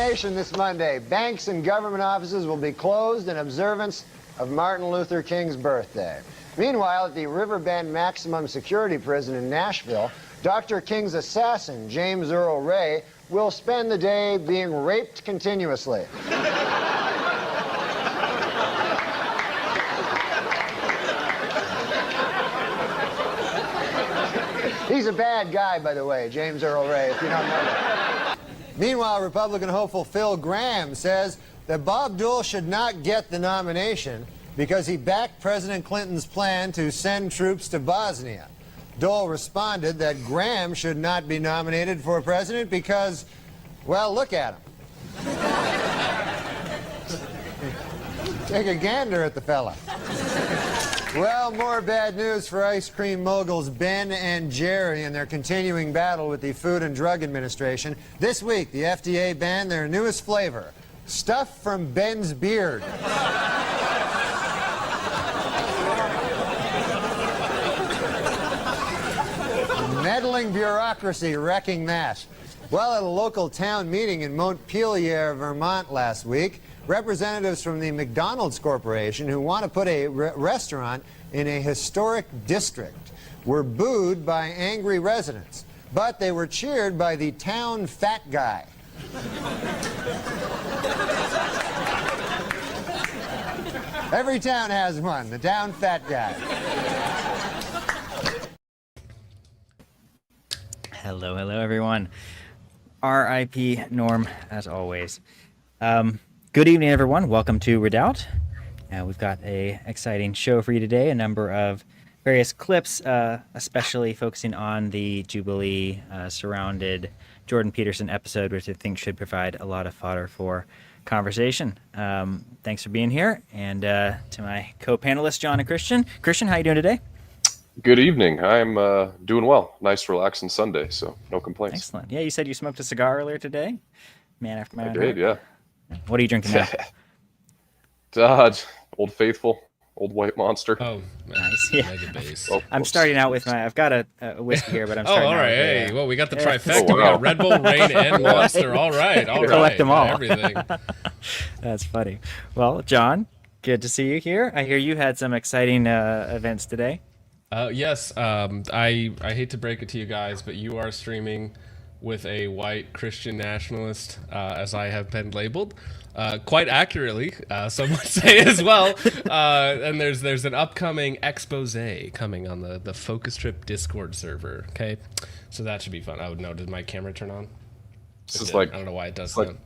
nation this Monday. Banks and government offices will be closed in observance of Martin Luther King's birthday. Meanwhile, at the Riverbend Maximum Security Prison in Nashville, Dr. King's assassin, James Earl Ray, will spend the day being raped continuously. He's a bad guy, by the way, James Earl Ray, if you don't know that. Meanwhile, Republican hopeful Phil Gramm says that Bob Dole should not get the nomination because he backed President Clinton's plan to send troops to Bosnia. Dole responded that Gramm should not be nominated for president because, well, look at him. Take a gander at the fella. Well, more bad news for ice cream moguls Ben and Jerry in their continuing battle with the Food and Drug Administration. This week, the FDA banned their newest flavor, stuff from Ben's beard. Meddling bureaucracy wrecking that. Well, at a local town meeting in Montpelier, Vermont last week, representatives from the McDonald's Corporation who want to put a restaurant in a historic district were booed by angry residents, but they were cheered by the town fat guy. Every town has one, the town fat guy. Hello, everyone. R.I.P. Norm, as always. Good evening, everyone. Welcome to Redoubt. We've got a exciting show for you today. A number of various clips, especially focusing on the Jubilee surrounded Jordan Peterson episode, which I think should provide a lot of fodder for conversation. Thanks for being here, and to my co-panelists, John and Christian. Christian, how you doing today? Good evening. I'm doing well. Nice, relaxing Sunday, so no complaints. Excellent. Yeah, you said you smoked a cigar earlier today? Man after man. I did, yeah. What are you drinking now? Old Faithful, Old White Monster. Oh, nice. Yeah. Mega base. I'm starting out with I've got a whiskey here, but I'm starting all right. out Hey, well, we got the trifecta. Oh, wow. We got Red Bull, Rain, and Monster. All right. Collect them all. Everything. That's funny. Well, John, good to see you here. I hear you had some exciting events today. Yes. I hate to break it to you guys, but you are streaming with a white Christian nationalist, as I have been labeled. Quite accurately, some would say as well. And there's an upcoming expose coming on the Focus Trip Discord server. Okay, so that should be fun. Oh no, did my camera turn on? This is like, I don't know why it does like, that.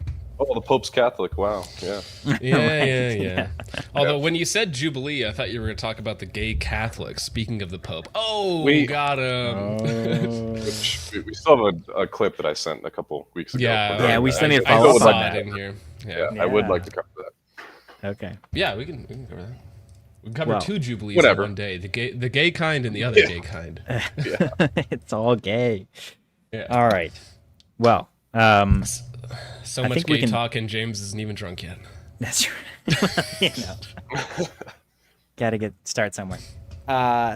Oh, the Pope's Catholic. Wow. Yeah. Yeah. Although when you said Jubilee, I thought you were going to talk about the gay Catholics. Speaking of the Pope. Oh, we got him. We still have a clip that I sent a couple weeks ago. Yeah, we still need to I follow up on saw that. it in here. Yeah, I would like to cover that. Okay. Yeah, we can cover that. We can cover two Jubilees in one day. The gay kind and the other gay kind. Yeah. It's all gay. Yeah. All right. Well, so much gay talk, and James isn't even drunk yet. That's right. Gotta start somewhere.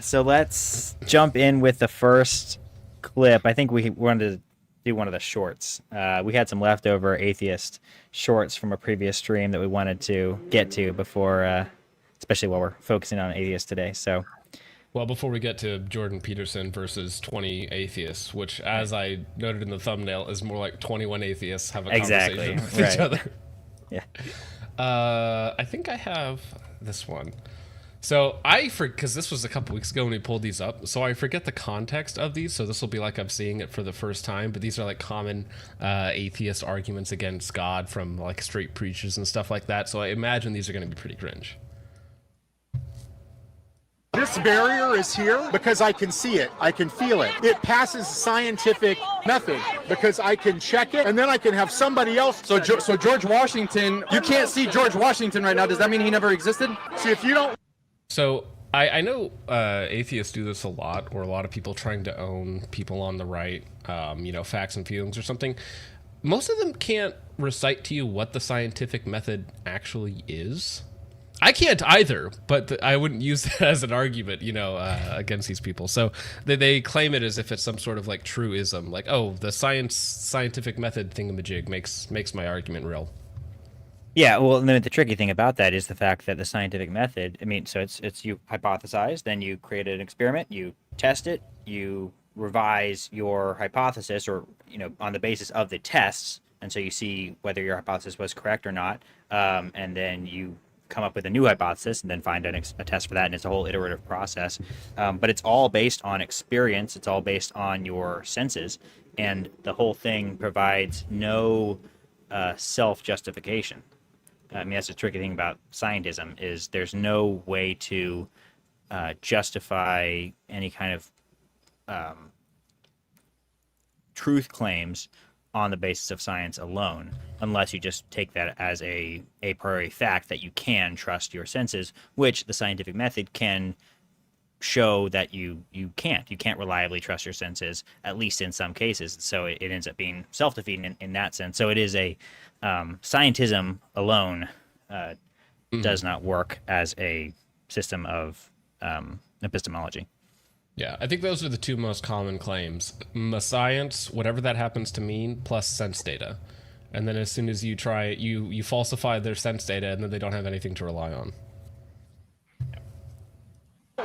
So let's jump in with the first clip. I think we wanted to do one of the shorts. We had some leftover atheist shorts from a previous stream that we wanted to get to before, especially while we're focusing on atheists today. So, well, before we get to Jordan Peterson versus 20 atheists, which, as I noted in the thumbnail, is more like 21 atheists have a conversation with each other. Yeah. I think I have this one. So because this was a couple weeks ago when we pulled these up, so I forget the context of these. So this will be like I'm seeing it for the first time. But these are like common atheist arguments against God from like straight preachers and stuff like that. So I imagine these are going to be pretty cringe. This barrier is here because I can see it. I can feel it. It passes scientific method because I can check it and then I can have somebody else. So George Washington, you can't see George Washington right now. Does that mean he never existed? See, if you don't. So I know atheists do this a lot, or a lot of people trying to own people on the right, facts and feelings or something. Most of them can't recite to you what the scientific method actually is. I can't either, but I wouldn't use that as an argument, against these people. So they claim it as if it's some sort of like truism, like, oh, the scientific method thingamajig makes my argument real. Yeah, well, and then the tricky thing about that is the fact that the scientific method, I mean, so it's you hypothesize, then you create an experiment, you test it, you revise your hypothesis, or, on the basis of the tests, and so you see whether your hypothesis was correct or not, and then you come up with a new hypothesis and then find a test for that, and it's a whole iterative process. But it's all based on experience, it's all based on your senses, and the whole thing provides no self-justification. I mean, that's the tricky thing about scientism, is there's no way to justify any kind of truth claims on the basis of science alone, unless you just take that as a priori fact that you can trust your senses, which the scientific method can show that you can't. You can't reliably trust your senses, at least in some cases. So it ends up being self-defeating in that sense. So it is a scientism alone does not work as a system of epistemology. Yeah, I think those are the two most common claims. Science, whatever that happens to mean, plus sense data. And then as soon as you try it, you falsify their sense data, and then they don't have anything to rely on.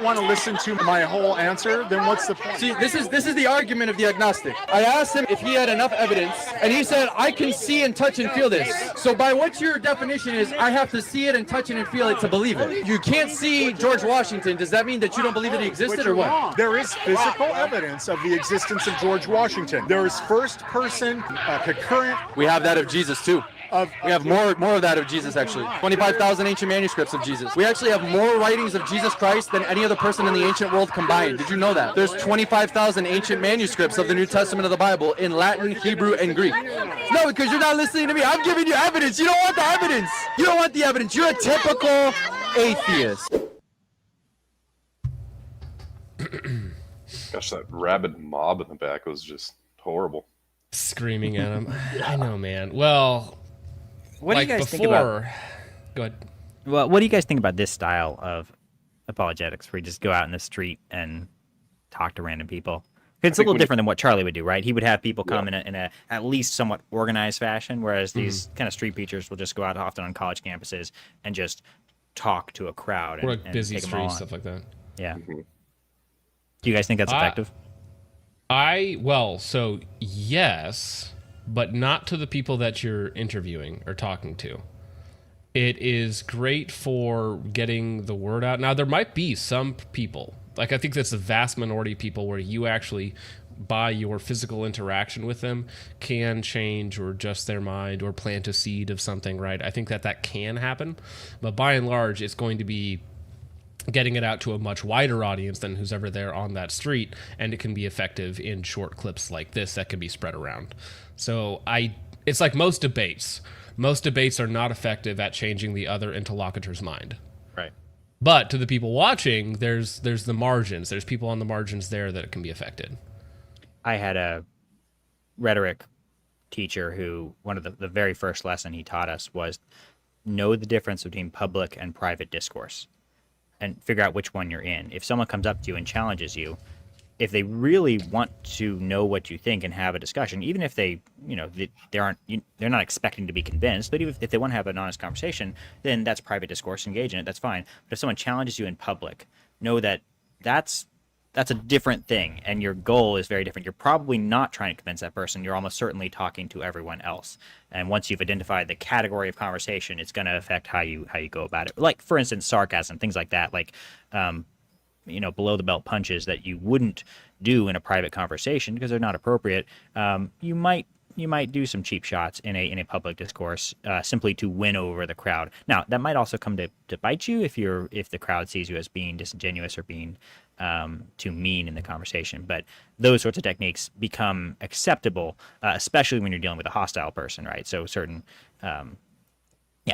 Want to listen to my whole answer, then what's the point? See, this is the argument of the agnostic. I asked him if he had enough evidence, and he said, I can see and touch and feel this. So by what your definition is, I have to see it and touch it and feel it to believe it. You can't see George Washington. Does that mean that you don't believe that he existed, or what? There is physical evidence of the existence of George Washington. There is first-person, concurrent. We have that of Jesus too. We have more of that of Jesus, actually. 25,000 ancient manuscripts of Jesus. We actually have more writings of Jesus Christ than any other person in the ancient world combined. Did you know that? There's 25,000 ancient manuscripts of the New Testament of the Bible in Latin, Hebrew, and Greek. No, because you're not listening to me. I'm giving you evidence. You don't want the evidence. You don't want the evidence. You're a typical atheist. Gosh, that rabid mob in the back was just horrible. Screaming at him. I know, man. Well, What do you guys think about? Go ahead. Well, what do you guys think about this style of apologetics, where you just go out in the street and talk to random people? It's a little different than what Charlie would do, right? He would have people come in a at least somewhat organized fashion, whereas these kind of street preachers will just go out often on college campuses and just talk to a crowd. Or like and busy take them all streets, on. stuff like that. Yeah. Do you guys think that's effective? So yes, but not to the people that you're interviewing or talking to. It is great for getting the word out. Now, there might be some people, like I think that's the vast minority of people, where you actually, by your physical interaction with them, can change or adjust their mind or plant a seed of something, right? I think that can happen. But by and large, it's going to be getting it out to a much wider audience than who's ever there on that street, and it can be effective in short clips like this that can be spread around. So it's like most debates. Most debates are not effective at changing the other interlocutor's mind. Right. But to the people watching, there's the margins. There's people on the margins there that it can be affected. I had a rhetoric teacher who, one of the very first lesson he taught us was know the difference between public and private discourse and figure out which one you're in. If someone comes up to you and challenges you, if they really want to know what you think and have a discussion, even if they're not expecting to be convinced, but even if they want to have an honest conversation, then that's private discourse. Engage in it. That's fine. But if someone challenges you in public, know that that's a different thing, and your goal is very different. You're probably not trying to convince that person. You're almost certainly talking to everyone else. And once you've identified the category of conversation, it's going to affect how you go about it. Like, for instance, sarcasm, things like that. Like, below the belt punches that you wouldn't do in a private conversation because they're not appropriate. You might do some cheap shots in a public discourse simply to win over the crowd. Now, that might also come to bite you if the crowd sees you as being disingenuous or being too mean in the conversation. But those sorts of techniques become acceptable, especially when you're dealing with a hostile person, right? So certain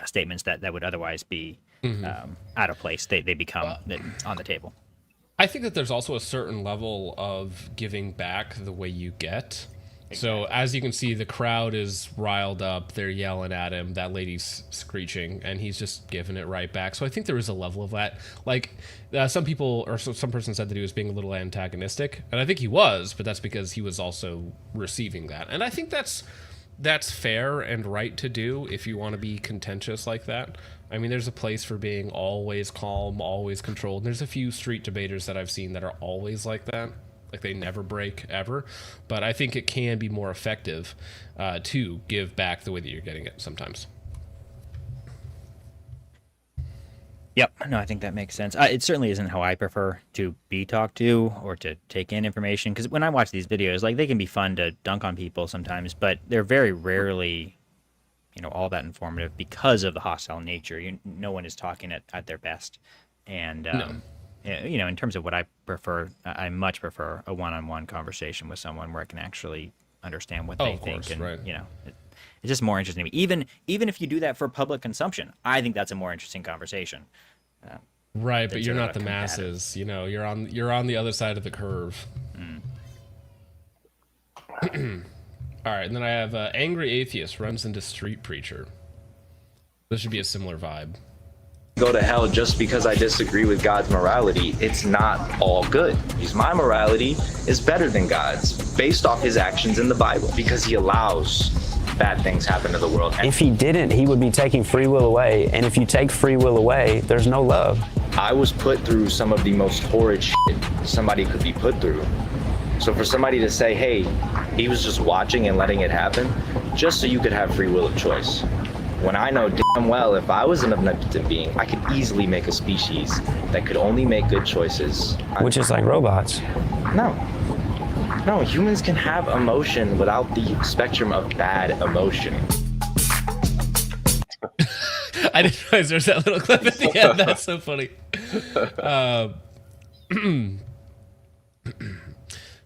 statements that would otherwise be out of place, they become on the table. I think that there's also a certain level of giving back the way you get. So as you can see, the crowd is riled up. They're yelling at him. That lady's screeching, and he's just giving it right back. So I think there is a level of that. Like some people, or some person said that he was being a little antagonistic, and I think he was, but that's because he was also receiving that. And I think that's fair and right to do if you want to be contentious like that. I mean, there's a place for being always calm, always controlled. There's a few street debaters that I've seen that are always like that. Like they never break ever. But I think it can be more effective to give back the way that you're getting it sometimes. Yep. No, I think that makes sense. It certainly isn't how I prefer to be talked to or to take in information. Because when I watch these videos, like they can be fun to dunk on people sometimes, but they're very rarely, all that informative because of the hostile nature. No one is talking at their best. And, No. in terms of what I prefer, I much prefer a one-on-one conversation with someone where I can actually understand what they of think. course, And, right. it's just more interesting to me. Even if you do that for public consumption, I think that's a more interesting conversation. Right, but That's you're a not the combative. masses. You're on the other side of the curve. All right, and then I have angry atheist runs into street preacher. This should be a similar vibe. Go to hell just because I disagree with God's morality. It's not all good, because my morality is better than God's based off his actions in the Bible, because he allows bad things happen to the world. If he didn't, he would be taking free will away. And if you take free will away, there's no love. I was put through some of the most horrid shit somebody could be put through. So for somebody to say, hey, he was just watching and letting it happen, just so you could have free will of choice. When I know damn well if I was an omnipotent being, I could easily make a species that could only make good choices. Which is like robots. No, humans can have emotion without the spectrum of bad emotion. I didn't realize there's that little clip at the end. That's so funny.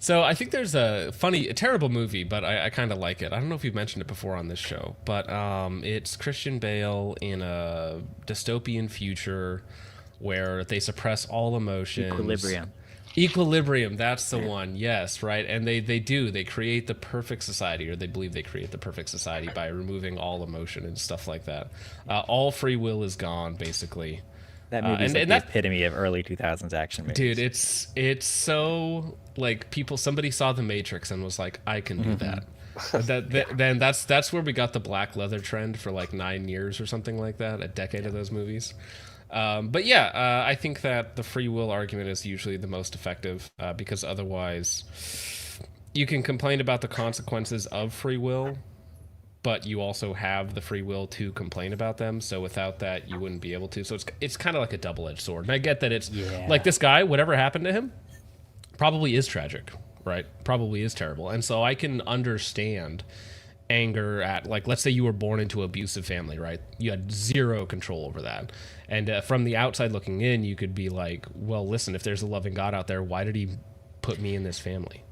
So I think there's a terrible movie, but I kind of like it. I don't know if you've mentioned it before on this show, but it's Christian Bale in a dystopian future where they suppress all emotions. Equilibrium, that's the one. Yes, right. And they create the perfect society, or they believe they create the perfect society by removing all emotion and stuff like that. All free will is gone, basically. That movie is and the epitome of early 2000s action movies. Dude, it's so like somebody saw The Matrix and was like, I can do that. Then that's where we got the black leather trend for like 9 years or something like that, a decade of those movies. But yeah, I think that the free will argument is usually the most effective because otherwise you can complain about the consequences of free will, but you also have the free will to complain about them. So without that, you wouldn't be able to. So it's kind of like a double-edged sword. And I get that it's like this guy, whatever happened to him, probably is tragic, right? Probably is terrible. And so I can understand anger at, like, let's say you were born into an abusive family, right? You had zero control over that. And from the outside looking in, you could be like, well, listen, if there's a loving God out there, why did he put me in this family?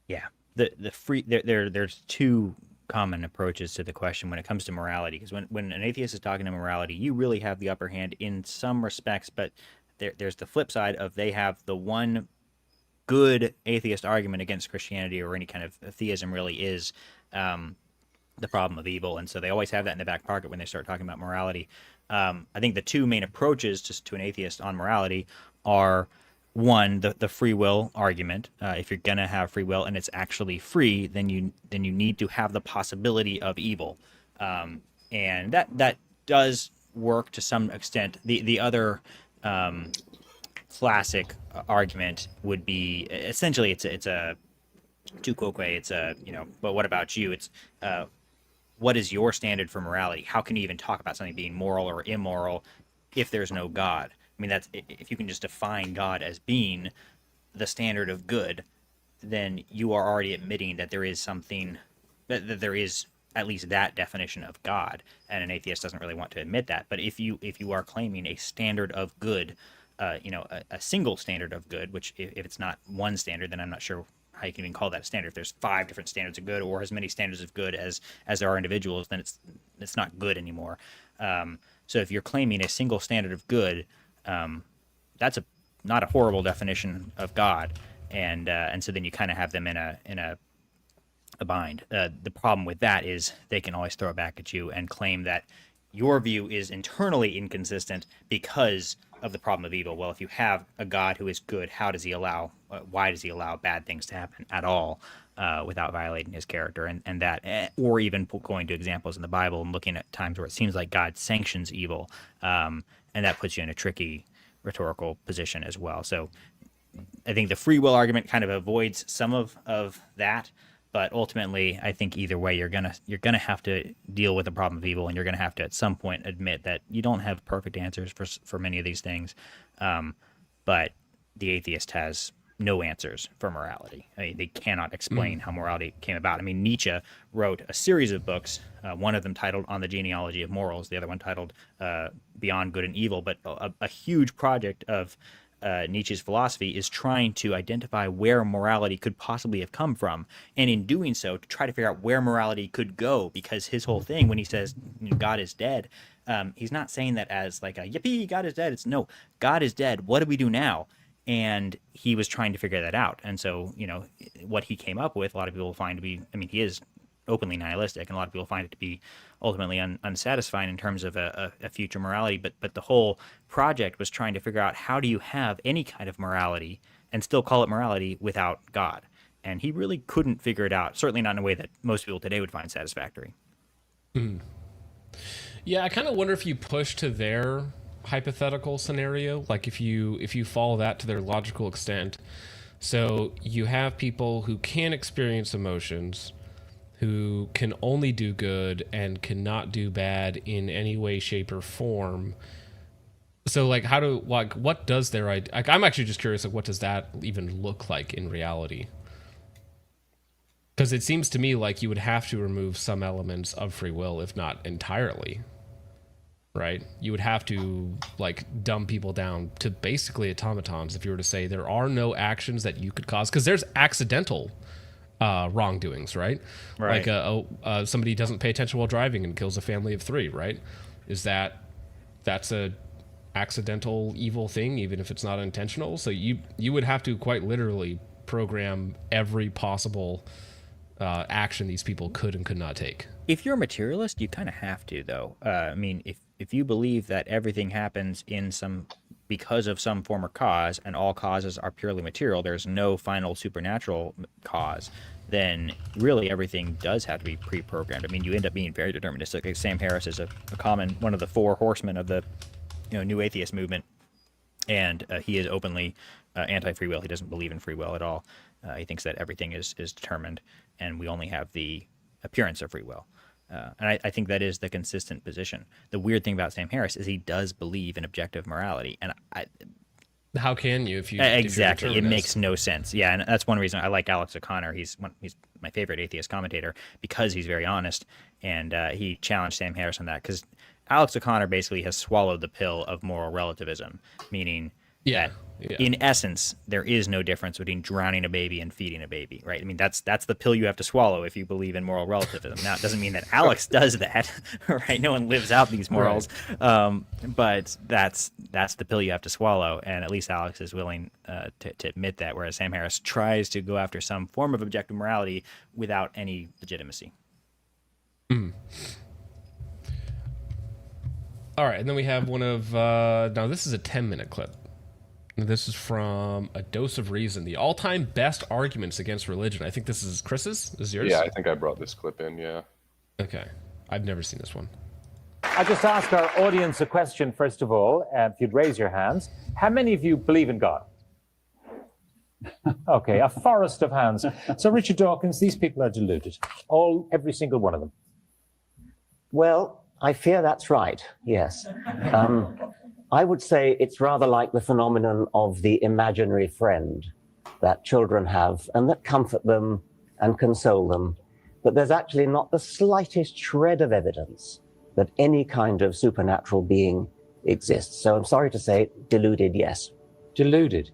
Yeah. There's two common approaches to the question when it comes to morality, because when an atheist is talking to morality, you really have the upper hand in some respects, but there's the flip side of they have the one good atheist argument against Christianity or any kind of theism really is the problem of evil, and so they always have that in the back pocket when they start talking about morality. I think the two main approaches to an atheist on morality are, one, the free will argument. If you're gonna have free will and it's actually free, then you need to have the possibility of evil, and that does work to some extent. The other classic argument would be essentially it's a tu quoque. It's a but what about you? It's what is your standard for morality? How can you even talk about something being moral or immoral if there's no God? I mean, that's if you can just define God as being the standard of good, then you are already admitting that there is something, that there is at least that definition of God, and an atheist doesn't really want to admit that. But if you are claiming a standard of good, a single standard of good, which if it's not one standard, then I'm not sure how you can even call that a standard. If there's 5 different standards of good or as many standards of good as there are individuals, then it's not good anymore. So if you're claiming a single standard of good, that's not a horrible definition of God, and so then you kind of have them in a a bind. The problem with that is they can always throw it back at you and claim that your view is internally inconsistent because of the problem of evil. Well, if you have a God who is good, why does he allow bad things to happen at all without violating his character? And that, or even going to examples in the Bible and looking at times where it seems like God sanctions evil, and that puts you in a tricky rhetorical position as well. So I think the free will argument kind of avoids some of that. But ultimately, I think either way, you're gonna have to deal with the problem of evil, and you're gonna have to at some point admit that you don't have perfect answers for many of these things. But the atheist has no answers for morality. I mean, they cannot explain how morality came about. I mean, Nietzsche wrote a series of books, one of them titled On the Genealogy of Morals, the other one titled Beyond Good and Evil. But a huge project of Nietzsche's philosophy is trying to identify where morality could possibly have come from, and in doing so, to try to figure out where morality could go, because his whole thing, when he says God is dead, he's not saying that as like a yippee, God is dead. It's no, God is dead. What do we do now? And he was trying to figure that out. And so, what he came up with, a lot of people find to be, I mean, he is openly nihilistic, and a lot of people find it to be ultimately unsatisfying in terms of a future morality. But the whole project was trying to figure out, how do you have any kind of morality and still call it morality without God? And he really couldn't figure it out, certainly not in a way that most people today would find satisfactory. Yeah, I kind of wonder if you push to their hypothetical scenario, like if you follow that to their logical extent. So you have people who can experience emotions, who can only do good and cannot do bad in any way, shape, or form. So, what does their idea? I'm actually just curious, what does that even look like in reality? Because it seems to me like you would have to remove some elements of free will, if not entirely. Right? You would have to dumb people down to basically automatons if you were to say there are no actions that you could cause, because there's accidental wrongdoings, right? Right. Like somebody doesn't pay attention while driving and kills a family of 3, right? That's a accidental evil thing, even if it's not intentional. So you would have to quite literally program every possible action these people could and could not take. If you're a materialist, you kind of have to, though. I mean, if you believe that everything happens because of some form or cause, and all causes are purely material, there's no final supernatural cause, then really everything does have to be pre-programmed. I mean, you end up being very deterministic. Like Sam Harris is one of the 4 horsemen of the new atheist movement, and he is openly anti-free will. He doesn't believe in free will at all. He thinks that everything is determined, and we only have the appearance of free will. And I think that is the consistent position. The weird thing about Sam Harris is he does believe in objective morality, and how can you if you exactly? It makes no sense. Yeah, and that's one reason I like Alex O'Connor. He's my favorite atheist commentator, because he's very honest, and he challenged Sam Harris on that, because Alex O'Connor basically has swallowed the pill of moral relativism, meaning that in essence there is no difference between drowning a baby and feeding a baby, right? I mean, that's the pill you have to swallow if you believe in moral relativism. Now, it doesn't mean that Alex does that, right? No one lives out these morals, but that's the pill you have to swallow, and at least Alex is willing to admit that, whereas Sam Harris tries to go after some form of objective morality without any legitimacy. All right, and then we have one of now this is a 10-minute clip. This is from A Dose of Reason, the all-time best arguments against religion. I think this is Chris's. This is yours? Yeah, I think I brought this clip in, yeah. Okay. I've never seen this one. I just ask our audience a question, first of all. If you'd raise your hands. How many of you believe in God? Okay, a forest of hands. So, Richard Dawkins, these people are deluded. Every single one of them. Well, I fear that's right, yes. I would say it's rather like the phenomenon of the imaginary friend that children have and that comfort them and console them. But there's actually not the slightest shred of evidence that any kind of supernatural being exists. So I'm sorry to say, deluded, yes. Deluded.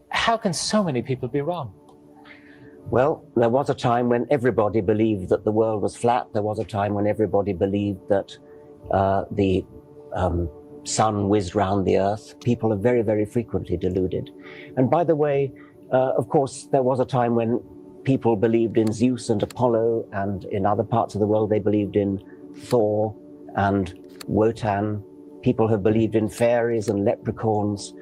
How can so many people be wrong? Well, there was a time when everybody believed that the world was flat. There was a time when everybody believed that the sun whizzed round the earth. People are very, very frequently deluded. And by the way, of course, there was a time when people believed in Zeus and Apollo, and in other parts of the world they believed in Thor and Wotan. People have believed in fairies and leprechauns.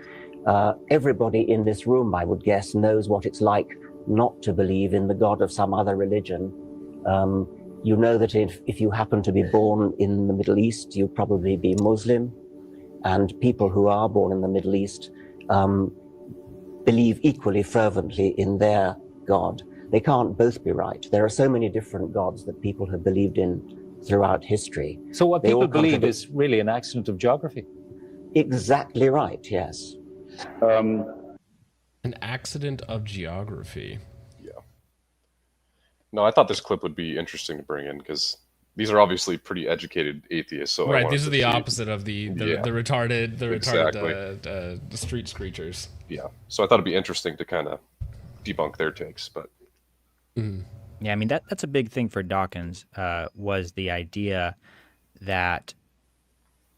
Everybody in this room, I would guess, knows what it's like not to believe in the God of some other religion. You know that if you happen to be born in the Middle East, you'd probably be Muslim. And people who are born in the Middle East believe equally fervently in their God. They can't both be right. There are so many different gods that people have believed in throughout history. So what people believe is really an accident of geography. Exactly right, yes. An accident of geography. Yeah. No, I thought this clip would be interesting to bring in because these are obviously pretty educated atheists. So right, these are the opposite of the retarded, exactly. the street screechers. Yeah. So I thought it'd be interesting to kind of debunk their takes, but. Yeah, I mean that's a big thing for Dawkins was the idea that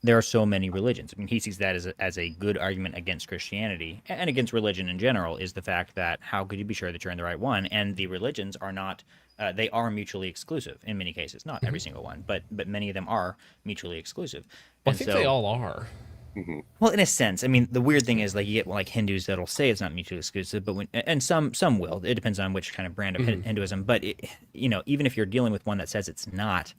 there are so many religions. I mean, he sees that as a good argument against Christianity and against religion in general, is the fact that how could you be sure that you're in the right one? And the religions are not, they are mutually exclusive in many cases. Not every single one, but many of them are mutually exclusive. Well, I think they all are. Well, in a sense, I mean, the weird thing is, like, you get like Hindus that'll say it's not mutually exclusive, but and some will. It depends on which kind of brand of Hinduism. But even if you're dealing with one that says it's not,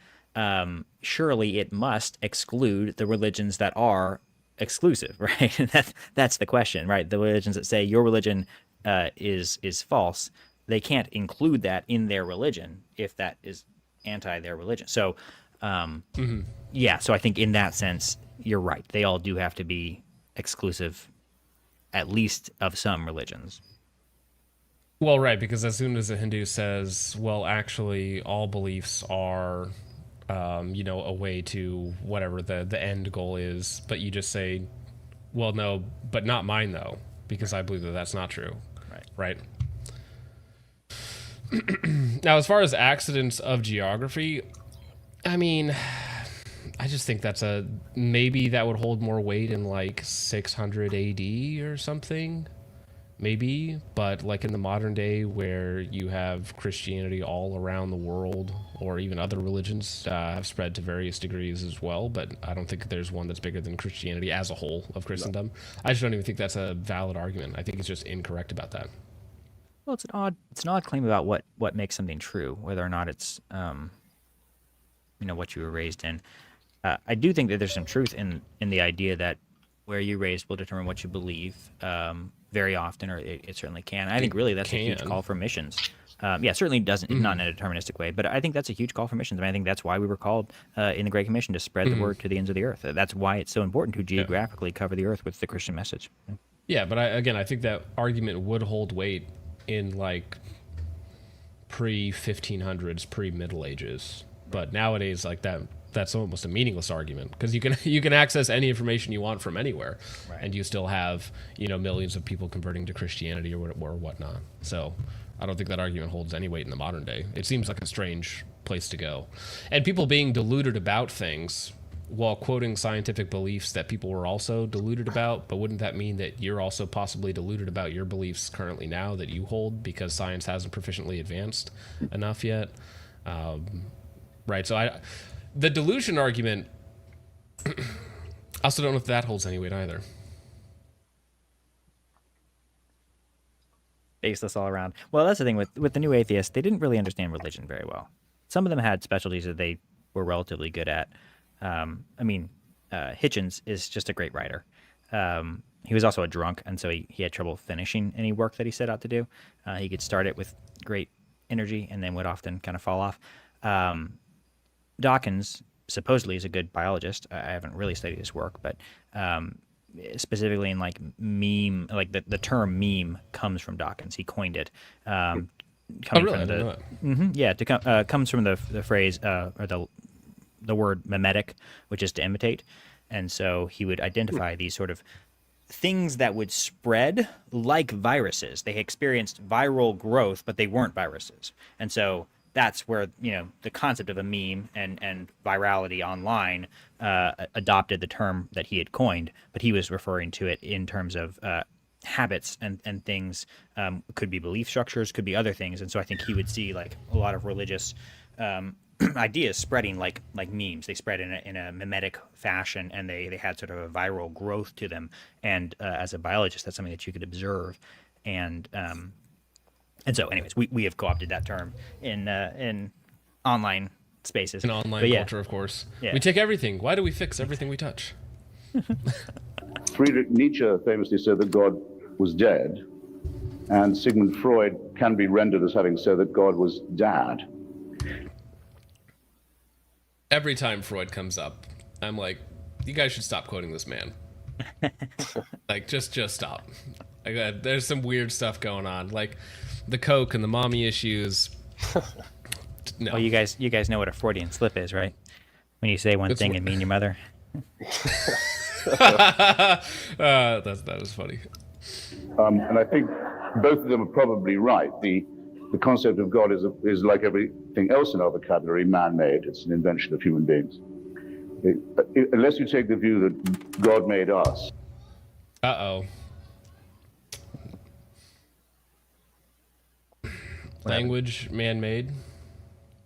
surely it must exclude the religions that are exclusive, right? That's the question, right? The religions that say your religion is false, they can't include that in their religion if that is anti their religion. So, yeah. So I think in that sense, you're right. They all do have to be exclusive, at least of some religions. Well, right, because as soon as a Hindu says, well, actually, all beliefs are, a way to whatever the end goal is, but you just say, well, no, but not mine, though, because I believe that that's not true. Right. Now, as far as accidents of geography, I mean, I just think maybe that would hold more weight in like 600 AD or something, maybe. But like in the modern day where you have Christianity all around the world, or even other religions have spread to various degrees as well. But I don't think there's one that's bigger than Christianity as a whole of Christendom. I just don't even think that's a valid argument. I think it's just incorrect about that. Well, it's an odd claim about what makes something true, whether or not it's what you were raised in. I do think that there's some truth in the idea that where you're raised will determine what you believe very often, or it certainly can. I think really that's a huge call for missions. Yeah, certainly doesn't, not in a deterministic way, but I think that's a huge call for missions. I mean, I think that's why we were called in the Great Commission to spread the word to the ends of the earth. That's why it's so important to geographically cover the earth with the Christian message. Yeah, but I think that argument would hold weight in like pre-1500s, pre-Middle Ages. But nowadays, like that's almost a meaningless argument because you can access any information you want from anywhere, and you still have millions of people converting to Christianity or whatnot. So I don't think that argument holds any weight in the modern day. It seems like a strange place to go, and people being deluded about things while quoting scientific beliefs that people were also deluded about. But wouldn't that mean that you're also possibly deluded about your beliefs currently now that you hold because science hasn't proficiently advanced enough yet? Right. So the delusion argument, I also don't know if that holds any weight either. Baseless all around. Well, that's the thing with the new atheists. They didn't really understand religion very well. Some of them had specialties that they were relatively good at. Hitchens is just a great writer. He was also a drunk, and so he had trouble finishing any work that he set out to do. He could start it with great energy and then would often kind of fall off. Dawkins supposedly is a good biologist. I haven't really studied his work, but specifically in like meme, like the term meme comes from Dawkins. He coined it. Really? I didn't know that. Comes from the phrase or the word mimetic, which is to imitate. And so he would identify these sort of things that would spread like viruses. They experienced viral growth, but they weren't viruses. And so that's where, the concept of a meme and virality online adopted the term that he had coined, but he was referring to it in terms of habits and things, could be belief structures, could be other things. And so I think he would see like a lot of religious ideas spreading like memes. They spread in a mimetic fashion, and they had sort of a viral growth to them. And as a biologist, that's something that you could observe. And so, anyways, we have co-opted that term in online spaces. In online culture, of course. Yeah. We take everything. Why do we fix everything we touch? Friedrich Nietzsche famously said that God was dead, and Sigmund Freud can be rendered as having said that God was dad. Every time Freud comes up, I'm like, you guys should stop quoting this man. Like, just stop. Like, there's some weird stuff going on, like the coke and the mommy issues. No. Well, you guys know what a Freudian slip is, right? When you say one thing and mean your mother. That was funny. And I think both of them are probably right. The concept of God is like everything else in our vocabulary, man-made. It's an invention of human beings. Unless you take the view that God made us. Uh-oh. Language man-made?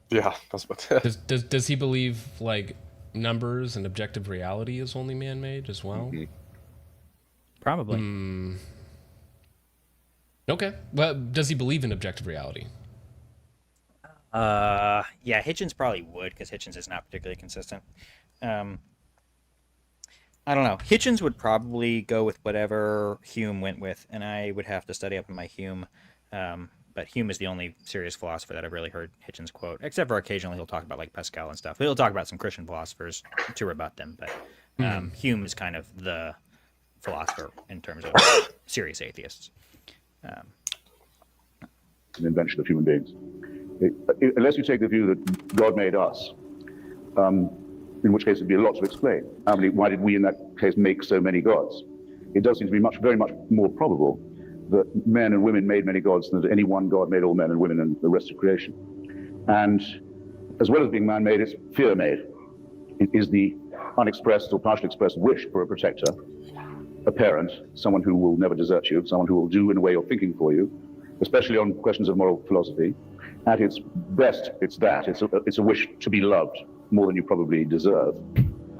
Yeah, that's what that. Does he believe like numbers and objective reality is only man-made as well? Mm-hmm. Probably. Okay. Well, does he believe in objective reality? Yeah, Hitchens probably would, because Hitchens is not particularly consistent. I don't know. Hitchens would probably go with whatever Hume went with, and I would have to study up on my Hume. But Hume is the only serious philosopher that I've really heard Hitchens quote, except for occasionally he'll talk about like Pascal and stuff. He'll talk about some Christian philosophers to rebut them, but Hume is kind of the philosopher in terms of serious atheists. An invention of human beings. Unless you take the view that God made us, in which case it'd be a lot to explain. Why did we in that case make so many gods? It does seem to be very much more probable that men and women made many gods than that any one God made all men and women and the rest of creation. And as well as being man-made, it's fear-made. It is the unexpressed or partially expressed wish for a protector, a parent, someone who will never desert you, someone who will do in a way you're thinking for you, especially on questions of moral philosophy. At its best, it's that. It's a wish to be loved more than you probably deserve.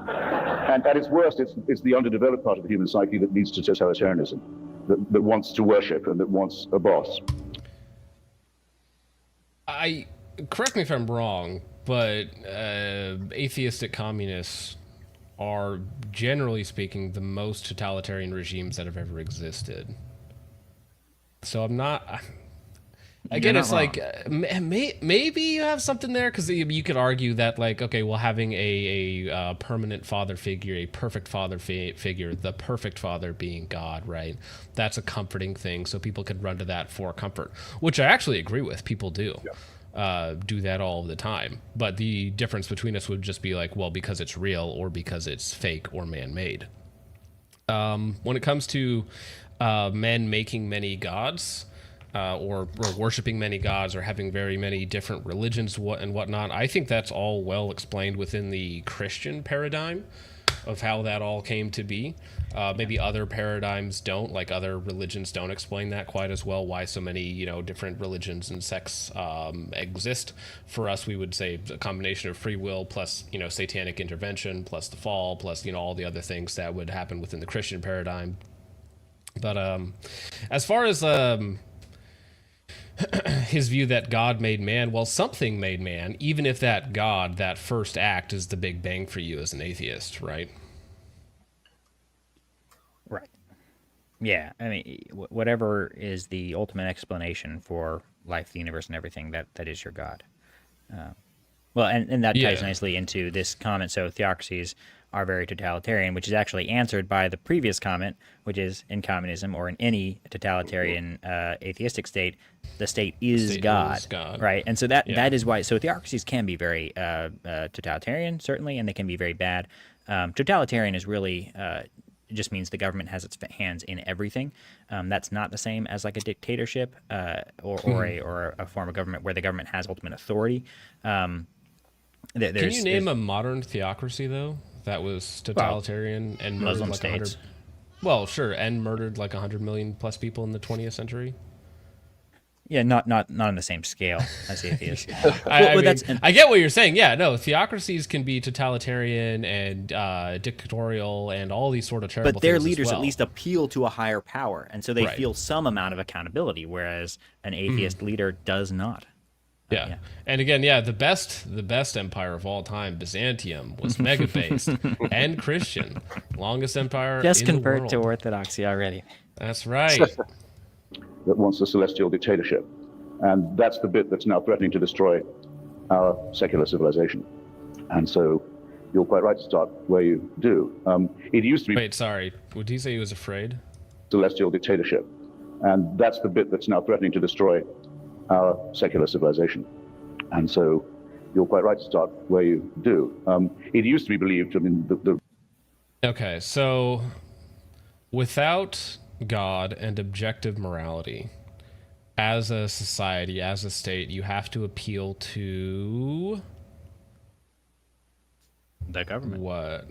And at its worst, it's the underdeveloped part of the human psyche that leads to totalitarianism, that wants to worship and that wants a boss. Correct me if I'm wrong, but atheistic communists are, generally speaking, the most totalitarian regimes that have ever existed. So I'm not... Again, it's like maybe you have something there, because you could argue that, like, okay, well, having a permanent father figure, a perfect father figure, the perfect father being God, right? That's a comforting thing, so people could run to that for comfort, which I actually agree with. People do. Yeah. Do that all the time. But the difference between us would just be like, well, because it's real or because it's fake or man-made. When it comes to men making many gods, or worshiping many gods, or having very many different religions and whatnot, I think that's all well explained within the Christian paradigm of how that all came to be. Maybe other paradigms don't, like other religions don't explain that quite as well, why so many, different religions and sects exist. For us, we would say a combination of free will plus, satanic intervention, plus the fall, plus, all the other things that would happen within the Christian paradigm. But as far as his view that God made man, well, something made man, even if that God, that first act, is the Big Bang for you as an atheist, right? Right. Yeah, I mean, whatever is the ultimate explanation for life, the universe, and everything, that is your God. Well, and that ties nicely into this comment. So theocracies are very totalitarian, which is actually answered by the previous comment, which is in communism or in any totalitarian atheistic state, the state is God, right? And so that is why. So theocracies can be very totalitarian, certainly, and they can be very bad. Totalitarian is really just means the government has its hands in everything. That's not the same as like a dictatorship or a form of government where the government has ultimate authority. Can you name a modern theocracy though that was totalitarian and Muslim like states? Well, sure, and murdered like 100 million plus people in the 20th century. Yeah, not on the same scale as atheists. I get what you're saying. Yeah, no, theocracies can be totalitarian and dictatorial and all these sort of terrible things. But their leaders as well. at least appeal to a higher power, and so they Right. feel some amount of accountability, whereas an atheist leader does not. Yeah. And again, the best empire of all time, Byzantium, was mega-based and Christian. Longest empire Just in the convert world. to orthodoxy already. That's right. That wants a celestial dictatorship. And that's the bit that's now threatening to destroy our secular civilization. And so you're quite right to start where you do. It used to be Wait, sorry. Would he say he was afraid? celestial dictatorship. And that's the bit that's now threatening to destroy our secular civilization. And so you're quite right to start where you do. It used to be believed, Okay, so without God and objective morality, as a society, as a state, you have to appeal to the government. What?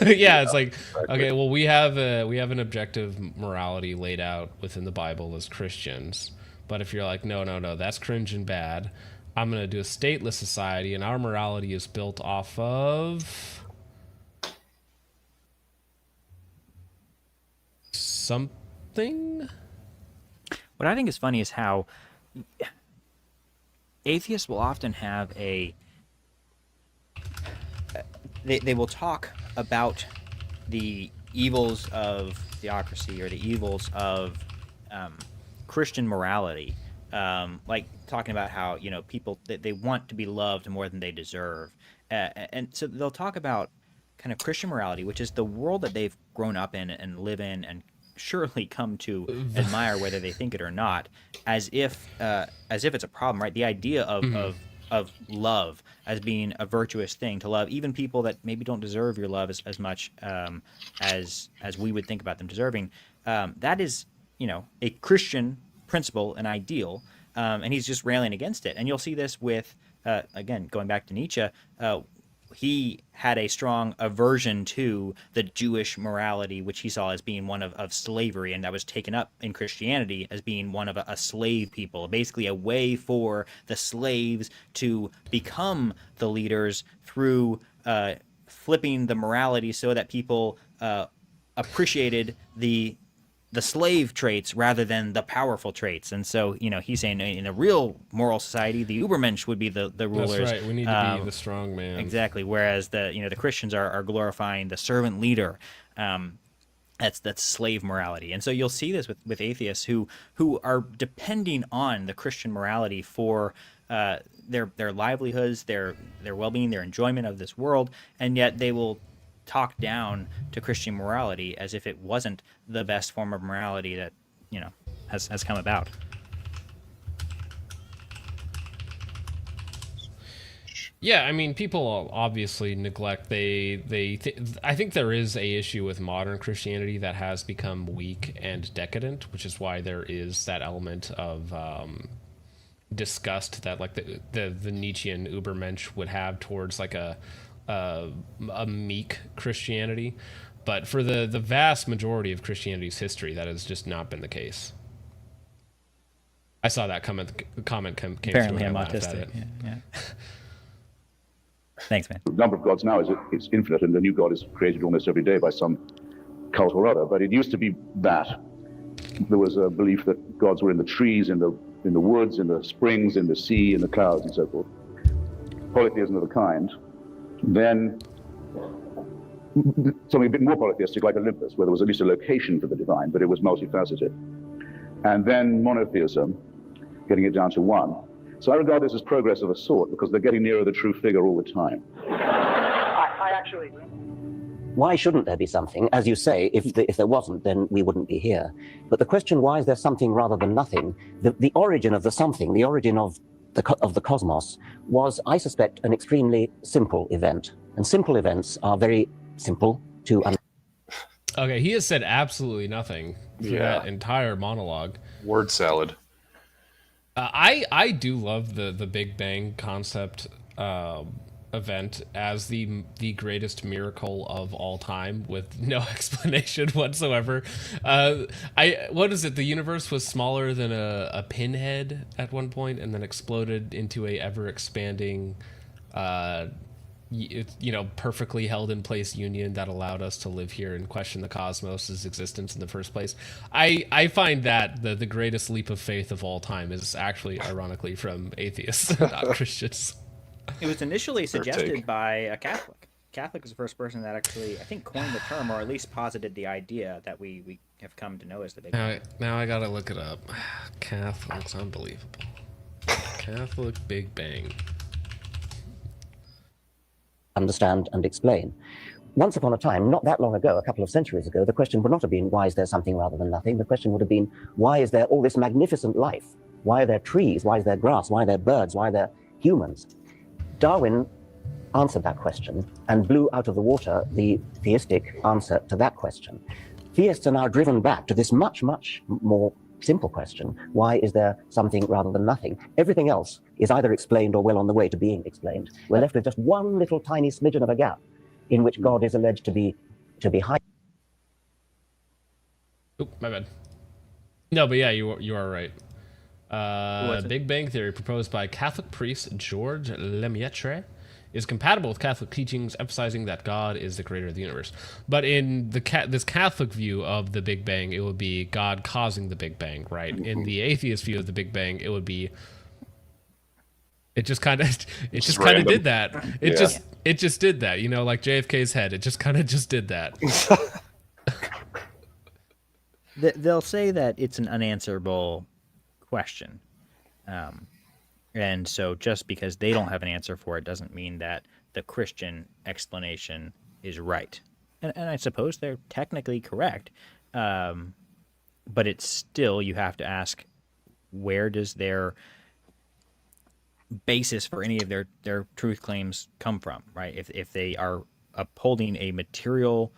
Yeah, it's like, okay, well, we have an objective morality laid out within the Bible as Christians. But if you're like, no, that's cringe and bad, I'm going to do a stateless society, and our morality is built off of something? What I think is funny is how atheists will often have they will talk about the evils of theocracy or the evils of Christian morality, like talking about how people they want to be loved more than they deserve, and so they'll talk about kind of Christian morality, which is the world that they've grown up in and live in and surely come to admire, whether they think it or not, as if it's a problem, right? The idea of love as being a virtuous thing, to love even people that maybe don't deserve your love as much as we would think about them deserving. That is, a Christian principle, an ideal, and he's just railing against it. And you'll see this with, again, going back to Nietzsche, he had a strong aversion to the Jewish morality, which he saw as being one of slavery, and that was taken up in Christianity as being one of a slave people, basically a way for the slaves to become the leaders through flipping the morality so that people appreciated the slave traits rather than the powerful traits. And so, he's saying in a real moral society, the Übermensch would be the rulers. That's right. We need to be the strong man. Exactly. Whereas the Christians are glorifying the servant leader. That's slave morality. And so you'll see this with atheists who are depending on the Christian morality for their livelihoods, their well-being, their enjoyment of this world, and yet they will talk down to Christian morality as if it wasn't the best form of morality that has come about. Yeah, I mean, people obviously neglect. I think there is a issue with modern Christianity that has become weak and decadent, which is why there is that element of disgust that like the Nietzschean Übermensch would have towards like a meek Christianity. But for the vast majority of Christianity's history, that has just not been the case. I saw that comment came Apparently through. I'm I laughed at autistic. it. Yeah. Thanks, man. The number of gods now is infinite, and a new god is created almost every day by some cult or other. But it used to be that there was a belief that gods were in the trees, in the woods, in the springs, in the sea, in the clouds, and so forth. Polytheism of the kind. Then something a bit more polytheistic, like Olympus, where there was at least a location for the divine, but it was multifaceted. And then monotheism, getting it down to one. So I regard this as progress of a sort, because they're getting nearer the true figure all the time. I actually... Why shouldn't there be something? As you say, if there wasn't, then we wouldn't be here. But the question, why is there something rather than nothing? The origin of the something, the origin of the cosmos, was, I suspect, an extremely simple event. And simple events are very simple to understand. Okay, he has said absolutely nothing through that entire monologue. Word salad. I do love the Big Bang concept event as the greatest miracle of all time with no explanation whatsoever. What is it? The universe was smaller than a pinhead at one point, and then exploded into a ever expanding, perfectly held in place union that allowed us to live here and question the cosmos' existence in the first place. I find that the greatest leap of faith of all time is actually, ironically, from atheists, not Christians. It was initially suggested by a Catholic. Catholic was the first person that actually, I think, coined the term, or at least posited the idea that we have come to know as the Big Bang. Now I gotta look it up. Catholics, unbelievable. Catholic Big Bang. Understand and explain. Once upon a time, not that long ago, a couple of centuries ago, the question would not have been, why is there something rather than nothing? The question would have been, why is there all this magnificent life? Why are there trees? Why is there grass? Why are there birds? Why are there humans? Darwin answered that question and blew out of the water the theistic answer to that question. Theists are now driven back to this much, much more simple question. Why is there something rather than nothing? Everything else is either explained or well on the way to being explained. We're left with just one little tiny smidgen of a gap in which God is alleged to be high. Oop, my bad. No, but yeah, you are right. Big Bang Theory, proposed by Catholic priest George Lemaitre, is compatible with Catholic teachings emphasizing that God is the creator of the universe. But in this Catholic view of the Big Bang, it would be God causing the Big Bang, right? In the atheist view of the Big Bang, it would be it just kind of did that. It just did that, like JFK's head. It just kind of just did that. They'll say that it's an unanswerable question. And so just because they don't have an answer for it doesn't mean that the Christian explanation is right. And I suppose they're technically correct. But it's still, you have to ask, where does their basis for any of their truth claims come from, right? If they are upholding a material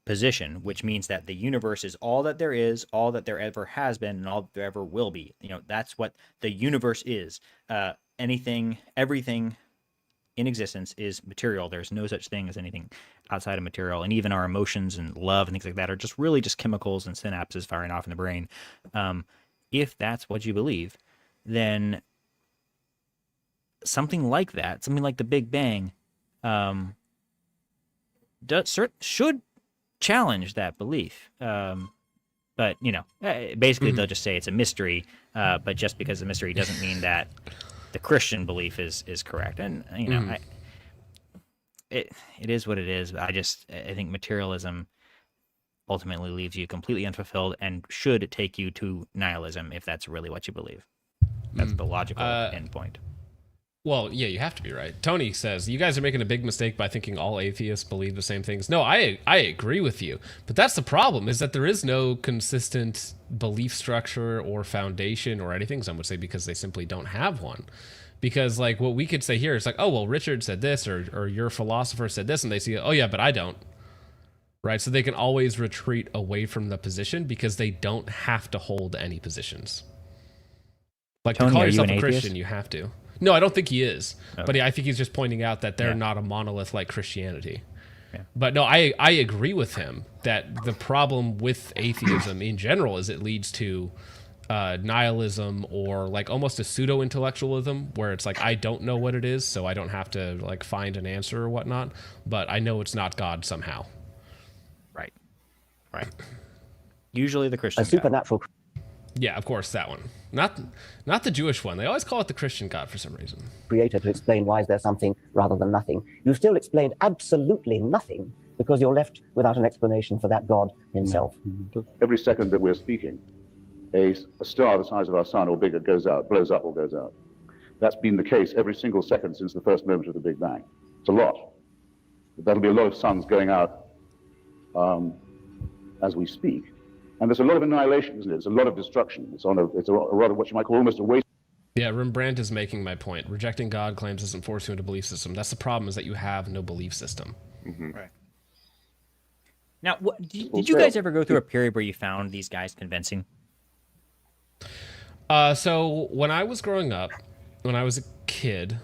position, which means that the universe is all that there is, all that there ever has been, and all that there ever will be. That's what the universe is. Everything in existence is material. There's no such thing as anything outside of material. And even our emotions and love and things like that are just really just chemicals and synapses firing off in the brain. If that's what you believe, then something like that, something like the Big Bang, should challenge that belief. But basically they'll just say it's a mystery, but just because the mystery doesn't mean that the Christian belief is correct. And it is what it is. I think materialism ultimately leaves you completely unfulfilled and should take you to nihilism if that's really what you believe. That's the logical endpoint. Well, yeah, you have to be right. Tony says, you guys are making a big mistake by thinking all atheists believe the same things. No, I agree with you. But that's the problem, is that there is no consistent belief structure or foundation or anything, some would say, because they simply don't have one. Because, like, what we could say here is like, oh, well, Richard said this, or your philosopher said this, and they see, oh, yeah, but I don't. Right? So they can always retreat away from the position because they don't have to hold any positions. Like, Tony, to call are you yourself an a Christian, atheist? you have to. No, I don't think he is. Okay. But I think he's just pointing out that they're Yeah. not a monolith like Christianity. Yeah. But no, I agree with him that the problem with atheism in general is it leads to nihilism, or like almost a pseudo-intellectualism, where it's like, I don't know what it is, so I don't have to like find an answer or whatnot, but I know it's not God somehow. Right. Usually the Christian A supernatural Yeah, of course, that one. Not the Jewish one. They always call it the Christian God for some reason. creator to explain why is there something rather than nothing. You still explained absolutely nothing because you're left without an explanation for that God himself. Every second that we're speaking, a star the size of our sun or bigger goes out, blows up or goes out. That's been the case every single second since the first moment of the Big Bang. It's a lot. That'll be a lot of suns going out as we speak. And there's a lot of annihilation, isn't it? There's a lot of destruction. It's a lot of what you might call almost a waste. Yeah, Rembrandt is making my point. Rejecting God claims doesn't force you into a belief system. That's the problem, is that you have no belief system. Mm-hmm. Right. Now, did you guys ever go through a period where you found these guys convincing? So when I was growing up, when I was a kid,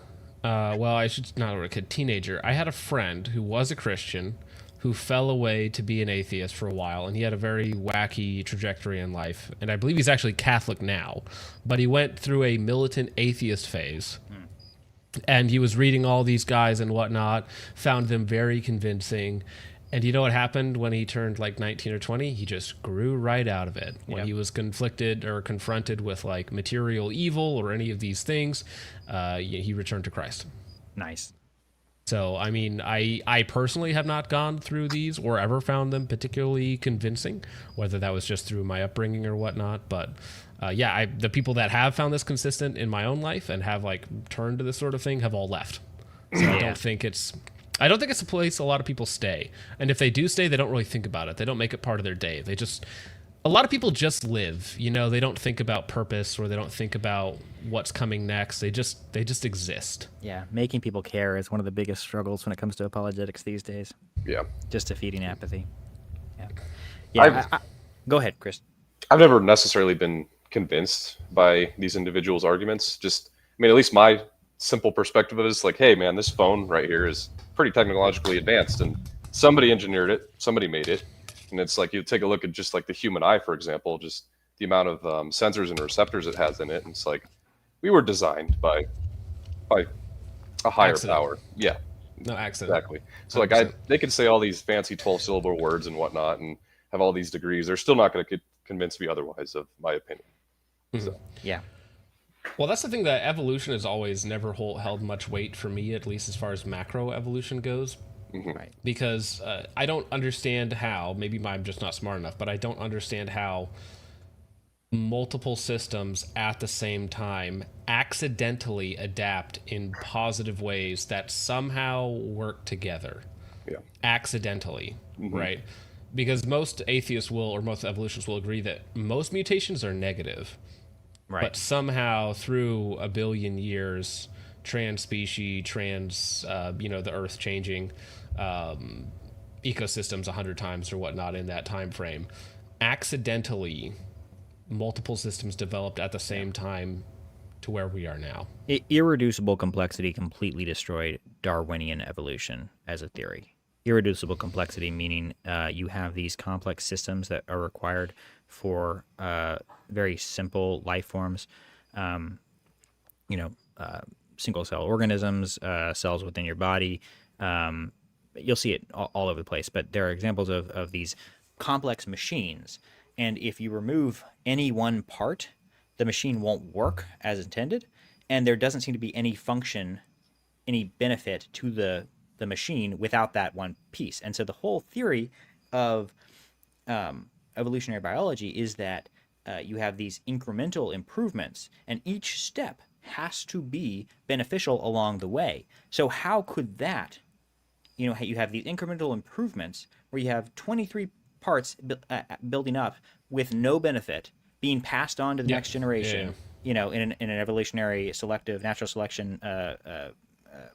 Well, I should not a kid, teenager. I had a friend who was a Christian who fell away to be an atheist for a while, and he had a very wacky trajectory in life. And I believe he's actually Catholic now, but he went through a militant atheist phase. And he was reading all these guys and whatnot, found them very convincing. And you know what happened when he turned like 19 or 20? He just grew right out of it. When he was conflicted or confronted with like material evil or any of these things, he returned to Christ. Nice. So, I mean, I personally have not gone through these or ever found them particularly convincing, whether that was just through my upbringing or whatnot. But the people that have found this consistent in my own life and have like turned to this sort of thing have all left. So I don't think it's a place a lot of people stay. And if they do stay, they don't really think about it. They don't make it part of their day. A lot of people just live, they don't think about purpose or they don't think about what's coming next. They just exist. Yeah, making people care is one of the biggest struggles when it comes to apologetics these days. Yeah. Just defeating apathy. Yeah. Go ahead, Chris. I've never necessarily been convinced by these individuals' arguments. At least my simple perspective of it is like, hey, man, this phone right here is pretty technologically advanced and somebody engineered it, somebody made it. And it's like you take a look at just like the human eye, for example, just the amount of sensors and receptors it has in it. And it's like we were designed by a higher power. Yeah. No accident. Exactly. So 100%. Like they could say all these fancy 12-syllable words and whatnot and have all these degrees. They're still not going to convince me otherwise, of my opinion. Mm-hmm. So. Yeah. Well, that's the thing, that evolution has always never held much weight for me, at least as far as macro evolution goes. Mm-hmm. Right. Because I don't understand how, maybe I'm just not smart enough, but I don't understand how multiple systems at the same time accidentally adapt in positive ways that somehow work together. Yeah. Accidentally, right? Because most atheists or most evolutionists will agree that most mutations are negative. Right. But somehow through a billion years, trans-species, the Earth changing, ecosystems 100 times or whatnot in that time frame, accidentally multiple systems developed at the same time to where we are now. Irreducible complexity completely destroyed Darwinian evolution as a theory. Irreducible complexity meaning you have these complex systems that are required for very simple life forms, single cell organisms, cells within your body. You'll see it all over the place, but there are examples of these complex machines. And if you remove any one part, the machine won't work as intended, and there doesn't seem to be any function, any benefit to the machine without that one piece. And so the whole theory of evolutionary biology is that you have these incremental improvements, and each step has to be beneficial along the way. So how could that, you have these incremental improvements where you have 23 parts building up with no benefit being passed on to the next generation, in an evolutionary selective natural selection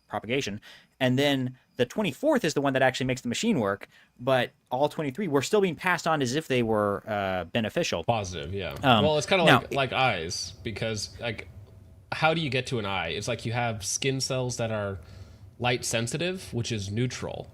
propagation, and then the 24th is the one that actually makes the machine work, but all 23 were still being passed on as if they were beneficial. Positive, yeah. Well, it's kind of like eyes, because like, how do you get to an eye? It's like you have skin cells that are light sensitive, which is neutral,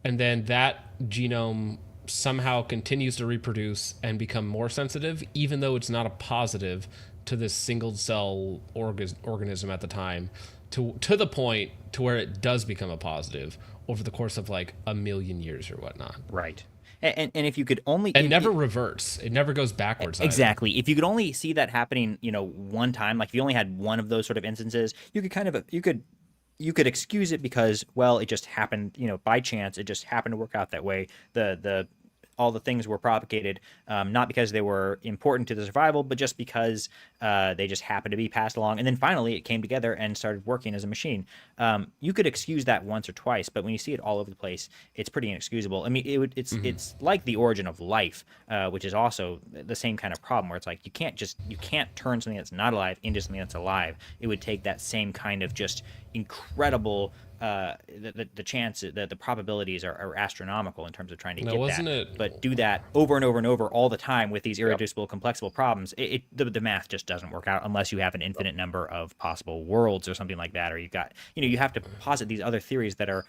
and then that genome somehow continues to reproduce and become more sensitive, even though it's not a positive to this single cell organism at the time, to the point to where it does become a positive over the course of like a million years or whatnot. Right. And if you could only... It never reverts. It never goes backwards. Exactly. Either. If you could only see that happening, one time, like if you only had one of those sort of instances, you could excuse it because, well, it just happened, by chance. It just happened to work out that way. All the things were propagated, not because they were important to the survival, but just because they just happened to be passed along. And then finally it came together and started working as a machine. You could excuse that once or twice, but when you see it all over the place, it's pretty inexcusable. I mean, it's like the origin of life, which is also the same kind of problem where it's like you can't turn something that's not alive into something that's alive. It would take that same kind of just incredible the chance that the probabilities are astronomical in terms of trying to get wasn't that. it? But do that over and over and over all the time with these irreducible, complexible problems. The math just doesn't work out unless you have an infinite number of possible worlds or something like that, or you've got, you have to posit these other theories that are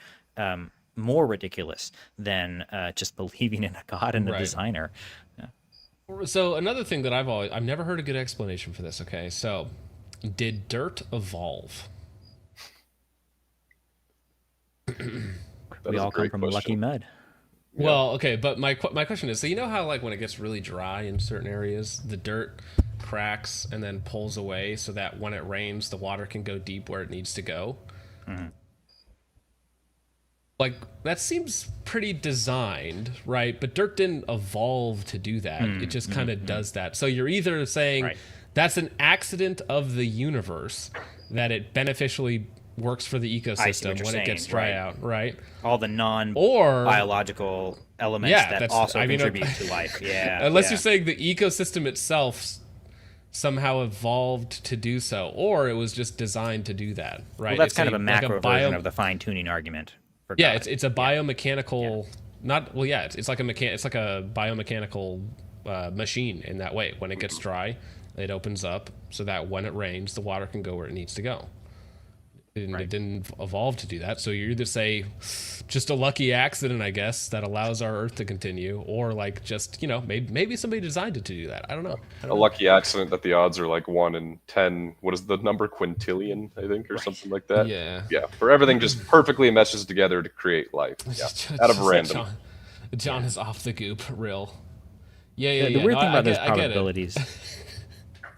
more ridiculous than just believing in a god and a designer. So another thing that I've never heard a good explanation for this. Okay, so did dirt evolve? We all come from lucky mud. Well, okay, but my question is, so you know how like when it gets really dry in certain areas, the dirt cracks and then pulls away so that when it rains, the water can go deep where it needs to go? Mm-hmm. Like, that seems pretty designed, right? But dirt didn't evolve to do that. It just kind of does that. So you're either saying that's an accident of the universe, that it beneficially works for the ecosystem when it gets dry out, right? All the non-biological elements that also contribute to life. Yeah. Unless you're saying the ecosystem itself somehow evolved to do so, or it was just designed to do that, right? Well, that's kind of a macro version of the fine-tuning argument. Yeah, it's a biomechanical, it's like a biomechanical machine in that way. When it gets dry, it opens up so that when it rains, the water can go where it needs to go. It didn't evolve to do that. So you either say just a lucky accident, I guess, that allows our Earth to continue, or like just, maybe somebody designed it to do that. I don't know. Lucky accident that the odds are like 1 in 10. What is the number? Quintillion, I think, or something like that. Yeah. Yeah. For everything just perfectly meshes together to create life. Yeah. Out of random. John is off the goop, real. Yeah. The weird thing about those probabilities.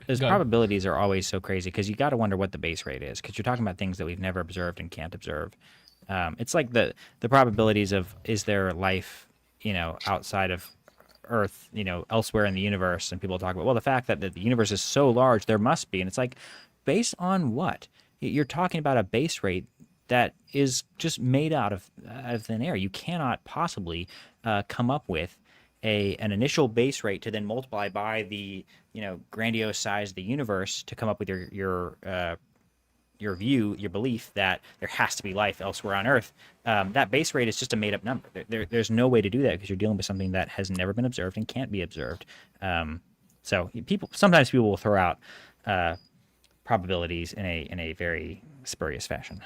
Those probabilities are always so crazy because you got to wonder what the base rate is, because you're talking about things that we've never observed and can't observe. It's like the probabilities of, is there life, outside of Earth, elsewhere in the universe, and people talk about, well, the fact that the universe is so large, there must be, and it's like, based on what? You're talking about a base rate that is just made out of thin air. You cannot possibly come up with an initial base rate to then multiply by the grandiose size of the universe to come up with your view, your belief that there has to be life elsewhere on Earth. That base rate is just a made up number. There's no way to do that because you're dealing with something that has never been observed and can't be observed. So sometimes people will throw out probabilities in a very spurious fashion.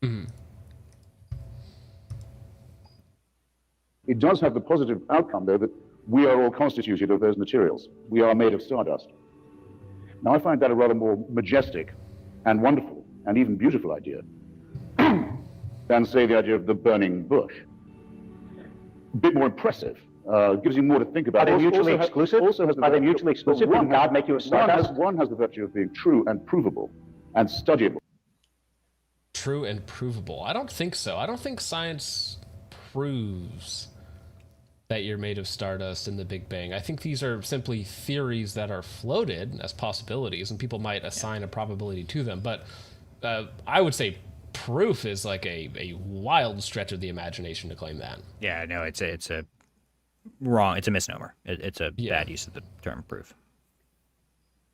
Mm-hmm. It does have the positive outcome, though, that we are all constituted of those materials. We are made of stardust. Now, I find that a rather more majestic and wonderful and even beautiful idea than, say, the idea of the burning bush. A bit more impressive. Gives you more to think about. Are they mutually exclusive? Are they mutually exclusive? Wouldn't God make you a stardust? One has the virtue of being true and provable and studyable. True and provable. I don't think so. I don't think science proves that you're made of stardust in the Big Bang. I think these are simply theories that are floated as possibilities, and people might assign a probability to them. But I would say proof is like a wild stretch of the imagination to claim that. Yeah, no, it's a wrong. It's a misnomer. It's a bad use of the term proof.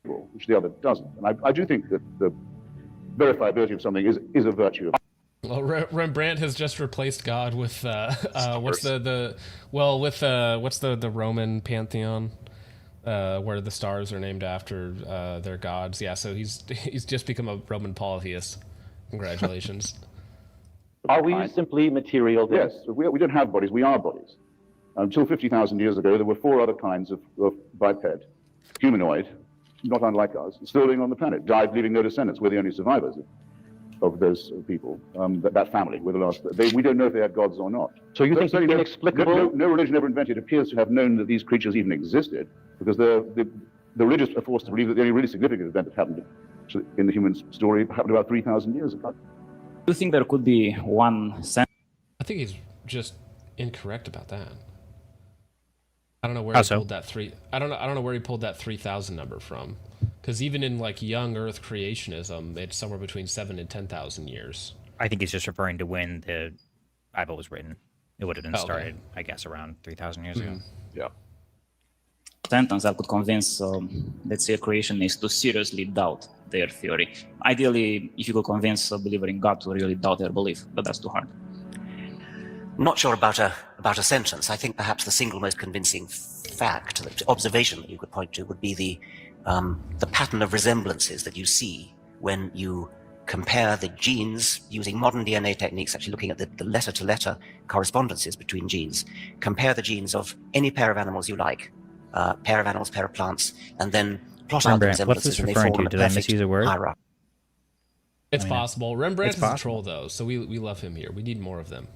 Which the other doesn't. And I do think that the verifiability of something is a virtue. Well, Rembrandt has just replaced God with what's the Roman pantheon where the stars are named after their gods. Yeah, so he's just become a Roman polytheist. Congratulations. Are we simply material? Yes, we don't have bodies. We are bodies. Until 50,000 years ago, there were 4 other kinds of biped, humanoid, not unlike us, still living on the planet, died leaving no descendants. We're the only survivors of those people, that family were the last. We don't know if they had gods or not. So you think it's inexplicable? No religion ever invented appears to have known that these creatures even existed, because the religious are forced to believe that the only really significant event that happened in the human story happened about 3,000 years ago. Do you think there could be one sense? I think he's just incorrect about that. I don't know where he pulled that I don't know where he pulled that 3,000 number from. Because even in like young Earth creationism, it's somewhere between 7,000 and 10,000 years. I think he's just referring to when the Bible was written. It would have been started, I guess, around 3,000 years ago. Yeah. sentence that could convince, let's say, a creationist to seriously doubt their theory. Ideally, if you could convince a believer in God to really doubt their belief, but that's too hard. Not sure about a sentence. I think perhaps the single most convincing fact, the observation that you could point to, would be the pattern of resemblances that you see when you compare the genes using modern DNA techniques, actually looking at the letter-to-letter correspondences between genes. Compare the genes of any pair of animals you like, pair of animals, pair of plants, and then plot out the Rembrandt, what's this resemblances, and they referring form to? a Did I perfect misuse a word? hierarchy. It's possible. Rembrandt it's is a possible. troll, though, so we love him here. We need more of them.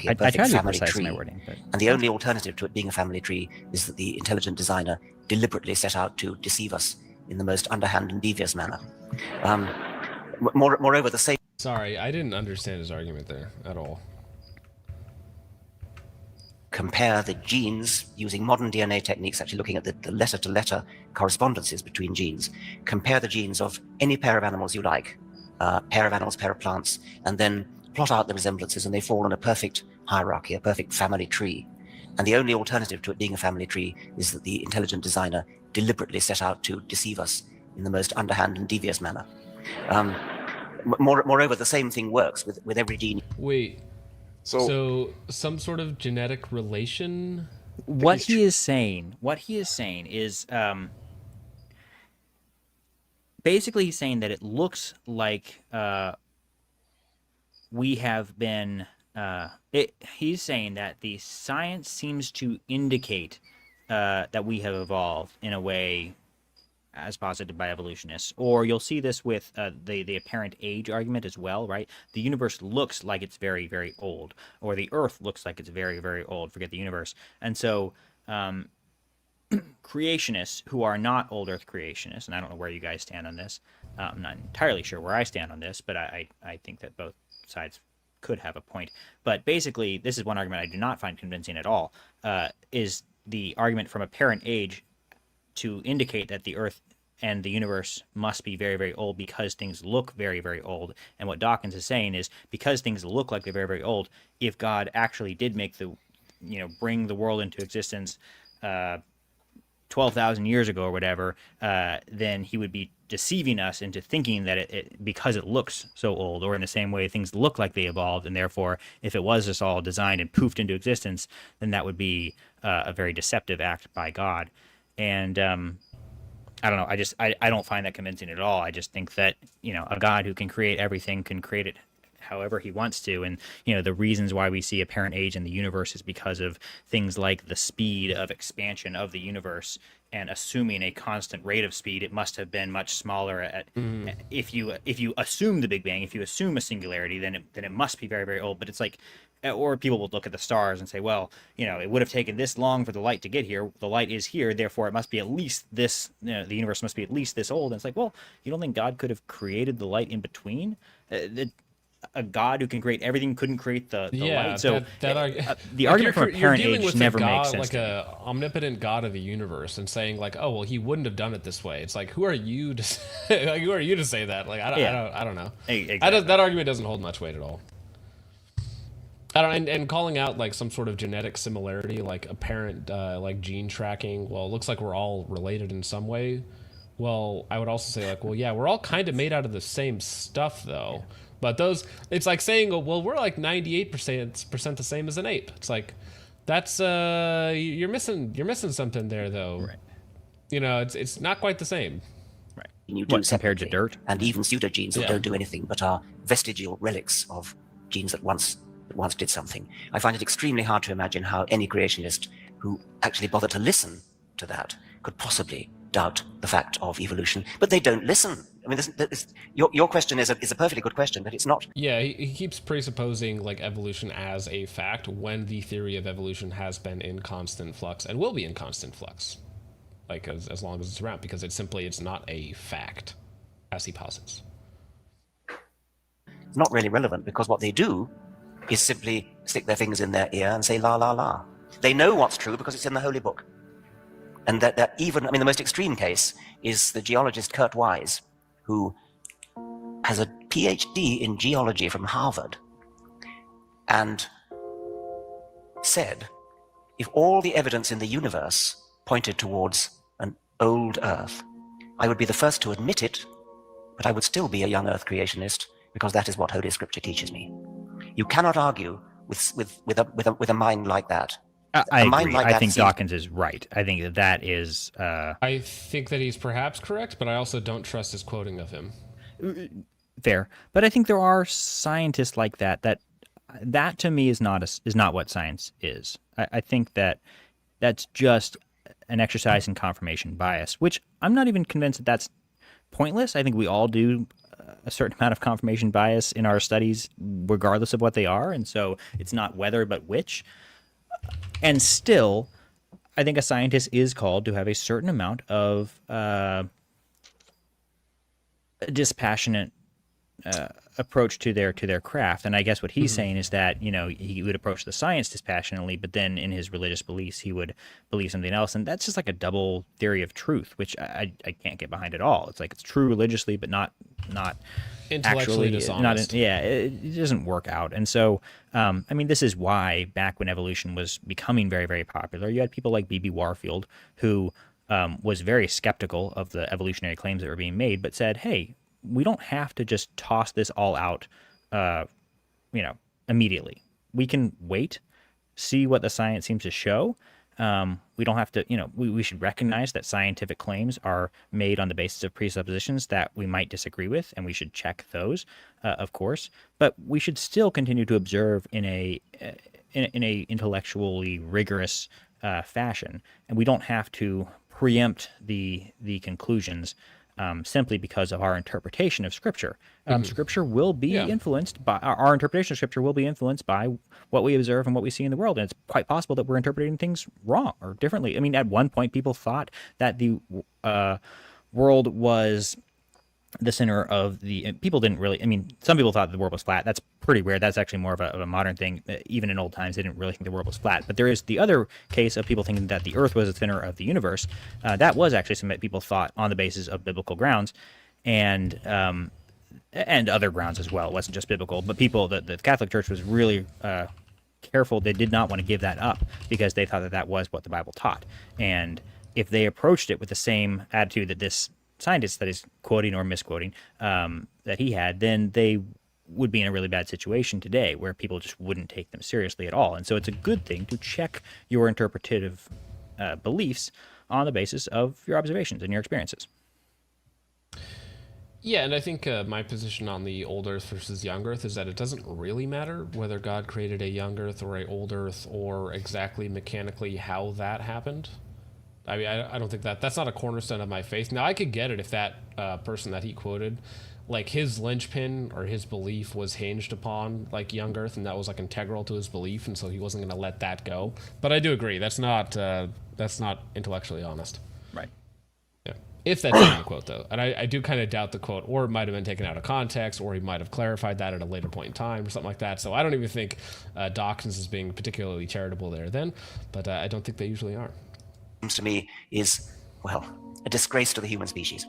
A I try perfect to be family precise in tree. my wording. But... And the only alternative to it being a family tree is that the intelligent designer deliberately set out to deceive us in the most underhand and devious manner. Moreover, the same... Sorry, I didn't understand his argument there at all. Compare the genes using modern DNA techniques, actually looking at the letter-to-letter correspondences between genes. Compare the genes of any pair of animals you like, pair of animals, pair of plants, and then plot out the resemblances, and they fall in a perfect hierarchy, a perfect family tree. And the only alternative to it being a family tree is that the intelligent designer deliberately set out to deceive us in the most underhand and devious manner. Moreover, the same thing works with every gene. Wait, so some sort of genetic relation? What he is saying is basically he's saying that it looks like we have been he's saying that the science seems to indicate that we have evolved in a way as posited by evolutionists. Or you'll see this with the apparent age argument as well, right? The universe looks like it's very, very old, or the Earth looks like it's very, very old. Forget the universe. And so creationists who are not old Earth creationists, and I don't know where you guys stand on this. I'm not entirely sure where I stand on this, but I think that both sides could have a point. But basically, this is one argument I do not find convincing at all, is the argument from apparent age to indicate that the Earth and the universe must be very, very old because things look very, very old. And what Dawkins is saying is because things look like they're very, very old, if God actually did make bring the world into existence 12,000 years ago or whatever, then he would be deceiving us into thinking that it because it looks so old, or in the same way things look like they evolved, and therefore if it was just all designed and poofed into existence, then that would be a very deceptive act by God. And I don't know, I don't find that convincing at all. I just think that a God who can create everything can create it however he wants to, and the reasons why we see apparent age in the universe is because of things like the speed of expansion of the universe, and assuming a constant rate of speed, it must have been much smaller at if you assume the Big Bang, if you assume a singularity, then it must be very, very old. But it's like, or people will look at the stars and say, well, it would have taken this long for the light to get here. The light is here, therefore it must be at least this, the universe must be at least this old. And it's like, well, you don't think God could have created the light in between? A God who can create everything couldn't create the light. So the argument from apparent age never makes sense. Like a omnipotent God of the universe, and saying like, oh well, he wouldn't have done it this way. It's like, who are you to say, who are you to say that? Like I don't know. Exactly. That argument doesn't hold much weight at all. I don't, and calling out like some sort of genetic similarity, like apparent like gene tracking. Well, it looks like we're all related in some way. Well, I would also say like, well, yeah, we're all kind of made out of the same stuff though. But it's like saying, oh, well, we're like 98% the same as an ape. It's like, that's you're missing something there though. Right. It's not quite the same. Right. You do compared to dirt? And even pseudogenes that don't do anything but are vestigial relics of genes that once did something. I find it extremely hard to imagine how any creationist who actually bothered to listen to that could possibly doubt the fact of evolution. But they don't listen. I mean, your question is a perfectly good question, but it's not. Yeah, he keeps presupposing like evolution as a fact when the theory of evolution has been in constant flux and will be in constant flux, like as long as it's around, because it's not a fact, as he posits. It's not really relevant, because what they do is simply stick their fingers in their ear and say la la la. They know what's true because it's in the holy book. And that even, I mean, the most extreme case is the geologist Kurt Wise, who has a PhD in geology from Harvard, and said if all the evidence in the universe pointed towards an old Earth, I would be the first to admit it, but I would still be a young Earth creationist because that is what Holy Scripture teaches me. You cannot argue with a mind like that. I agree. I think Dawkins is right. I think that is. I think that he's perhaps correct, but I also don't trust his quoting of him. Fair, but I think there are scientists like that. That to me is not what science is. I think that's just an exercise in confirmation bias, which I'm not even convinced that that's pointless. I think we all do a certain amount of confirmation bias in our studies, regardless of what they are, and so it's not whether but which. And still, I think a scientist is called to have a certain amount of dispassionate approach to their craft. And I guess what he's saying is that, he would approach the science dispassionately, but then in his religious beliefs, he would believe something else. And that's just like a double theory of truth, which I can't get behind at all. It's like it's true religiously, but not intellectually actually dishonest. It doesn't work out. And so, this is why back when evolution was becoming very, very popular, you had people like B.B. Warfield who was very skeptical of the evolutionary claims that were being made, but said, hey, we don't have to just toss this all out, immediately. We can wait, see what the science seems to show. We don't have to, we should recognize that scientific claims are made on the basis of presuppositions that we might disagree with, and we should check those, of course. But we should still continue to observe in a intellectually rigorous fashion, and we don't have to preempt the conclusions simply because of our interpretation of Scripture. Scripture will be influenced by our interpretation of Scripture will be influenced by what we observe and what we see in the world, and it's quite possible that we're interpreting things wrong or differently. I mean, at one point, people thought that the world was the center of the. People didn't really. I mean, some people thought the world was flat. That's pretty rare. That's actually more of a modern thing. Even in old times, they didn't really think the world was flat. But there is the other case of people thinking that the Earth was the center of the universe. That was actually something that people thought on the basis of biblical grounds, and other grounds as well. It wasn't just biblical, but the Catholic Church was really careful. They did not want to give that up because they thought that was what the Bible taught. And if they approached it with the same attitude that this scientist that is quoting or misquoting that he had, then they would be in a really bad situation today where people just wouldn't take them seriously at all. And so it's a good thing to check your interpretative beliefs on the basis of your observations and your experiences. Yeah, and I think my position on the old Earth versus young Earth is that it doesn't really matter whether God created a young Earth or a old Earth or exactly mechanically how that happened. I mean, I don't think that's not a cornerstone of my faith. Now, I could get it if that person that he quoted, like his linchpin or his belief was hinged upon like young Earth, and that was like integral to his belief, and so he wasn't going to let that go. But I do agree that's not intellectually honest. Right. Yeah. If that's in the quote, though, and I do kind of doubt the quote, or it might have been taken out of context, or he might have clarified that at a later point in time, or something like that. So I don't even think Dawkins is being particularly charitable there then, but I don't think they usually are. To me is, well, a disgrace to the human species.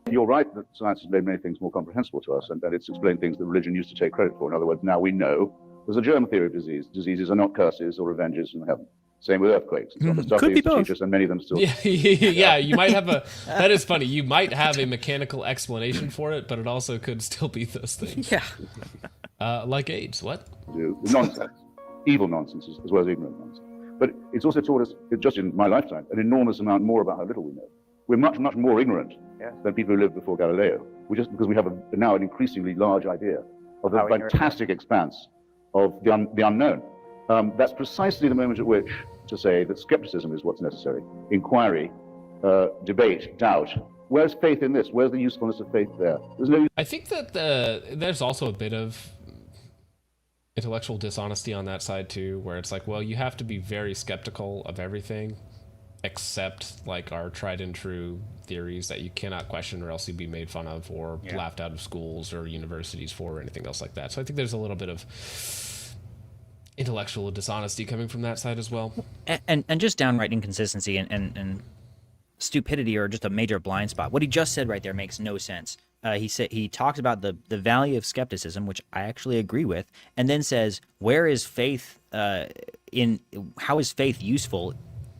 You're right that science has made many things more comprehensible to us, and that it's explained things that religion used to take credit for. In other words, now we know there's a germ theory of disease. Diseases are not curses or revenges from heaven. Same with earthquakes. It's not the stuff they used to teach us, and many of them still. Yeah, you might have that is funny. You might have a mechanical explanation for it, but it also could still be those things. Yeah. Like AIDS. What? Nonsense. Evil nonsense as well as ignorant nonsense. But it's also taught us, just in my lifetime, an enormous amount more about how little we know. We're much, much more ignorant than people who lived before Galileo. Just because we have now an increasingly large idea of the fantastic expanse of the unknown. That's precisely the moment at which to say that skepticism is what's necessary. Inquiry, debate, doubt. Where's faith in this? Where's the usefulness of faith there? I think that there's also a bit of intellectual dishonesty on that side too, where it's like, well, you have to be very skeptical of everything except like our tried and true theories that you cannot question or else you'd be made fun of or laughed out of schools or universities for or anything else like that. So I think there's a little bit of intellectual dishonesty coming from that side as well. And just downright inconsistency and stupidity or just a major blind spot. What he just said right there makes no sense. He talks about the value of skepticism, which I actually agree with, and then says, where is faith how is faith useful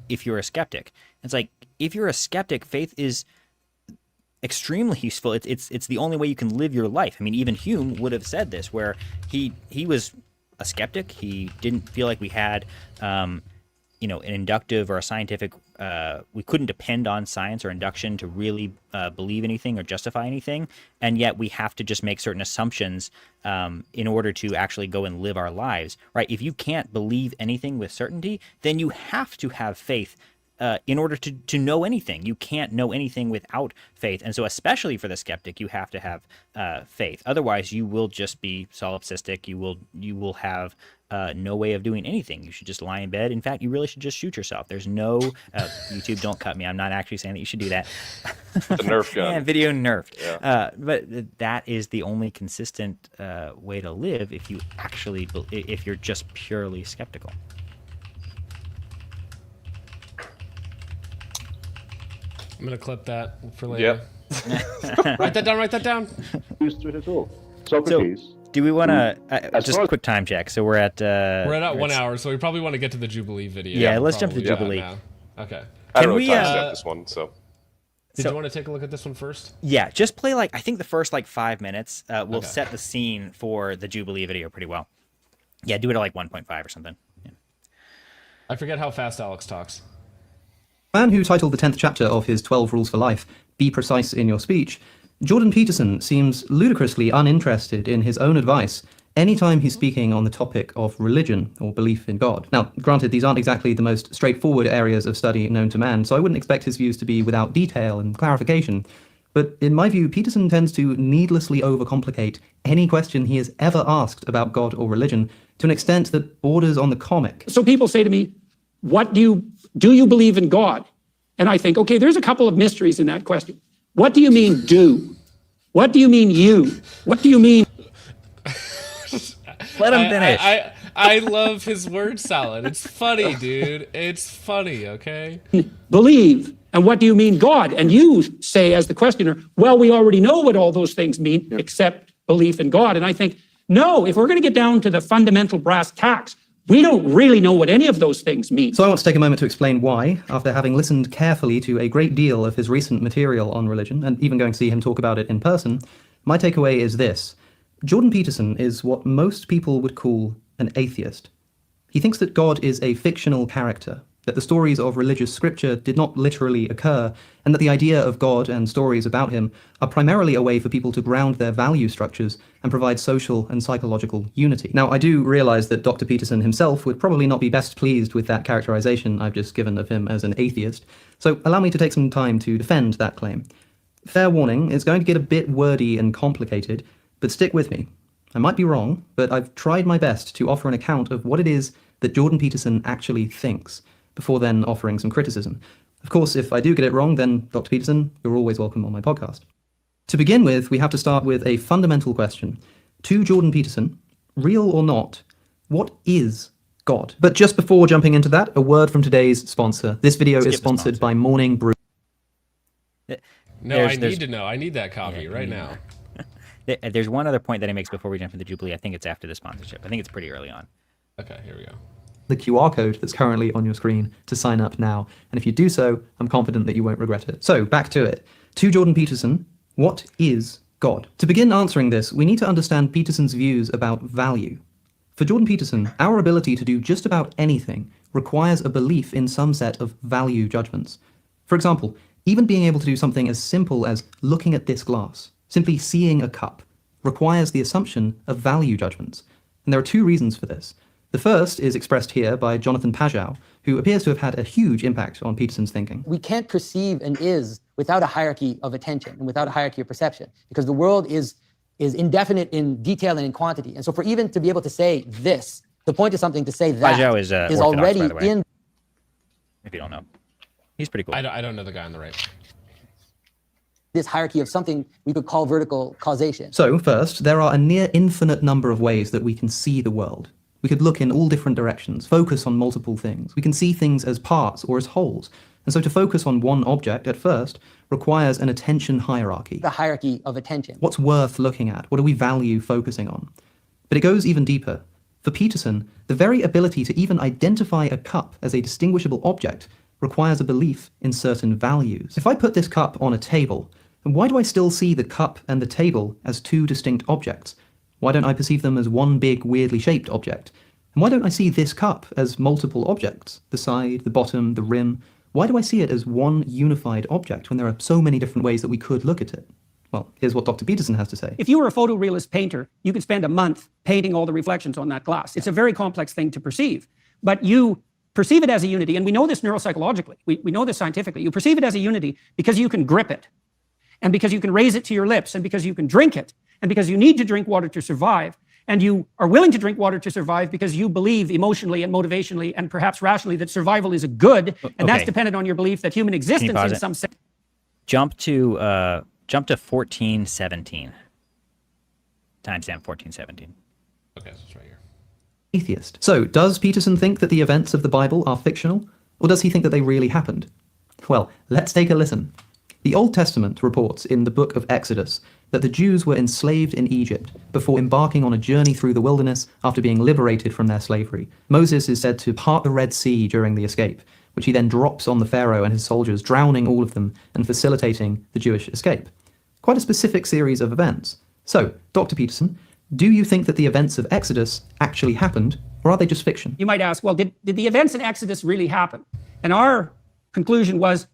if you're a skeptic? It's like, if you're a skeptic, faith is extremely useful. It's the only way you can live your life. I mean, even Hume would have said this, where he was a skeptic. He didn't feel like we had an inductive or a scientific, we couldn't depend on science or induction to really believe anything or justify anything, and yet we have to just make certain assumptions in order to actually go and live our lives, right? If you can't believe anything with certainty, then you have to have faith in order to know anything. You can't know anything without faith. And so especially for the skeptic, you have to have faith. Otherwise, you will just be solipsistic. You will have no way of doing anything. You should just lie in bed. In fact, you really should just shoot yourself. There's no YouTube, don't cut me. I'm not actually saying that you should do that. The Nerf gun. Yeah, video nerfed. Yeah. But that is the only consistent way to live if you actually, if you're just purely skeptical. I'm going to clip that for later. Yep. Write that down, write that down. Who's through it at all? Socrates. So, do we want to, just a quick time check. So we're at... we're at 1 hour, so we probably want to get to the Jubilee video. Yeah, let's jump to the Jubilee. Okay. I don't really timestamp this one, so... Did you want to take a look at this one first? Yeah, just play I think the first 5 minutes will set the scene for the Jubilee video pretty well. Yeah, do it at 1.5 or something. Yeah. I forget how fast Alex talks. Man who titled the 10th chapter of his 12 Rules for Life, Be Precise in Your Speech, Jordan Peterson seems ludicrously uninterested in his own advice anytime he's speaking on the topic of religion or belief in God. Now, granted, these aren't exactly the most straightforward areas of study known to man, so I wouldn't expect his views to be without detail and clarification. But in my view, Peterson tends to needlessly overcomplicate any question he has ever asked about God or religion to an extent that borders on the comic. So people say to me, do you believe in God? And I think, okay, there's a couple of mysteries in that question. What do you mean do? What do you mean you? What do you mean? Let him finish. I love his word salad. It's funny, dude. It's funny, okay? Believe. And what do you mean God? And you say as the questioner, well, we already know what all those things mean except belief in God. And I think, no, if we're going to get down to the fundamental brass tacks, we don't really know what any of those things mean. So I want to take a moment to explain why, after having listened carefully to a great deal of his recent material on religion, and even going to see him talk about it in person, my takeaway is this. Jordan Peterson is what most people would call an atheist. He thinks that God is a fictional character, that the stories of religious scripture did not literally occur, and that the idea of God and stories about him are primarily a way for people to ground their value structures and provide social and psychological unity. Now, I do realize that Dr. Peterson himself would probably not be best pleased with that characterization I've just given of him as an atheist, so allow me to take some time to defend that claim. Fair warning, it's going to get a bit wordy and complicated, but stick with me. I might be wrong, but I've tried my best to offer an account of what it is that Jordan Peterson actually thinks, before then offering some criticism. Of course, if I do get it wrong, then Dr. Peterson, you're always welcome on my podcast. To begin with, we have to start with a fundamental question. To Jordan Peterson, real or not, what is God? But just before jumping into that, a word from today's sponsor. This video is sponsored by Morning Brew. No, I need to know. I need that copy right now. There's one other point that he makes before we jump into the Jubilee. I think it's after the sponsorship. I think it's pretty early on. Okay, here we go. The QR code that's currently on your screen to sign up now. And if you do so, I'm confident that you won't regret it. So back to it. To Jordan Peterson, what is God? To begin answering this, we need to understand Peterson's views about value. For Jordan Peterson, our ability to do just about anything requires a belief in some set of value judgments. For example, even being able to do something as simple as looking at this glass, simply seeing a cup, requires the assumption of value judgments. And there are two reasons for this. The first is expressed here by Jonathan Pageau, who appears to have had a huge impact on Peterson's thinking. We can't perceive an is without a hierarchy of attention and without a hierarchy of perception, because the world is indefinite in detail and in quantity. And so for even to be able to say this, the point of something to say that Pageau is already by the way, in. If you don't know. He's pretty cool. I don't know the guy on the right. This hierarchy of something we could call vertical causation. So first, there are a near infinite number of ways that we can see the world. We could look in all different directions, focus on multiple things. We can see things as parts or as wholes. And so to focus on one object at first requires an attention hierarchy. The hierarchy of attention. What's worth looking at? What do we value focusing on? But it goes even deeper. For Peterson, the very ability to even identify a cup as a distinguishable object requires a belief in certain values. If I put this cup on a table, why do I still see the cup and the table as two distinct objects? Why don't I perceive them as one big, weirdly shaped object? And why don't I see this cup as multiple objects? The side, the bottom, the rim. Why do I see it as one unified object when there are so many different ways that we could look at it? Well, here's what Dr. Peterson has to say. If you were a photorealist painter, you could spend a month painting all the reflections on that glass. It's a very complex thing to perceive, but you perceive it as a unity, and we know this neuropsychologically. We know this scientifically. You perceive it as a unity because you can grip it, and because you can raise it to your lips, and because you can drink it, and because you need to drink water to survive, and you are willing to drink water to survive because you believe emotionally and motivationally and perhaps rationally that survival is a good, and that's dependent on your belief that human existence in some sense. Jump to 1417. Timestamp 1417. Okay, so it's right here. Atheist. So, does Peterson think that the events of the Bible are fictional, or does he think that they really happened? Well, let's take a listen. The Old Testament reports in the book of Exodus that the Jews were enslaved in Egypt before embarking on a journey through the wilderness after being liberated from their slavery. Moses is said to part the Red Sea during the escape, which he then drops on the Pharaoh and his soldiers, drowning all of them and facilitating the Jewish escape. Quite a specific series of events. So, Dr. Peterson, do you think that the events of Exodus actually happened, or are they just fiction? You might ask, well, did the events in Exodus really happen? And our conclusion was,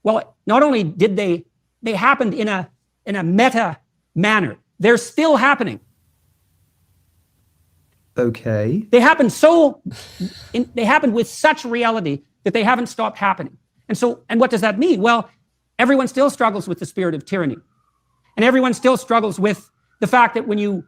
well, not only did they happened in a meta manner, they're still happening. Okay. They happened they happened with such reality that they haven't stopped happening. And what does that mean? Well, everyone still struggles with the spirit of tyranny. And everyone still struggles with the fact that when you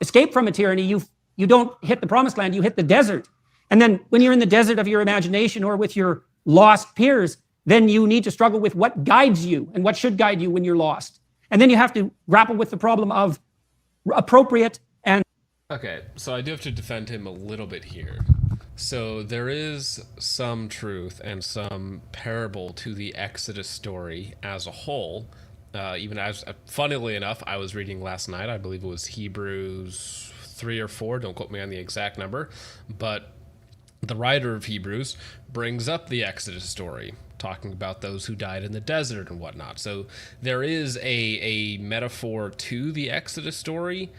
escape from a tyranny, you don't hit the promised land, you hit the desert. And then when you're in the desert of your imagination or with your lost peers, then you need to struggle with what guides you and what should guide you when you're lost. And then you have to grapple with the problem of appropriate and... Okay, so I do have to defend him a little bit here. So there is some truth and some parable to the Exodus story as a whole. Even as, funnily enough, I was reading last night, I believe it was Hebrews 3 or 4, don't quote me on the exact number, but the writer of Hebrews brings up the Exodus story, talking about those who died in the desert and whatnot. So there is a metaphor to the Exodus story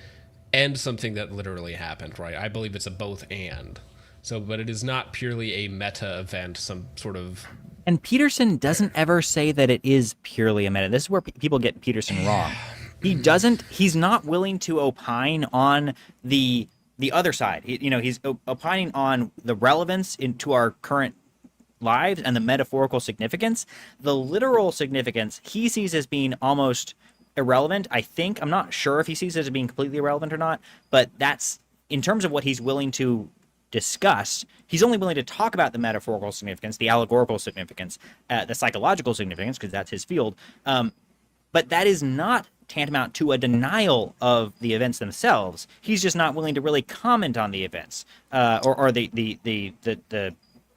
and something that literally happened, right? I believe it's a both and. So, but it is not purely a meta event, some sort of... And Peterson doesn't ever say that it is purely a meta. This is where people get Peterson wrong. He's not willing to opine on the other side. He's opining on the relevance into our current lives and the metaphorical significance. The literal significance he sees as being almost irrelevant, I think. I'm not sure if he sees it as being completely irrelevant or not, but that's, in terms of what he's willing to discuss, he's only willing to talk about the metaphorical significance, the allegorical significance, the psychological significance, because that's his field. But that is not tantamount to a denial of the events themselves. He's just not willing to really comment on the events or the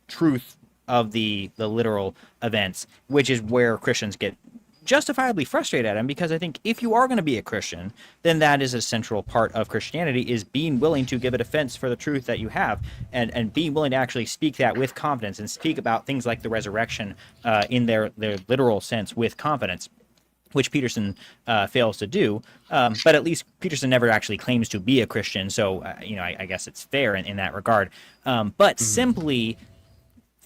truth of the literal events, which is where Christians get justifiably frustrated at him, because I think if you are going to be a Christian, then that is a central part of Christianity, is being willing to give a defense for the truth that you have, and being willing to actually speak that with confidence and speak about things like the resurrection in their literal sense with confidence, which Peterson fails to do. But at least Peterson never actually claims to be a Christian, so I guess it's fair in that regard. But simply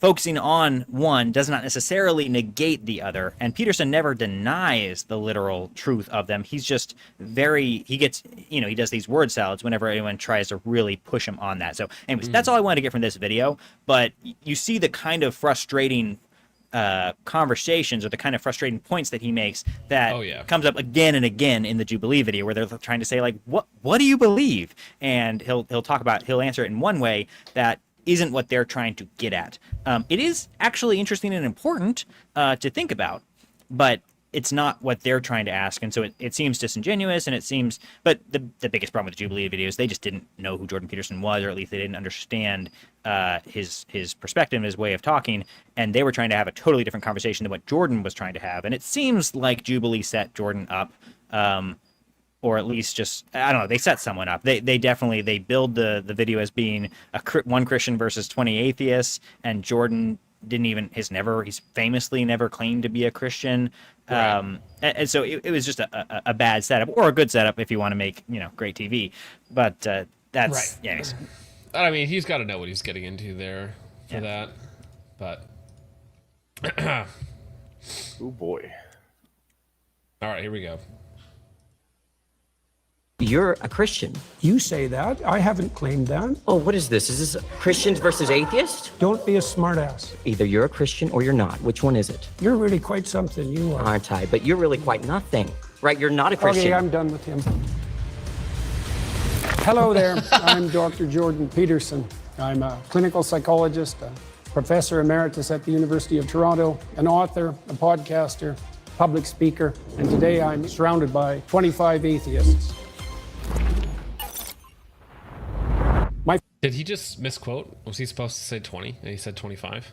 focusing on one does not necessarily negate the other, and Peterson never denies the literal truth of them. He's just he does these word salads whenever anyone tries to really push him on that. So anyways, that's all I wanted to get from this video, but you see the kind of frustrating conversations or the kind of frustrating points that he makes that comes up again and again in the Jubilee video, where they're trying to say, like, what do you believe? And he'll answer it in one way that isn't what they're trying to get at. It is actually interesting and important to think about, but it's not what they're trying to ask, and so it seems disingenuous, and it seems... But the biggest problem with the Jubilee videos, they just didn't know who Jordan Peterson was, or at least they didn't understand his perspective, his way of talking, and they were trying to have a totally different conversation than what Jordan was trying to have, and it seems like Jubilee set Jordan up, or at least just, I don't know, they set someone up. They definitely, they build the video as being one Christian versus 20 atheists, and Jordan he's famously never claimed to be a Christian. Right. And so it was just a bad setup, or a good setup if you want to make, great TV. But that's, right. Yeah. Anyways. I mean, he's got to know what he's getting into there for that. But oh boy. All right, here we go. You're a Christian. You say that. I haven't claimed that. Oh, what is this? Is this Christians versus atheists? Don't be a smartass. Either you're a Christian or you're not. Which one is it? You're really quite something, you are. Aren't I? But you're really quite nothing. Right? You're not a Christian. Okay, I'm done with him. Hello there. I'm Dr. Jordan Peterson. I'm a clinical psychologist, a professor emeritus at the University of Toronto, an author, a podcaster, public speaker, and today I'm surrounded by 25 atheists. Did he just misquote? Was he supposed to say 20 and he said 25?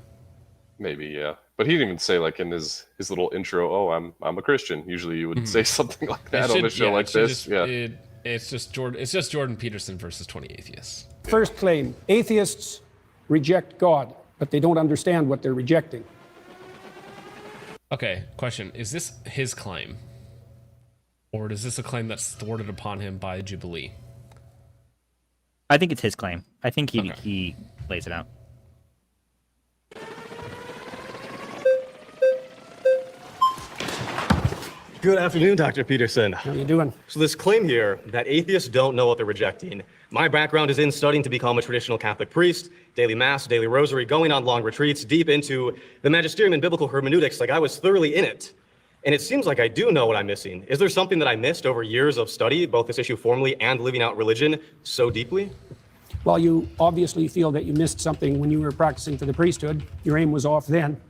Maybe, yeah. But he didn't even say, like, in his little intro, oh, I'm a Christian. Usually you would say something like that on a show like this. It's just Jordan Peterson versus 20 atheists. First claim, atheists reject God, but they don't understand what they're rejecting. Okay, question. Is this his claim? Or is this a claim that's thwarted upon him by Jubilee? I think it's his claim. I think he lays it out. Good afternoon, Dr. Peterson. How are you doing? So this claim here that atheists don't know what they're rejecting. My background is in studying to become a traditional Catholic priest, daily mass, daily rosary, going on long retreats, deep into the magisterium and biblical hermeneutics. Like, I was thoroughly in it. And it seems like I do know what I'm missing. Is there something that I missed over years of study, both this issue formally and living out religion so deeply? Well, you obviously feel that you missed something when you were practicing for the priesthood. Your aim was off then.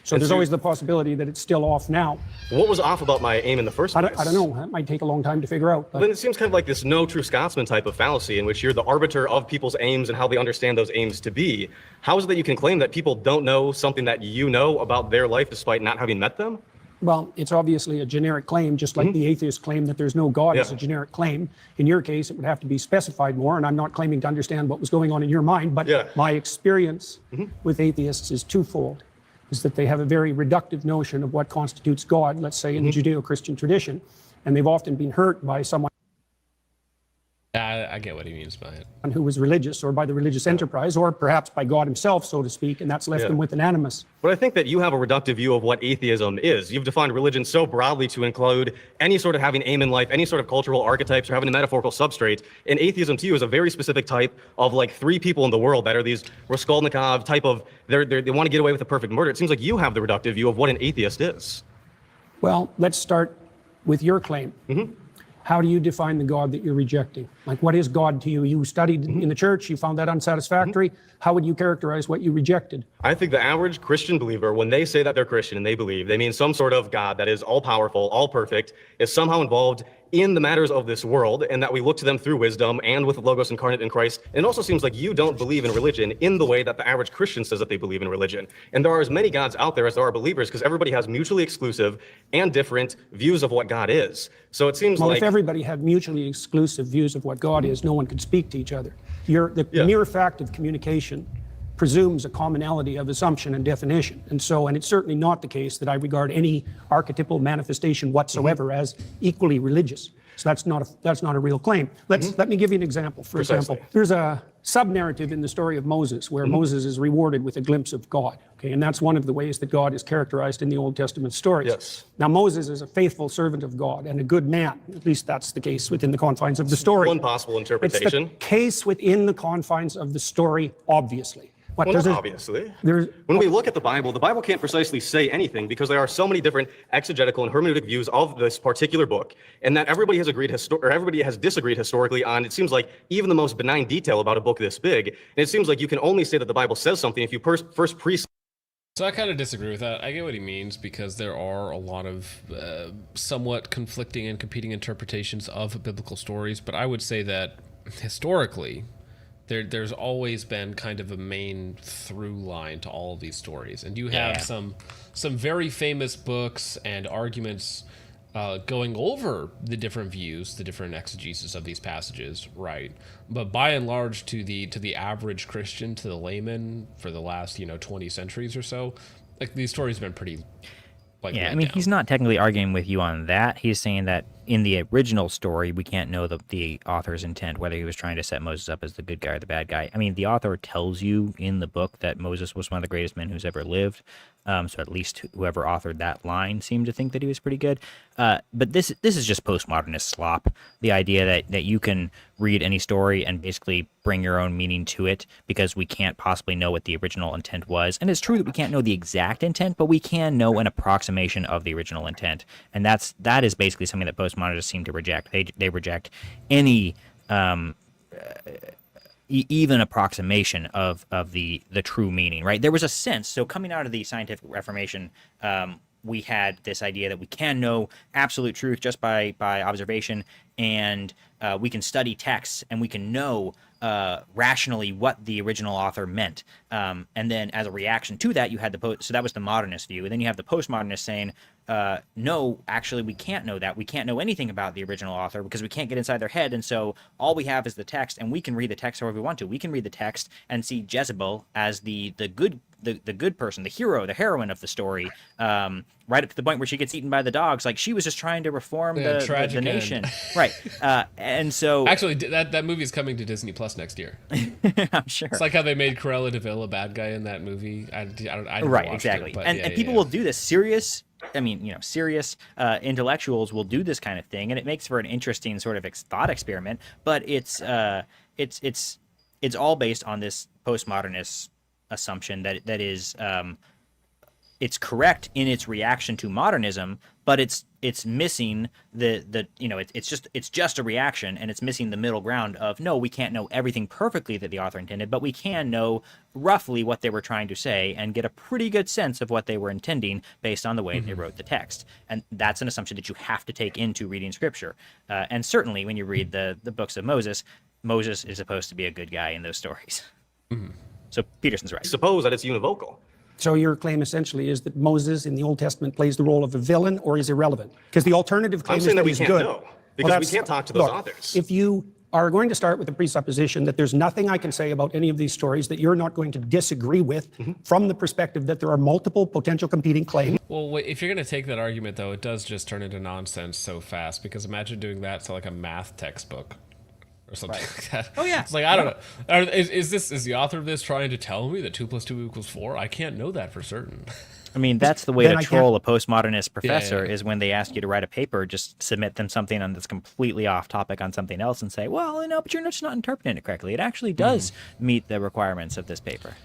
So there's always the possibility that it's still off now. What was off about my aim in the first place? I don't know. That might take a long time to figure out. But then it seems kind of like this no true Scotsman type of fallacy in which you're the arbiter of people's aims and how they understand those aims to be. How is it that you can claim that people don't know something that you know about their life despite not having met them? Well, it's obviously a generic claim, just like the atheist claim that there's no God is a generic claim. In your case, it would have to be specified more, and I'm not claiming to understand what was going on in your mind, but my experience with atheists is twofold, is that they have a very reductive notion of what constitutes God, let's say in the Judeo-Christian tradition, and they've often been hurt by someone I get what he means by it. Who was religious, or by the religious enterprise, or perhaps by God himself, so to speak, and that's left them with an animus. But I think that you have a reductive view of what atheism is. You've defined religion so broadly to include any sort of having aim in life, any sort of cultural archetypes, or having a metaphorical substrate. And atheism to you is a very specific type of like three people in the world that are these Raskolnikov type of, they want to get away with a perfect murder. It seems like you have the reductive view of what an atheist is. Well, let's start with your claim. How do you define the God that you're rejecting? Like, what is God to you? You studied in the church, you found that unsatisfactory. How would you characterize what you rejected? I think the average Christian believer, when they say that they're Christian and they believe, they mean some sort of God that is all-powerful, all-perfect, is somehow involved in the matters of this world, and that we look to them through wisdom and with the Logos incarnate in Christ. And it also seems like you don't believe in religion in the way that the average Christian says that they believe in religion. And there are as many gods out there as there are believers, because everybody has mutually exclusive and different views of what God is. So it seems if everybody had mutually exclusive views of what God is, no one could speak to each other. The mere fact of communication presumes a commonality of assumption and definition. And it's certainly not the case that I regard any archetypal manifestation whatsoever as equally religious. So that's not a real claim. Let me give you an example. For example, there's a sub-narrative in the story of Moses where Moses is rewarded with a glimpse of God. Okay, and that's one of the ways that God is characterized in the Old Testament stories. Now, Moses is a faithful servant of God and a good man. At least that's the case within the confines of the story. One possible interpretation. It's the case within the confines of the story, obviously. Well, not obviously. When we look at the Bible can't precisely say anything because there are so many different exegetical and hermeneutic views of this particular book, and that everybody has everybody has disagreed historically on, it seems like, even the most benign detail about a book this big. And it seems like you can only say that the Bible says something if you first pre. So I kind of disagree with that. I get what he means because there are a lot of somewhat conflicting and competing interpretations of biblical stories, but I would say that historically, there's always been kind of a main through line to all of these stories, and you have some very famous books and arguments going over the different views, the different exegesis of these passages, right? But by and large, to the average Christian, to the layman, for the last 20 centuries or so, like these stories have been pretty. Yeah, I mean, he's not technically arguing with you on that. He's saying that in the original story, we can't know the author's intent, whether he was trying to set Moses up as the good guy or the bad guy. I mean, the author tells you in the book that Moses was one of the greatest men who's ever lived. So at least whoever authored that line seemed to think that he was pretty good. But this is just postmodernist slop. The idea that you can read any story and basically bring your own meaning to it because we can't possibly know what the original intent was. And it's true that we can't know the exact intent, but we can know an approximation of the original intent. And that is basically something that postmodernists seem to reject. They reject any even approximation of the true meaning, right? There was a sense, so coming out of the scientific Reformation, we had this idea that we can know absolute truth just by observation, and we can study texts and we can know rationally what the original author meant. And then as a reaction to that, you had so that was the modernist view. And then you have the postmodernist saying, no, actually, we can't know that. We can't know anything about the original author because we can't get inside their head. And so all we have is the text, and we can read the text however we want to. We can read the text and see Jezebel as the good person, the hero, the heroine of the story, right up to the point where she gets eaten by the dogs. Like, she was just trying to reform the nation. Right. And so... Actually, that movie is coming to Disney Plus next year. I'm sure. It's like how they made Cruella de Vil a bad guy in that movie. I never right, watched exactly. It, and people will do this. Serious intellectuals will do this kind of thing, and it makes for an interesting sort of thought experiment. But it's all based on this postmodernist assumption that is it's correct in its reaction to modernism, but it's missing it's just a reaction, and it's missing the middle ground of, no, we can't know everything perfectly that the author intended, but we can know roughly what they were trying to say and get a pretty good sense of what they were intending based on the way they wrote the text. And that's an assumption that you have to take into reading scripture. And certainly when you read the books of Moses is supposed to be a good guy in those stories. So Peterson's right. Suppose that it's univocal. So your claim essentially is that Moses in the Old Testament plays the role of a villain or is irrelevant? Because the alternative claim is that he's good. I'm saying that we can't know, because we can't talk to those authors. If you are going to start with the presupposition that there's nothing I can say about any of these stories that you're not going to disagree with from the perspective that there are multiple potential competing claims. Well, wait, if you're going to take that argument, though, it does just turn into nonsense so fast, because imagine doing that to like a math textbook or something like that. Oh, yeah. It's like, I don't know. Is the author of this trying to tell me that 2 + 2 = 4? I can't know that for certain. I mean, that's the way to troll a postmodernist professor is when they ask you to write a paper, just submit them something that's completely off topic on something else and say, well, but you're just not interpreting it correctly. It actually does meet the requirements of this paper.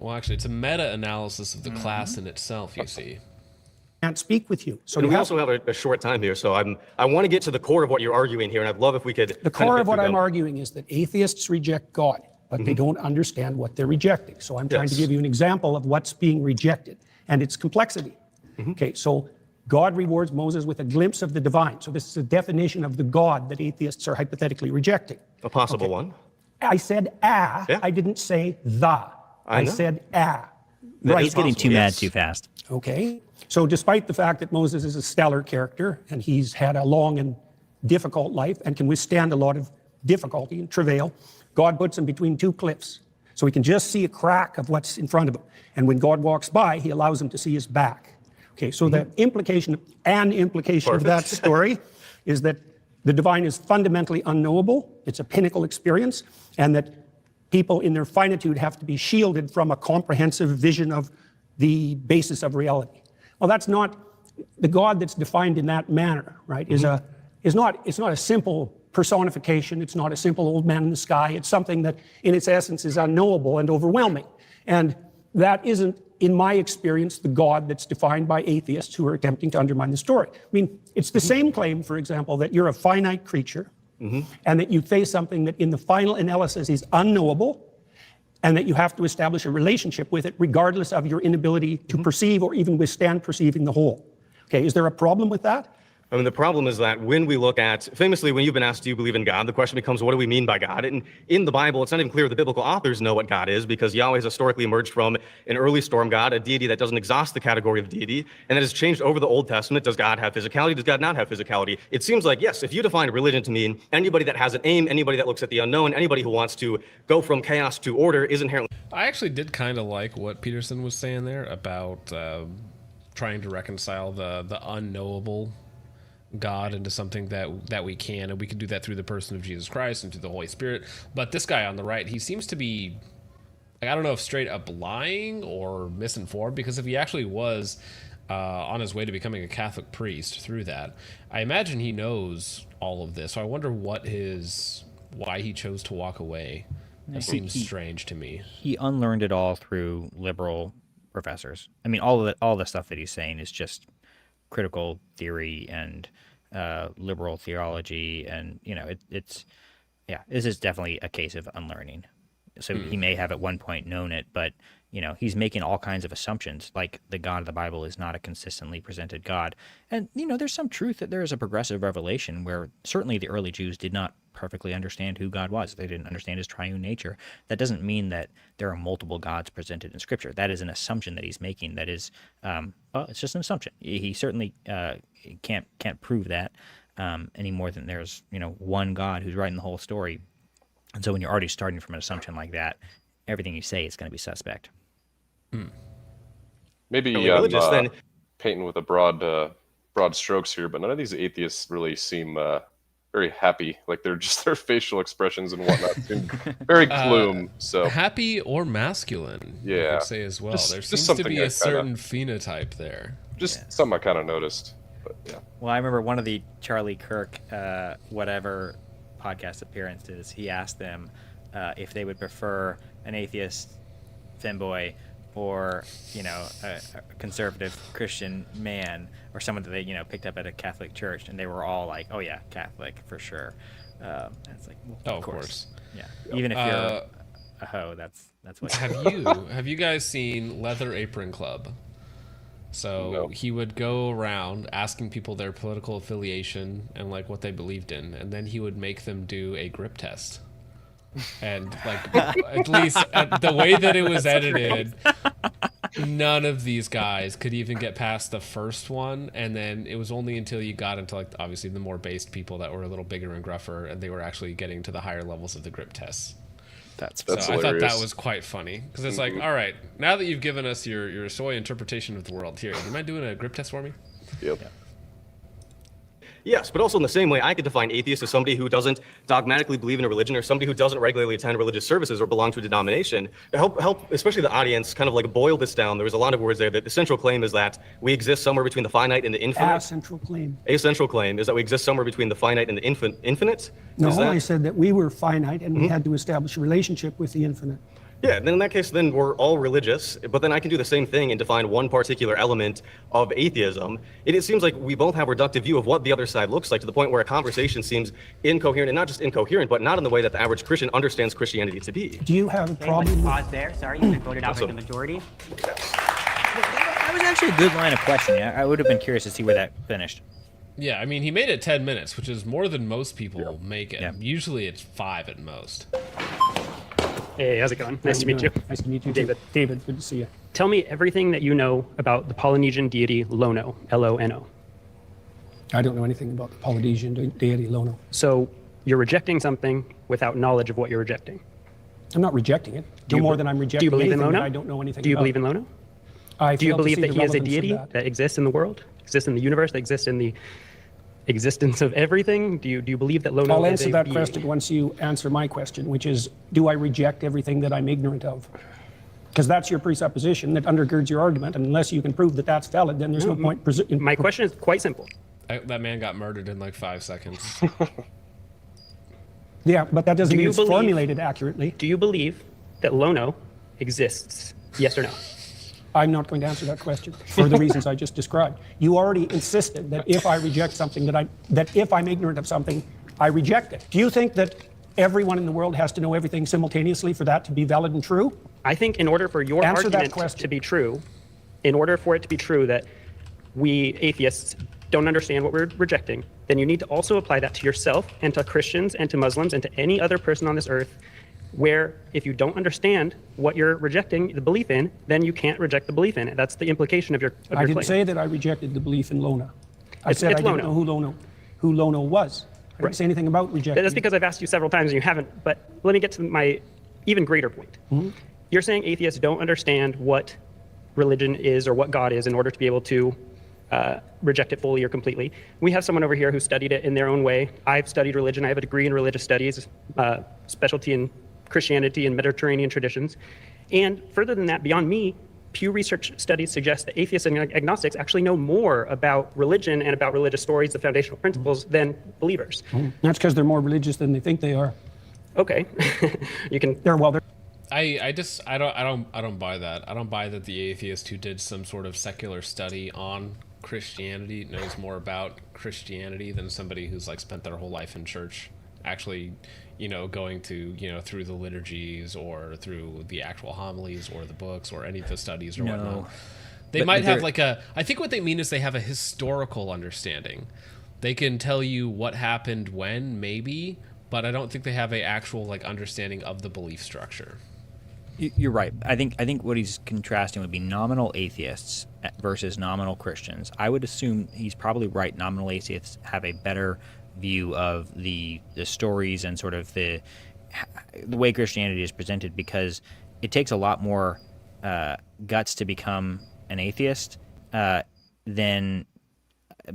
Well, actually, it's a meta-analysis of the class in itself, you see. Can't speak with you. So we also have a short time here, so I want to get to the core of what you're arguing here, and I'd love if we could... The core of what I'm arguing is that atheists reject God, but they don't understand what they're rejecting. So I'm trying to give you an example of what's being rejected and its complexity. Okay, so God rewards Moses with a glimpse of the divine. So this is a definition of the God that atheists are hypothetically rejecting. A possible one. I said I didn't say the. I said Right. He's getting too mad too fast. Okay. So despite the fact that Moses is a stellar character and he's had a long and difficult life and can withstand a lot of difficulty and travail, God puts him between two cliffs. So he can just see a crack of what's in front of him. And when God walks by, he allows him to see his back. Okay, so the implication of that story is that the divine is fundamentally unknowable. It's a pinnacle experience, and that people in their finitude have to be shielded from a comprehensive vision of the basis of reality. Well, that's not the God that's defined in that manner, right? It's not a simple personification. It's not a simple old man in the sky. It's something that in its essence is unknowable and overwhelming. And that isn't, in my experience, the God that's defined by atheists who are attempting to undermine the story. I mean, it's the same claim, for example, that you're a finite creature and that you face something that in the final analysis is unknowable, and that you have to establish a relationship with it regardless of your inability to perceive or even withstand perceiving the whole. Okay, is there a problem with that? I mean, the problem is that when we look at, famously, when you've been asked, do you believe in God? The question becomes, what do we mean by God? And in the Bible, it's not even clear the biblical authors know what God is, because Yahweh has historically emerged from an early storm god, a deity that doesn't exhaust the category of deity, and that has changed over the Old Testament. Does God have physicality? Does God not have physicality? It seems like, yes, if you define religion to mean anybody that has an aim, anybody that looks at the unknown, anybody who wants to go from chaos to order is inherently... I actually did kind of like what Peterson was saying there about trying to reconcile the unknowable God into something that we can, and we can do that through the person of Jesus Christ and through the Holy Spirit. But this guy on the right, he seems to be, like, I don't know if straight up lying or misinformed, because if he actually was on his way to becoming a Catholic priest through that, I imagine he knows all of this. So I wonder why he chose to walk away. That seems strange to me. He unlearned it all through liberal professors. I mean, all the stuff that he's saying is just critical theory and liberal theology, and this is definitely a case of unlearning. So he may have at one point known it, but he's making all kinds of assumptions, like the God of the Bible is not a consistently presented God. And there's some truth that there is a progressive revelation where certainly the early Jews did not perfectly understand who God was. They didn't understand his triune nature. That doesn't mean that there are multiple gods presented in Scripture. That is an assumption that he's making. That is, it's just an assumption. He certainly can't prove that any more than there's one God who's writing the whole story. And so when you're already starting from an assumption like that, everything you say is going to be suspect. Maybe painting with a broad strokes here, but none of these atheists really seem very happy. Like their facial expressions and whatnot seem very gloom. So happy or masculine, I would say as well. There seems to be a certain phenotype there. Something I kind of noticed. But yeah. Well, I remember one of the Charlie Kirk whatever podcast appearances, he asked them if they would prefer an atheist femboy or a conservative Christian man, or someone that they picked up at a Catholic church, and they were all like, "Oh yeah, Catholic for sure." And it's like, well, of course, yeah. Even if you're a hoe, that's what. Have you guys seen Leather Apron Club? So he would go around asking people their political affiliation and like what they believed in, and then he would make them do a grip test. And like, at least the way that it was edited, none of these guys could even get past the first one. And then it was only until you got into like obviously the more based people that were a little bigger and gruffer, and they were actually getting to the higher levels of the grip tests. That's so hilarious. I thought that was quite funny, because it's like, all right, now that you've given us your soy interpretation of the world, here, do you mind doing a grip test for me? Yep. Yeah. Yes, but also in the same way, I could define atheist as somebody who doesn't dogmatically believe in a religion, or somebody who doesn't regularly attend religious services or belong to a denomination. To help especially the audience kind of like boil this down, there was a lot of words there. That the central claim is that we exist somewhere between the finite and the infinite. A central claim. A central claim is that we exist somewhere between the finite and the infinite. No, I said that we were finite and we had to establish a relationship with the infinite. Yeah, then in that case, then we're all religious, but then I can do the same thing and define one particular element of atheism. It seems like we both have a reductive view of what the other side looks like, to the point where a conversation seems incoherent, and not just incoherent, but not in the way that the average Christian understands Christianity to be. Do you have a problem? Pause there. Sorry, you voted out by the majority. That was actually a good line of questioning. I would have been curious to see where that finished. Yeah, I mean, he made it 10 minutes, which is more than most people make it. Yeah. Usually it's 5 at most. Hey, how's it going? Nice to meet you. Nice to meet you, David. David, good to see you. Tell me everything that you know about the Polynesian deity Lono, L-O-N-O. I don't know anything about the Polynesian deity Lono. So you're rejecting something without knowledge of what you're rejecting. I'm not rejecting it. No more than I'm rejecting do you believe in anything Lono? that I don't know anything about. Do you believe in Lono? Do you believe that he is a deity that exists in the world, exists in the universe, that exists in the existence of everything? Do you believe that Lono is a I'll answer that being? question once you answer my question, which is, do I reject everything that I'm ignorant of? Because that's your presupposition that undergirds your argument, and unless you can prove that that's valid, then there's no point. My question is quite simple. That man got murdered in like 5 seconds. Yeah, but that doesn't mean it's formulated accurately. Do you believe that Lono exists? Yes or no? I'm not going to answer that question for the reasons I just described. You already insisted that if I reject something, that if I'm ignorant of something, I reject it. Do you think that everyone in the world has to know everything simultaneously for that to be valid and true? I think in order for your argument to be true, in order for it to be true that we atheists don't understand what we're rejecting, then you need to also apply that to yourself and to Christians and to Muslims and to any other person on this earth, where if you don't understand what you're rejecting the belief in, then you can't reject the belief in it. That's the implication of your I didn't claim. say that I rejected the belief in Lona. I It's said I didn't Lono. know who Lono was. I didn't say anything about rejecting. That's because I've asked you several times and you haven't, but let me get to my even greater point. Mhm. You're saying atheists don't understand what religion is or what God is in order to be able to reject it fully or completely. We have someone over here who studied it in their own way. I've studied religion. I have a degree in religious studies, specialty in Christianity and Mediterranean traditions. And further than that, beyond me, Pew Research studies suggest that atheists and agnostics actually know more about religion and about religious stories, the foundational principles, than believers. That's because they're more religious than they think they are. Okay, you can. They're I don't buy that. I don't buy that the atheist who did some sort of secular study on Christianity knows more about Christianity than somebody who's like spent their whole life in church, actually, going to, through the liturgies or through the actual homilies or the books or any of the studies or whatnot. They might have I think what they mean is they have a historical understanding. They can tell you what happened when, maybe, but I don't think they have a actual understanding of the belief structure. You're right. I think what he's contrasting would be nominal atheists versus nominal Christians. I would assume he's probably right. Nominal atheists have a better view of the stories and sort of the way Christianity is presented, because it takes a lot more guts to become an atheist than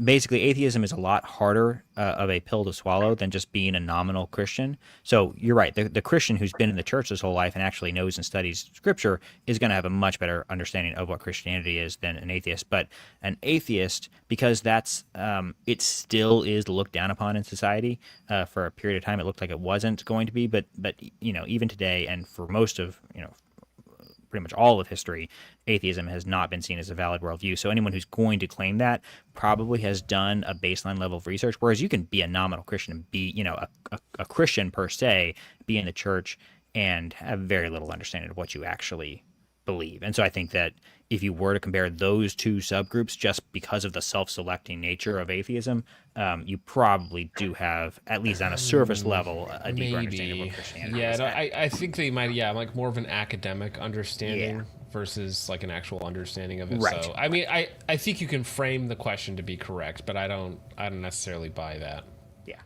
basically atheism is a lot harder of a pill to swallow than just being a nominal Christian. So you're right. The Christian who's been in the church his whole life and actually knows and studies scripture is going to have a much better understanding of what Christianity is than an atheist. But an atheist, because that's it still is looked down upon in society. For a period of time, it looked like it wasn't going to be, but even today, and for most of pretty much all of history, atheism has not been seen as a valid worldview. So anyone who's going to claim that probably has done a baseline level of research, whereas you can be a nominal Christian and be, a Christian per se, be in the church and have very little understanding of what you actually believe. And so I think that if you were to compare those two subgroups just because of the self-selecting nature of atheism, you probably do have, at least on a surface level, a deeper understanding of what Christianity is. I think they might, more of an academic understanding versus an actual understanding of it. Right. So, I mean, I think you can frame the question to be correct, but I don't necessarily buy that. Yeah.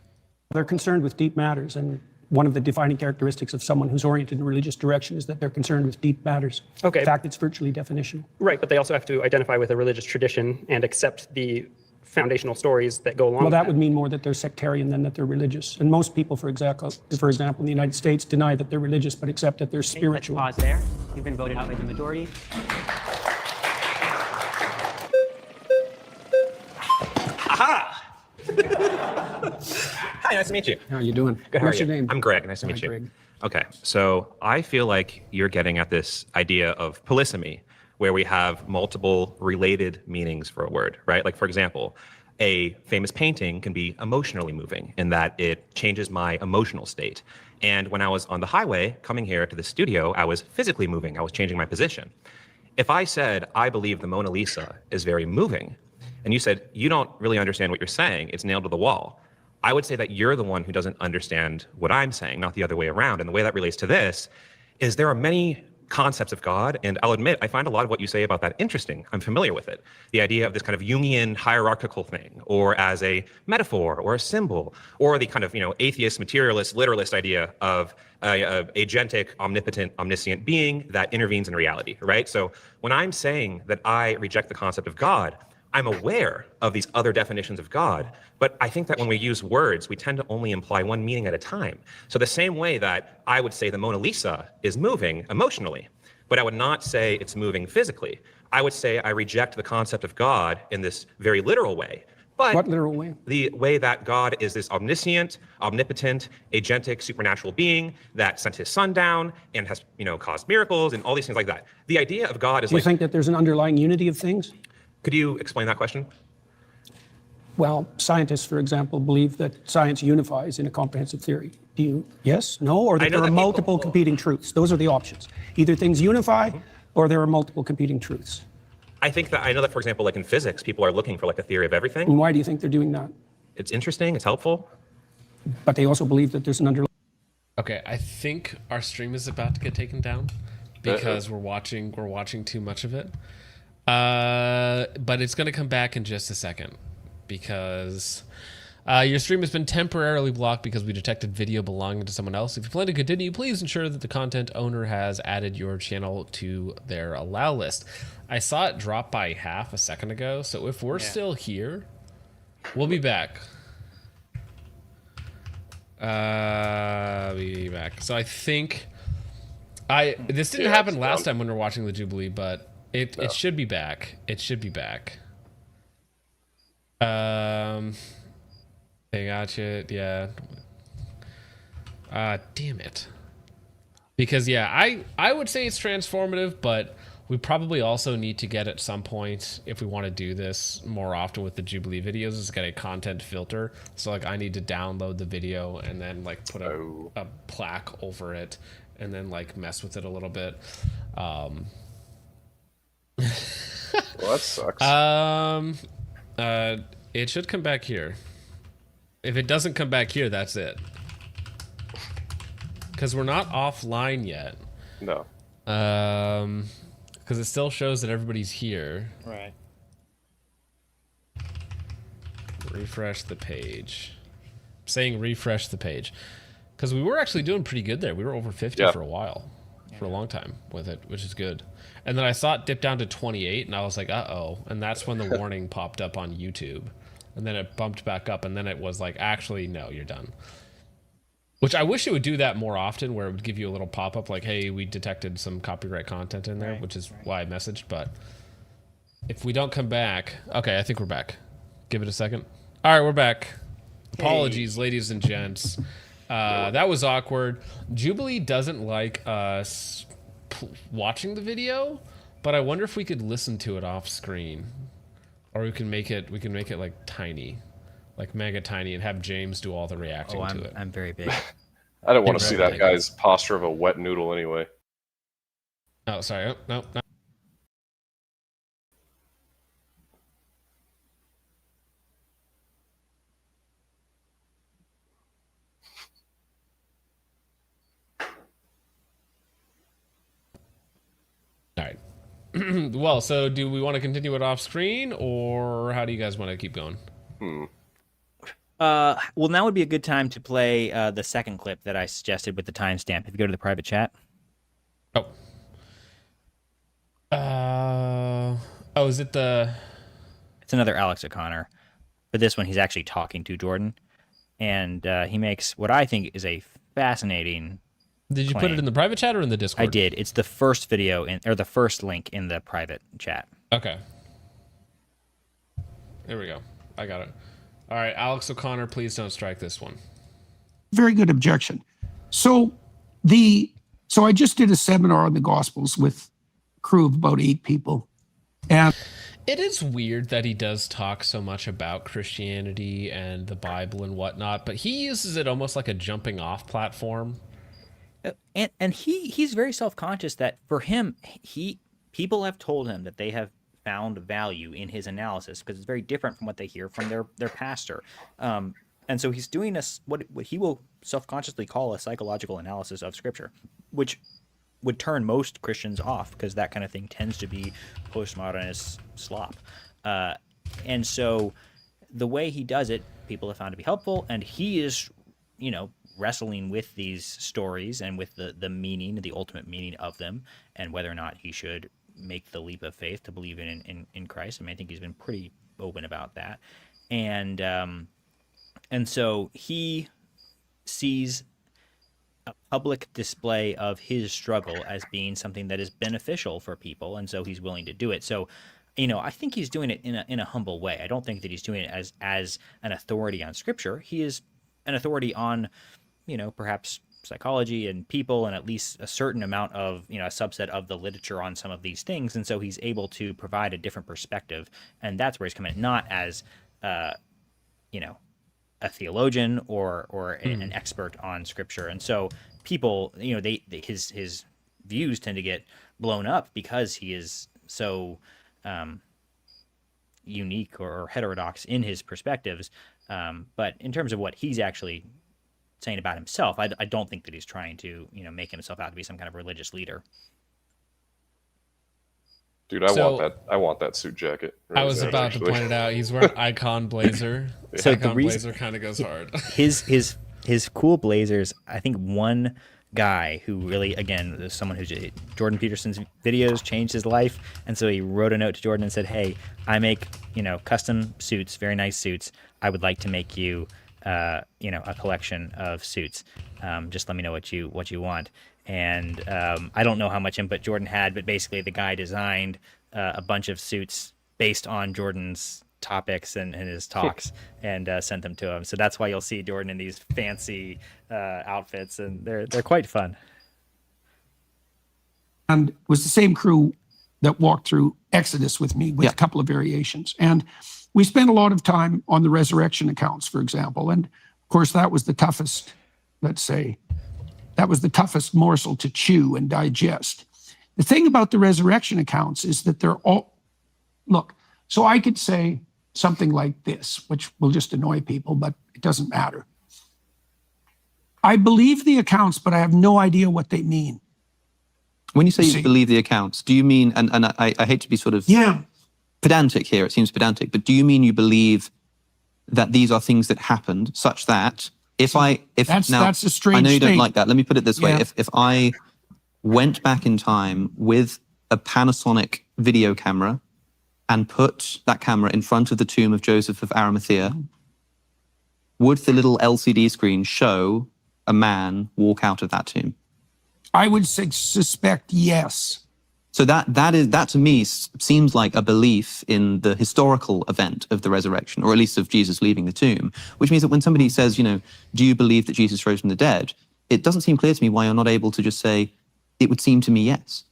They're concerned with deep matters, and one of the defining characteristics of someone who's oriented in a religious direction is that they're concerned with deep matters. Okay. In fact, it's virtually definitional. Right, but they also have to identify with a religious tradition and accept the foundational stories that go along Well, with that would mean more that they're sectarian than that they're religious. And most people, for example, in the United States, deny that they're religious, but accept that they're spiritual. Let's pause there. You've been voted out by the majority. Aha! Hi, nice to meet you. How are you doing? Good, how What's are your you? name? I'm Greg. Nice to meet Hi, you. Greg. Okay, so I feel like you're getting at this idea of polysemy, where we have multiple related meanings for a word, right? Like, for example, a famous painting can be emotionally moving in that it changes my emotional state. And when I was on the highway coming here to the studio, I was physically moving. I was changing my position. If I said, I believe the Mona Lisa is very moving, and you said, you don't really understand what you're saying, it's nailed to the wall, I would say that you're the one who doesn't understand what I'm saying, not the other way around. And the way that relates to this is there are many concepts of God, and I'll admit, I find a lot of what you say about that interesting. I'm familiar with it. The idea of this kind of Jungian hierarchical thing, or as a metaphor, or a symbol, or the kind of, atheist, materialist, literalist idea of a agentic, omnipotent, omniscient being that intervenes in reality, right? So when I'm saying that I reject the concept of God, I'm aware of these other definitions of God, but I think that when we use words, we tend to only imply one meaning at a time. So the same way that I would say the Mona Lisa is moving emotionally, but I would not say it's moving physically. I would say I reject the concept of God in this very literal way. But what literal way? The way that God is this omniscient, omnipotent, agentic, supernatural being that sent his son down and has, caused miracles and all these things like that. The idea of God is Do you think that there's an underlying unity of things? Could you explain that question? Well, scientists, for example, believe that science unifies in a comprehensive theory. Do you, yes, no, or that there are multiple competing truths? Those are the options. Either things unify or there are multiple competing truths. I think that I know that, for example, like in physics, people are looking for like a theory of everything. And why do you think they're doing that? It's interesting. It's helpful. But they also believe that there's an underlying. Okay, I think our stream is about to get taken down because we're watching too much of it. But it's going to come back in just a second because your stream has been temporarily blocked because we detected video belonging to someone else. If you plan to continue, please ensure that the content owner has added your channel to their allow list. I saw it drop by half a second ago, so if we're still here, we'll be back. Be back. So I think this didn't happen last time when we were watching the Jubilee, but it should be back. It should be back. They got you. Yeah. Damn it. Because I would say it's transformative, but we probably also need to get at some point, if we want to do this more often with the Jubilee videos, is get a content filter. So like I need to download the video and then like put a plaque over it and then like mess with it a little bit. Well, that sucks. It should come back here. If it doesn't come back here, that's it. Because we're not offline yet. No. Because it still shows that everybody's here. Right. Refresh the page. I'm saying refresh the page. Because we were actually doing pretty good there. We were over 50 for a while. For a long time with it, which is good. And then I saw it dip down to 28, and I was like, uh-oh. And that's when the warning popped up on YouTube. And then it bumped back up, and then it was like, actually, no, you're done. Which I wish it would do that more often, where it would give you a little pop-up like, hey, we detected some copyright content in there, which is why I messaged. But if we don't come back... Okay, I think we're back. Give it a second. All right, we're back. Apologies, ladies and gents. That was awkward. Jubilee doesn't like us watching the video, but I wonder if we could listen to it off screen. Or we can make it like tiny. Like mega tiny, and have James do all the reacting to it. I'm very big. I don't want to see that guy's posture of a wet noodle anyway. Oh, sorry. Oh, no. All right. Well, so do we want to continue it off screen, or how do you guys want to keep going? Well, now would be a good time to play the second clip that I suggested with the timestamp. If you go to the private chat. Is it the... It's another Alex O'Connor. But this one, he's actually talking to Jordan. And he makes what I think is a fascinating Did you put it in the private chat or in the Discord? I did. It's the first video, or the first link in the private chat. Okay. There we go. I got it. All right, Alex O'Connor, please don't strike this one. Very good objection. So I just did a seminar on the Gospels with a crew of about 8 people. And it is weird that he does talk so much about Christianity and the Bible and whatnot, but he uses it almost like a jumping off platform. And he's very self-conscious that for him, people have told him that they have found value in his analysis because it's very different from what they hear from their pastor. And so he's doing what he will self-consciously call a psychological analysis of Scripture, which would turn most Christians off because that kind of thing tends to be postmodernist slop. And so the way he does it, people have found to be helpful, and he is, wrestling with these stories and with the meaning, the ultimate meaning of them, and whether or not he should make the leap of faith to believe in Christ. I mean, I think he's been pretty open about that. And so he sees a public display of his struggle as being something that is beneficial for people, and so he's willing to do it. So, I think he's doing it in a humble way. I don't think that he's doing it as an authority on Scripture. He is an authority on, perhaps psychology and people, and at least a certain amount of, a subset of the literature on some of these things. And so he's able to provide a different perspective, and that's where he's coming, not as, a theologian or an expert on Scripture. And so people, his views tend to get blown up because he is so unique or heterodox in his perspectives. But in terms of what he's actually saying about himself, I don't think that he's trying to, make himself out to be some kind of religious leader. Dude, I want that suit jacket. I was about to point it out. He's wearing icon blazer. So Icon the reason blazer kind of goes hard. his cool blazers. I think one guy who really, again, is someone who's Jordan Peterson's videos changed his life, and so he wrote a note to Jordan and said, "Hey, I make custom suits, very nice suits. I would like to make you a collection of suits. Just let me know what you want." And I don't know how much input Jordan had, but basically the guy designed a bunch of suits based on Jordan's topics and his talks and sent them to him. So that's why you'll see Jordan in these fancy outfits, and they're quite fun. And it was the same crew that walked through Exodus with me with a couple of variations. And we spent a lot of time on the resurrection accounts, for example. And of course, that was the toughest, let's say, that was the toughest morsel to chew and digest. The thing about the resurrection accounts is that they're all, look, so I could say something like this, which will just annoy people, but it doesn't matter. I believe the accounts, but I have no idea what they mean. When you say you believe the accounts, do you mean, and I hate to be sort of pedantic here, it seems pedantic, but do you mean you believe that these are things that happened such that that's a strange I know you don't thing. like that. Let me put it this way. Yeah. If I went back in time with a Panasonic video camera and put that camera in front of the tomb of Joseph of Arimathea, would the little LCD screen show a man walk out of that tomb? I would suspect yes. So that to me seems like a belief in the historical event of the resurrection, or at least of Jesus leaving the tomb, which means that when somebody says, do you believe that Jesus rose from the dead? It doesn't seem clear to me why you're not able to just say, it would seem to me yes.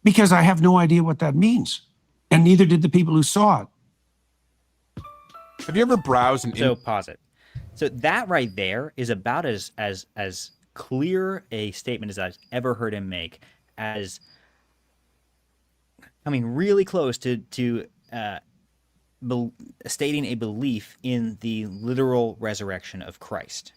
Because I have no idea what that means. And neither did the people who saw it. Have you ever browsed an... So pause it. So that right there is about as clear a statement as I've ever heard him make, as really close to stating a belief in the literal resurrection of Christ,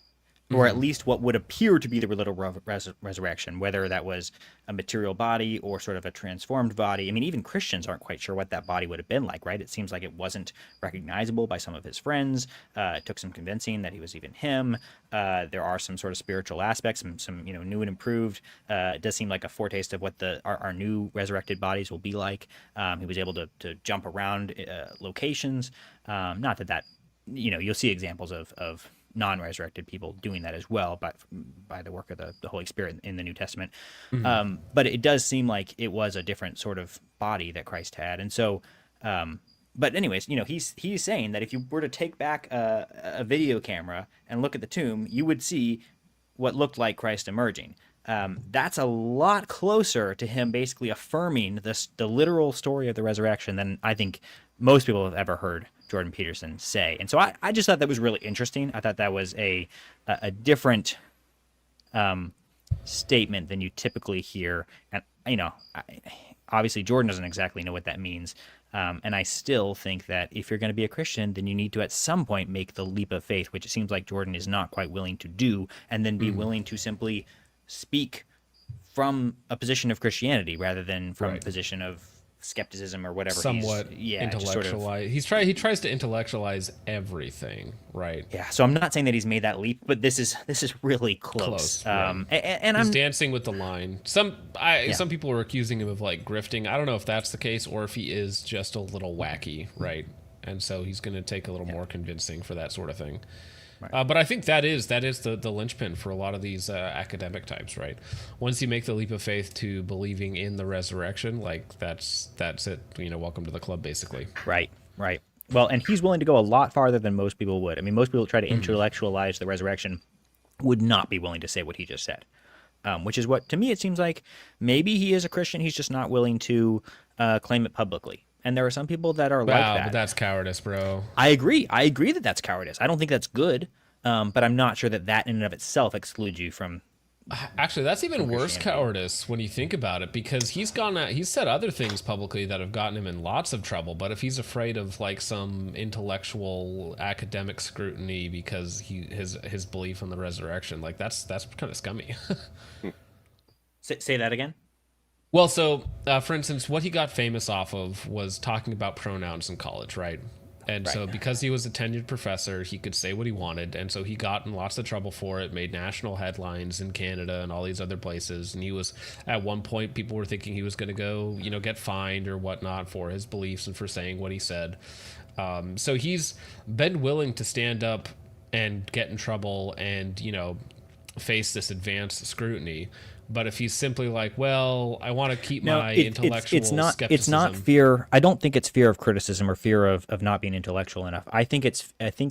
or at least what would appear to be the literal resurrection, whether that was a material body or sort of a transformed body. Even Christians aren't quite sure what that body would have been like, right? It seems like it wasn't recognizable by some of his friends. It took some convincing that he was even him. There are some sort of spiritual aspects, some new and improved. It does seem like a foretaste of what our new resurrected bodies will be like. He was able to jump around locations. Not that you'll see examples of non-resurrected people doing that as well, but by the work of the Holy Spirit in the New Testament. Mm-hmm. But it does seem like it was a different sort of body that Christ had. And so, but anyways, he's saying that if you were to take back a video camera and look at the tomb, you would see what looked like Christ emerging. That's a lot closer to him basically affirming the literal story of the resurrection than I think most people have ever heard Jordan Peterson say. And so I just thought that was really interesting. I thought that was a different statement than you typically hear. And, obviously Jordan doesn't exactly know what that means. And I still think that if you're going to be a Christian, then you need to at some point make the leap of faith, which it seems like Jordan is not quite willing to do, and then be willing to simply speak from a position of Christianity rather than from a position of skepticism or whatever. Somewhat intellectualize. He tries to intellectualize everything, right? Yeah. So I'm not saying that he's made that leap, but this is really close. And he's I'm dancing with the line. Some people are accusing him of grifting. I don't know if that's the case or if he is just a little wacky, right? And so he's going to take a little more convincing for that sort of thing. Right. But I think that is the linchpin for a lot of these academic types, right? Once you make the leap of faith to believing in the resurrection, that's it. Welcome to the club, basically. Right. Well, and he's willing to go a lot farther than most people would. Most people try to intellectualize the resurrection would not be willing to say what he just said, which is what, to me, it seems like maybe he is a Christian. He's just not willing to claim it publicly. And there are some people that are like that. But that's cowardice, bro. I agree that that's cowardice. I don't think that's good, but I'm not sure that in and of itself excludes you from Actually, that's even worse cowardice when you think about it, because he's said other things publicly that have gotten him in lots of trouble. But if he's afraid of like some intellectual academic scrutiny because his belief in the resurrection, like that's kind of scummy. Say that again. Well, so for instance, what he got famous off of was talking about pronouns in college, right? And so because he was a tenured professor, he could say what he wanted. And so he got in lots of trouble for it, made national headlines in Canada and all these other places. And he was, at one point, people were thinking he was going to go, get fined or whatnot for his beliefs and for saying what he said. So he's been willing to stand up and get in trouble and, face this advanced scrutiny. But if he's simply like, well, I want to keep my intellectual skepticism. It's not fear. I don't think it's fear of criticism or fear of not being intellectual enough. I think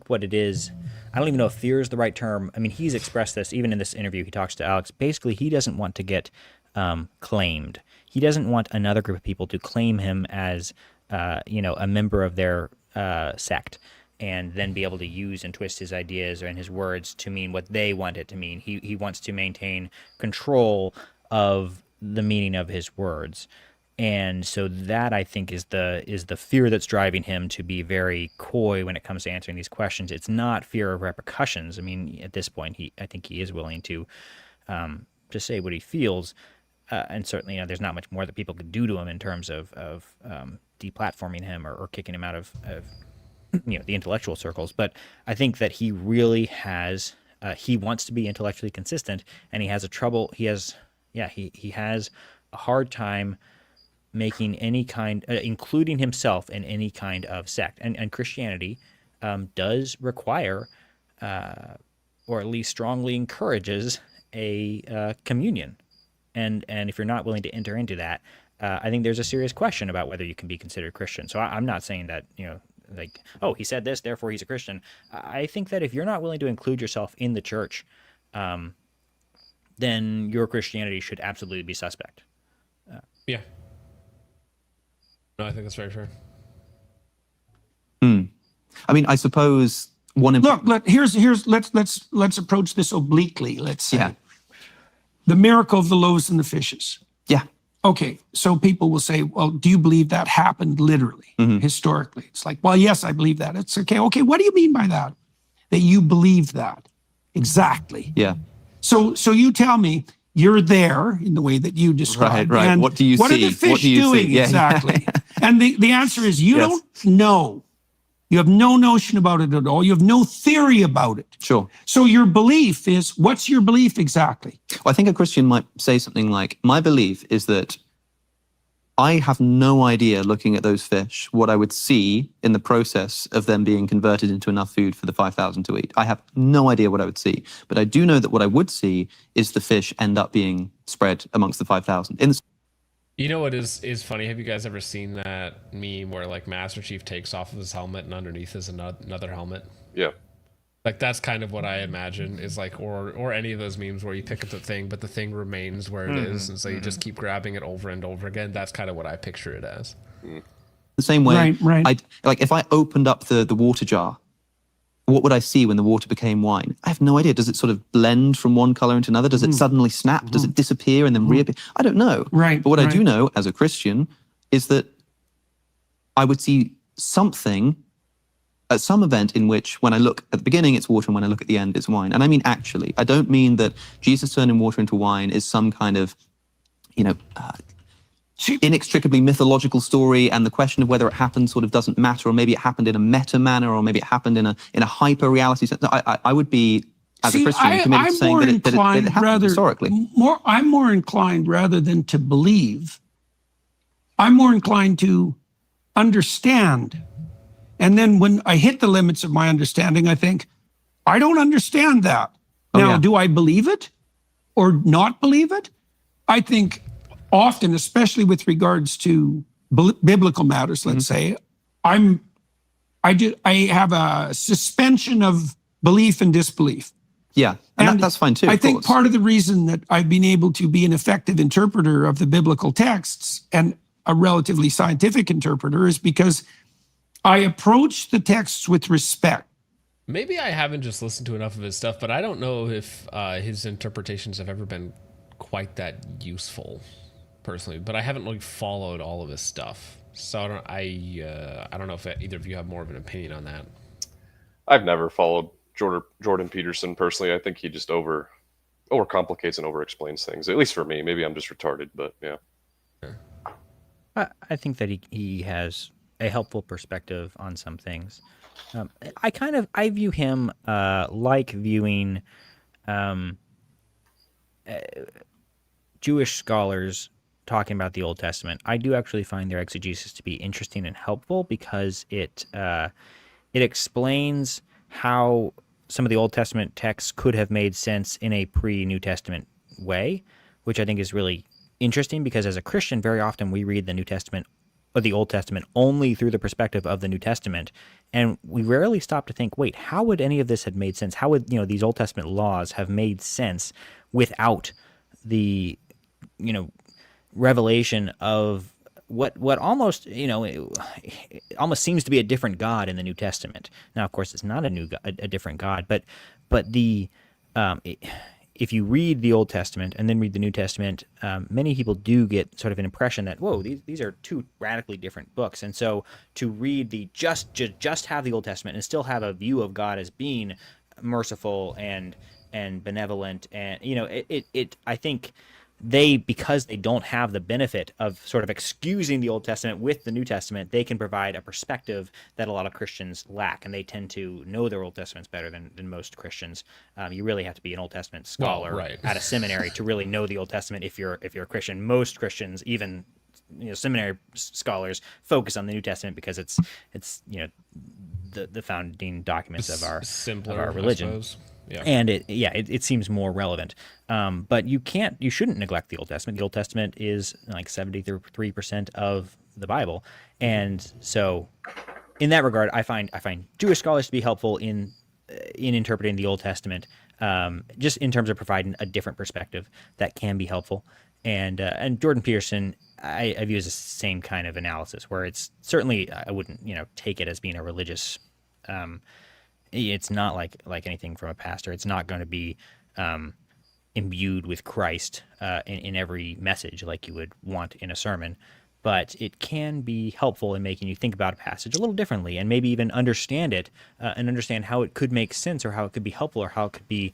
what it is, I don't even know if fear is the right term. I mean, he's expressed this, even in this interview, he talks to Alex. Basically, he doesn't want to get claimed. He doesn't want another group of people to claim him as, a member of their sect, and then be able to use and twist his ideas and his words to mean what they want it to mean. He wants to maintain control of the meaning of his words. And so that, I think, is the fear that's driving him to be very coy when it comes to answering these questions. It's not fear of repercussions. I mean, at this point, I think he is willing to say what he feels. And certainly, there's not much more that people could do to him in terms of deplatforming him or kicking him out of the intellectual circles. But I think that he really has, he wants to be intellectually consistent, and he has he has a hard time making any kind, including himself in any kind of sect. And Christianity does require, or at least strongly encourages, a communion. And if you're not willing to enter into that, I think there's a serious question about whether you can be considered Christian. So I'm not saying that, like, oh, he said this, therefore he's a Christian. I think that if you're not willing to include yourself in the church, then your Christianity should absolutely be suspect. Yeah. No, I think that's very fair. I mean, I suppose Look, here's let's approach this obliquely. Let's say the miracle of the loaves and the fishes. Yeah. Okay, so people will say, well, do you believe that happened literally, historically? It's like, well, yes, I believe that. It's okay. Okay, what do you mean by that? That you believe that? Exactly. Yeah. So you tell me you're there in the way that you described. Right. And what do you see? What are the fish doing exactly? And the answer is you don't know. You have no notion about it at all. You have no theory about it. Sure. So your belief is, what's your belief exactly? Well, I think a Christian might say something like, my belief is that I have no idea, looking at those fish, what I would see in the process of them being converted into enough food for the 5,000 to eat. I have no idea what I would see. But I do know that what I would see is the fish end up being spread amongst the 5,000. You know what is funny? Have you guys ever seen that meme where like Master Chief takes off of his helmet and underneath is another helmet? Yeah. Like that's kind of what I imagine is like, or any of those memes where you pick up the thing, but the thing remains where it is, and so you just keep grabbing it over and over again. That's kind of what I picture it as. The same way, right. Like if I opened up the water jar, what would I see when the water became wine? I have no idea. Does it sort of blend from one color into another? Does it suddenly snap? Does it disappear and then reappear? I don't know. Right. But what I do know as a Christian is that I would see something at some event in which when I look at the beginning, it's water, and when I look at the end, it's wine. And I mean actually. I don't mean that Jesus turning water into wine is some kind of, inextricably mythological story, and the question of whether it happened sort of doesn't matter, or maybe it happened in a meta manner, or maybe it happened in a hyper reality sense. I would be, as a Christian, committed to saying that it happened historically. I'm more inclined, rather than to believe, I'm more inclined to understand. And then when I hit the limits of my understanding, I think, I don't understand that. Now, do I believe it or not believe it? I think often, especially with regards to biblical matters, let's say, I have a suspension of belief and disbelief. Yeah, and that's fine too. I think part of the reason that I've been able to be an effective interpreter of the biblical texts, and a relatively scientific interpreter, is because I approach the texts with respect. Maybe I haven't just listened to enough of his stuff, but I don't know if his interpretations have ever been quite that useful, personally. But I haven't really followed all of his stuff, so I don't know if either of you have more of an opinion on that. I've never followed Jordan Peterson personally. I think he just overcomplicates and overexplains things. At least for me. Maybe I'm just retarded, but yeah. I think that he has a helpful perspective on some things. I view him like viewing Jewish scholars talking about the Old Testament. I do actually find their exegesis to be interesting and helpful because it explains how some of the Old Testament texts could have made sense in a pre-New Testament way, which I think is really interesting because as a Christian, very often we read the New Testament or the Old Testament only through the perspective of the New Testament, and we rarely stop to think, wait, how would any of this have made sense? How would these Old Testament laws have made sense without the revelation of what almost it almost seems to be a different God in the New Testament. Now, of course, it's not a different God, but if you read the Old Testament and then read the New Testament, many people do get sort of an impression that, whoa, these are two radically different books. And so to read just have the Old Testament and still have a view of God as being merciful and benevolent, and I think because they don't have the benefit of sort of excusing the Old Testament with the New Testament, they can provide a perspective that a lot of Christians lack, and they tend to know their Old Testaments better than most Christians. You really have to be an Old Testament scholar at a seminary to really know the Old Testament if you're a Christian. Most Christians, even seminary scholars, focus on the New Testament because it's the founding documents of our religion. I suppose. Yeah. And it seems more relevant. But you shouldn't neglect the Old Testament. The Old Testament is like 73% of the Bible. And so in that regard, I find Jewish scholars to be helpful in interpreting the Old Testament, just in terms of providing a different perspective that can be helpful. And Jordan Peterson, I view as the same kind of analysis, where it's certainly, I wouldn't take it as being a religious it's not like anything from a pastor. It's not going to be imbued with Christ in every message like you would want in a sermon, but it can be helpful in making you think about a passage a little differently and maybe even understand it and understand how it could make sense or how it could be helpful or how it could be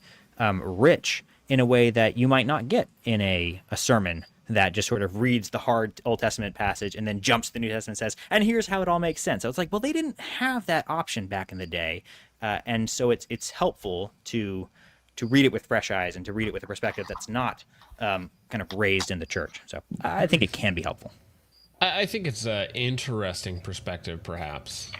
rich in a way that you might not get in a sermon that just sort of reads the hard Old Testament passage and then jumps to the New Testament and says, and here's how it all makes sense. So it's like, well, they didn't have that option back in the day. And so it's helpful to read it with fresh eyes and to read it with a perspective that's not kind of raised in the church. So I think it can be helpful. I think it's an interesting perspective, perhaps.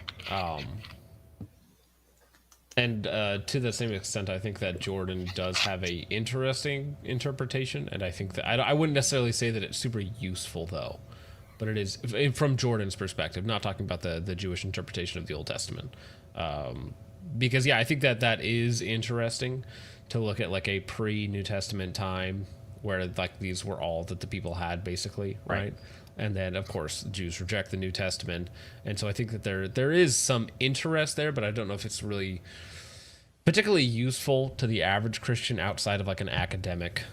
And to the same extent, I think that Jordan does have a interesting interpretation, and I think that I wouldn't necessarily say that it's super useful, though, but it is from Jordan's perspective. Not talking about the Jewish interpretation of the Old Testament, because I think that is interesting to look at like a pre-New Testament time where like these were all that the people had, basically, right? And then, of course, Jews reject the New Testament. And so I think that there is some interest there, but I don't know if it's really particularly useful to the average Christian outside of like an academic,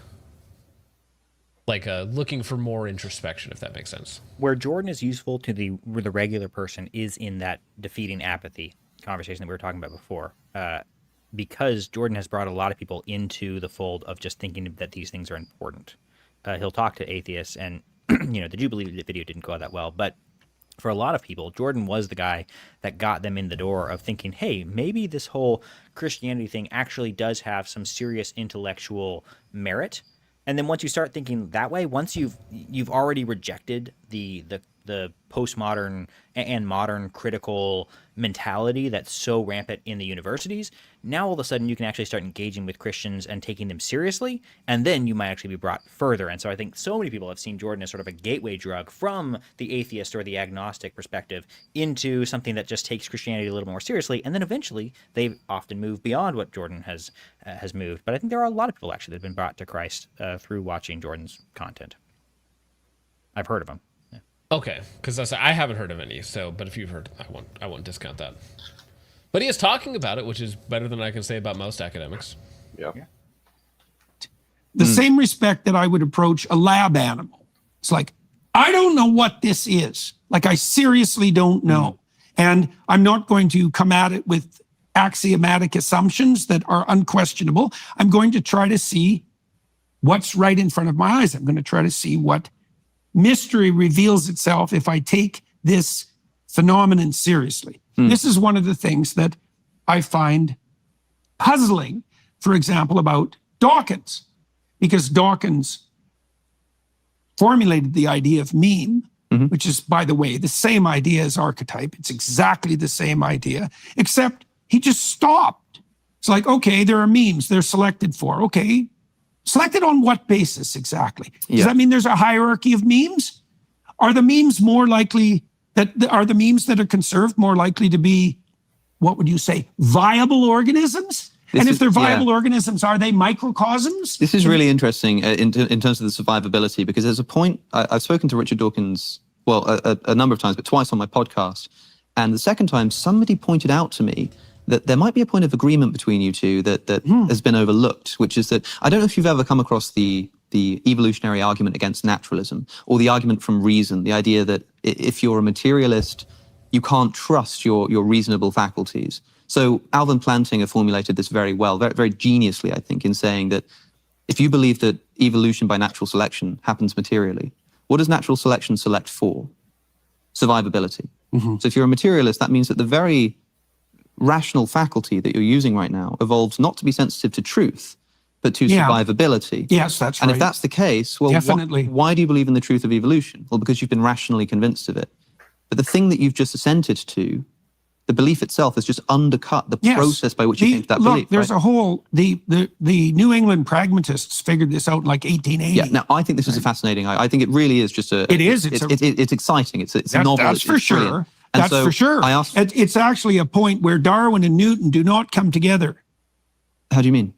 like looking for more introspection, if that makes sense. Where Jordan is useful to the regular person is in that defeating apathy conversation that we were talking about before. Because Jordan has brought a lot of people into the fold of just thinking that these things are important. He'll talk to atheists, and the Jubilee video didn't go that well, but for a lot of people, Jordan was the guy that got them in the door of thinking, hey, maybe this whole Christianity thing actually does have some serious intellectual merit. And then once you start thinking that way, once you've already rejected the postmodern and modern critical mentality that's so rampant in the universities, now all of a sudden you can actually start engaging with Christians and taking them seriously, and then you might actually be brought further. And so I think so many people have seen Jordan as sort of a gateway drug from the atheist or the agnostic perspective into something that just takes Christianity a little more seriously, and then eventually they often move beyond what Jordan has moved. But I think there are a lot of people actually that have been brought to Christ through watching Jordan's content. I've heard of them. Okay, because I haven't heard of any. So, but if you've heard, I won't discount that. But he is talking about it, which is better than I can say about most academics. Yeah. The same respect that I would approach a lab animal. It's like, I don't know what this is. Like, I seriously don't know. And I'm not going to come at it with axiomatic assumptions that are unquestionable. I'm going to try to see what's right in front of my eyes. I'm going to try to see what mystery reveals itself if I take this phenomenon seriously. This is one of the things that I find puzzling, for example, about Dawkins, because Dawkins formulated the idea of meme, which is, by the way, the same idea as archetype. It's exactly the same idea, except he just stopped. It's like, okay, there are memes, they're selected for. Okay, selected on what basis exactly? Does that mean there's a hierarchy of memes? Are the memes more likely are the memes that are conserved more likely to be, what would you say, viable organisms? And if they're viable organisms, are they microcosms? This is really interesting in terms of the survivability, because there's a point, I've spoken to Richard Dawkins, well, a number of times, but twice on my podcast. And the second time, somebody pointed out to me that there might be a point of agreement between you two that has been overlooked, which is that, I don't know if you've ever come across the evolutionary argument against naturalism, or the argument from reason, the idea that if you're a materialist, you can't trust your reasonable faculties. So Alvin Plantinga formulated this very well, very, very geniusly, I think, in saying that if you believe that evolution by natural selection happens materially, what does natural selection select for? Survivability. So if you're a materialist, that means that the very rational faculty that you're using right now evolves not to be sensitive to truth, but to survivability. Yes, that's right. And if that's the case, well, definitely. Why do you believe in the truth of evolution? Well, because you've been rationally convinced of it. But the thing that you've just assented to, the belief itself has just undercut the process by which you came to that belief. Look, there's a whole, the New England pragmatists figured this out in like 1880. Yeah, now I think this is a fascinating, I think it really is just It is. It's exciting. It's novel. That's for sure. That's for sure. It's actually a point where Darwin and Newton do not come together. How do you mean?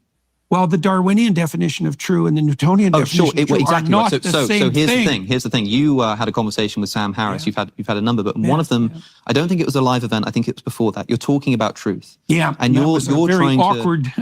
Well, the Darwinian definition of true and the Newtonian definition of true are not the same thing. Here's the thing. You had a conversation with Sam Harris. You've had a number, but one of them, I don't think it was a live event. I think it was before that. You're talking about truth. Yeah, and you're very awkward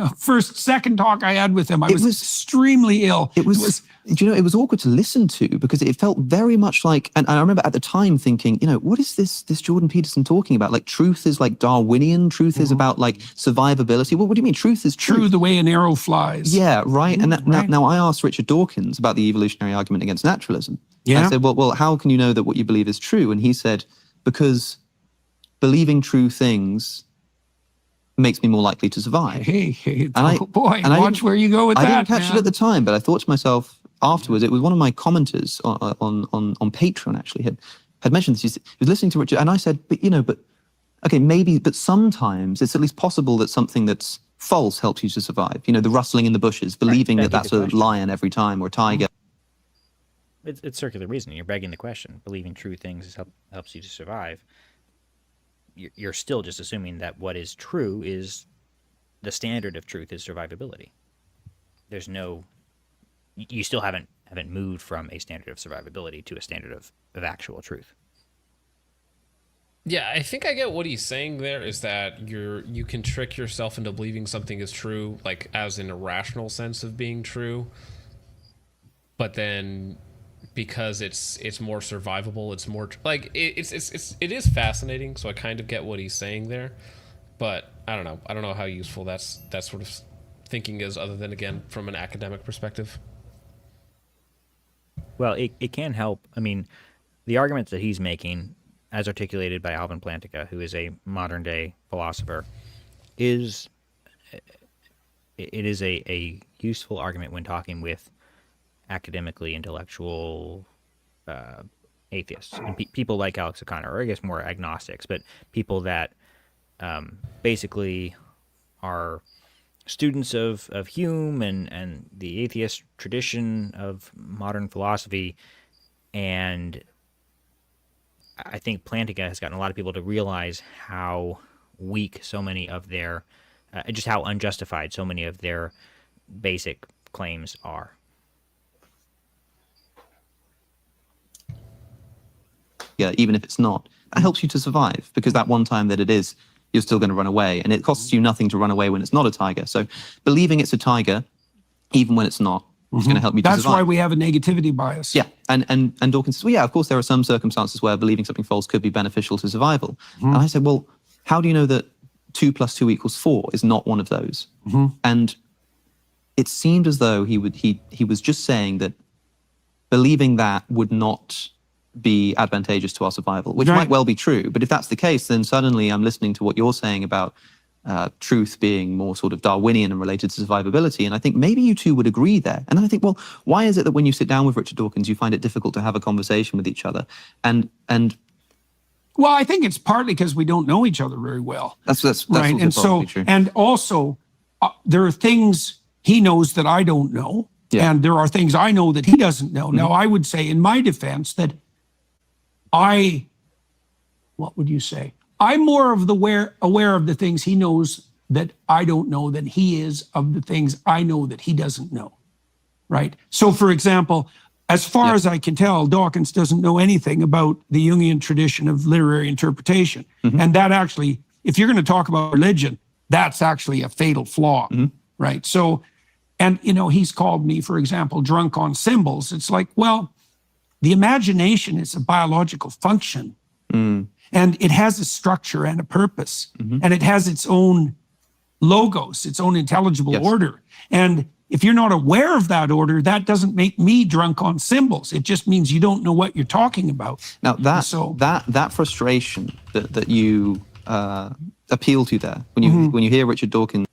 second talk I had with him. I was extremely ill. It was. Do you know, it was awkward to listen to because it felt very much like, and I remember at the time thinking, you know, what is this Jordan Peterson talking about? Like, truth is like Darwinian. Truth is about like survivability. What do you mean? Truth is truth. True the way an arrow flies. Yeah, right. And now I asked Richard Dawkins about the evolutionary argument against naturalism. Yeah. I said, well, how can you know that what you believe is true? And he said, because believing true things makes me more likely to survive. Watch where you go with that. I didn't catch it at the time, but I thought to myself afterwards, it was one of my commenters on Patreon actually had mentioned this. He was listening to Richard, and I said, but okay, maybe, but sometimes it's at least possible that something that's false helps you to survive. You know, the rustling in the bushes, believing that that's a lion every time or a tiger. It's circular reasoning. You're begging the question. Believing true things helps you to survive. You're still just assuming that what is true is the standard of truth is survivability. There's no, you still haven't moved from a standard of survivability to a standard of actual truth. Yeah, I think I get what he's saying there is that you can trick yourself into believing something is true, like as in a rational sense of being true, but then because it's more survivable, it's more like it is fascinating. So I kind of get what he's saying there, but I don't know how useful that sort of thinking is, other than again from an academic perspective. Well, it can help. I mean, the arguments that he's making, as articulated by Alvin Plantinga, who is a modern day philosopher, is a useful argument when talking with academically intellectual atheists and people like Alex O'Connor, or I guess more agnostics, but people that basically are students of Hume and the atheist tradition of modern philosophy. And I think Plantinga has gotten a lot of people to realize how weak so many of their, just how unjustified so many of their basic claims are. Yeah, even if it's not, that helps you to survive, because that one time that it is you're still going to run away. And it costs you nothing to run away when it's not a tiger. So believing it's a tiger, even when it's not, is going to help you to That's survive. why we have a negativity bias. Yeah, and Dawkins says, well, yeah, of course there are some circumstances where believing something false could be beneficial to survival. And I said, well, how do you know that 2 + 2 = 4 is not one of those? And it seemed as though he was just saying that believing that would not be advantageous to our survival, which might well be true. But if that's the case, then suddenly I'm listening to what you're saying about truth being more sort of Darwinian and related to survivability. And I think maybe you two would agree there. And then I think, well, why is it that when you sit down with Richard Dawkins, you find it difficult to have a conversation with each other? And well, I think it's partly because we don't know each other very well. That's right. Also And so, probably true. and also, there are things he knows that I don't know, and there are things I know that he doesn't know. Now, I would say, in my defense, that what would you say? I'm more of aware of the things he knows that I don't know than he is of the things I know that he doesn't know, right? So, for example, as far as I can tell, Dawkins doesn't know anything about the Jungian tradition of literary interpretation. And that actually, if you're going to talk about religion, that's actually a fatal flaw, right? So, and, he's called me, for example, drunk on symbols. It's like, well, the imagination is a biological function. And it has a structure and a purpose, and it has its own logos, its own intelligible order. And if you're not aware of that order, that doesn't make me drunk on symbols. It just means you don't know what you're talking about. Now, that frustration that you appeal to there, when you hear Richard Dawkins.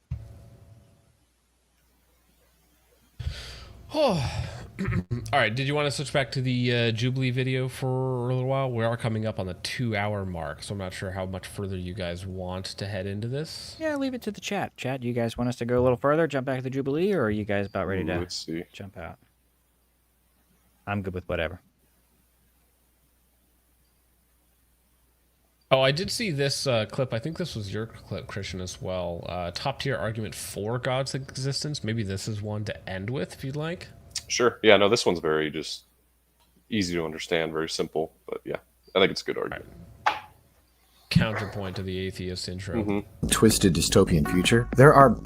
All right, did you want to switch back to the Jubilee video for a little while? We are coming up on the 2-hour mark, so I'm not sure how much further you guys want to head into this. Yeah, leave it to the chat. Chat, you guys want us to go a little further, jump back to the Jubilee, or are you guys about ready to jump out? I'm good with whatever. Oh, I did see this clip. I think this was your clip, Christian, as well. Top tier argument for God's existence. Maybe this is one to end with, if you'd like. Sure. Yeah, no, this one's very just easy to understand, very simple. But yeah, I think it's a good argument. Right. Counterpoint to the atheist intro. Twisted dystopian future. There are...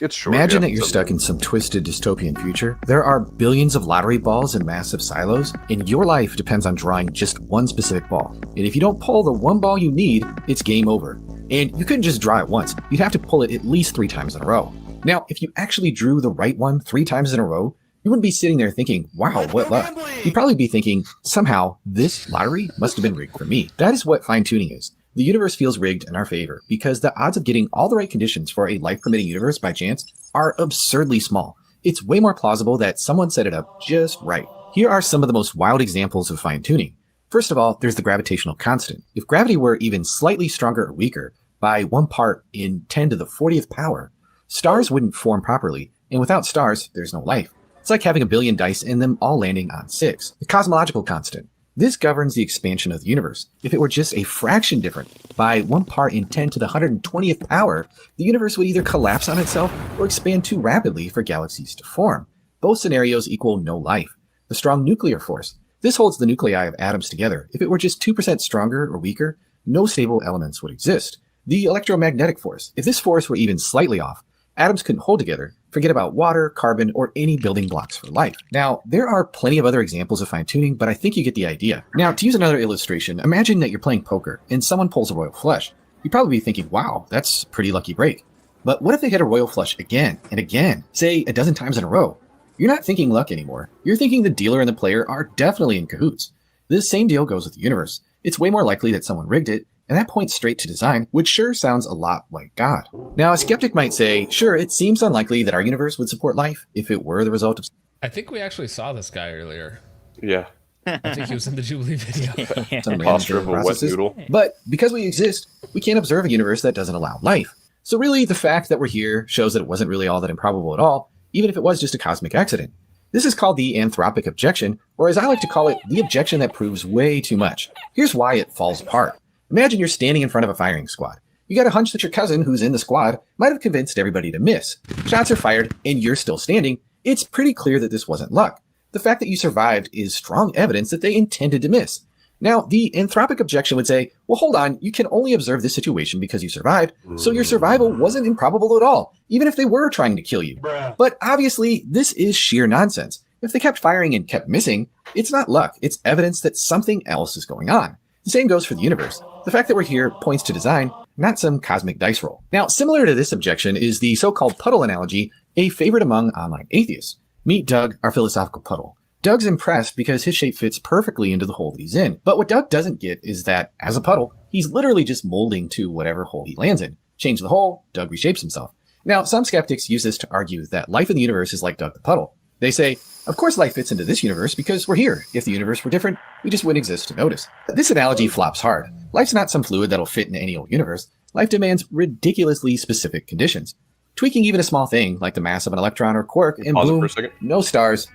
It's short. Imagine that you're stuck in some twisted dystopian future. There are billions of lottery balls in massive silos, and your life depends on drawing just one specific ball. And if you don't pull the one ball you need, it's game over. And you couldn't just draw it once. You'd have to pull it at least 3 times in a row. Now, if you actually drew the right one 3 times in a row, you wouldn't be sitting there thinking, wow, what luck. You'd probably be thinking, somehow, this lottery must have been rigged for me. That is what fine-tuning is. The universe feels rigged in our favor because the odds of getting all the right conditions for a life-permitting universe by chance are absurdly small. It's way more plausible that someone set it up just right. Here are some of the most wild examples of fine-tuning. First of all, there's the gravitational constant. If gravity were even slightly stronger or weaker, by 1 part in 10 to the 40th power, stars wouldn't form properly, and without stars, there's no life. It's like having a billion dice and them all landing on 6. The cosmological constant. This governs the expansion of the universe. If it were just a fraction different, by 1 part in 10 to the 120th power, the universe would either collapse on itself or expand too rapidly for galaxies to form. Both scenarios equal no life. The strong nuclear force. This holds the nuclei of atoms together. If it were just 2% stronger or weaker, no stable elements would exist. The electromagnetic force. If this force were even slightly off, atoms couldn't hold together. Forget about water, carbon, or any building blocks for life. Now, there are plenty of other examples of fine-tuning, but I think you get the idea. Now, to use another illustration, imagine that you're playing poker and someone pulls a royal flush. You'd probably be thinking, wow, that's a pretty lucky break. But what if they hit a royal flush again and again, say a dozen times in a row? You're not thinking luck anymore. You're thinking the dealer and the player are definitely in cahoots. This same deal goes with the universe. It's way more likely that someone rigged it, and that points straight to design, which sure sounds a lot like God. Now, a skeptic might say, sure, it seems unlikely that our universe would support life if it were the result of... I think we actually saw this guy earlier. Yeah. I think he was in the Jubilee video. Some posture of a wet noodle. But because we exist, we can't observe a universe that doesn't allow life. So really, the fact that we're here shows that it wasn't really all that improbable at all, even if it was just a cosmic accident. This is called the anthropic objection, or as I like to call it, the objection that proves way too much. Here's why it falls apart. Imagine you're standing in front of a firing squad. You got a hunch that your cousin, who's in the squad, might have convinced everybody to miss. Shots are fired, and you're still standing. It's pretty clear that this wasn't luck. The fact that you survived is strong evidence that they intended to miss. Now, the anthropic objection would say, well, hold on, you can only observe this situation because you survived, so your survival wasn't improbable at all, even if they were trying to kill you. But obviously, this is sheer nonsense. If they kept firing and kept missing, it's not luck, it's evidence that something else is going on. The same goes for the universe. The fact that we're here points to design, not some cosmic dice roll. Now, similar to this objection is the so-called puddle analogy, a favorite among online atheists. Meet Doug, our philosophical puddle. Doug's impressed because his shape fits perfectly into the hole that he's in. But what Doug doesn't get is that, as a puddle, he's literally just molding to whatever hole he lands in. Change the hole, Doug reshapes himself. Now, some skeptics use this to argue that life in the universe is like Doug the puddle. They say, of course life fits into this universe because we're here. If the universe were different, we just wouldn't exist to notice. This analogy flops hard. Life's not some fluid that'll fit in any old universe. Life demands ridiculously specific conditions. Tweaking even a small thing, like the mass of an electron or quark, and Pause it boom, for a second. no stars.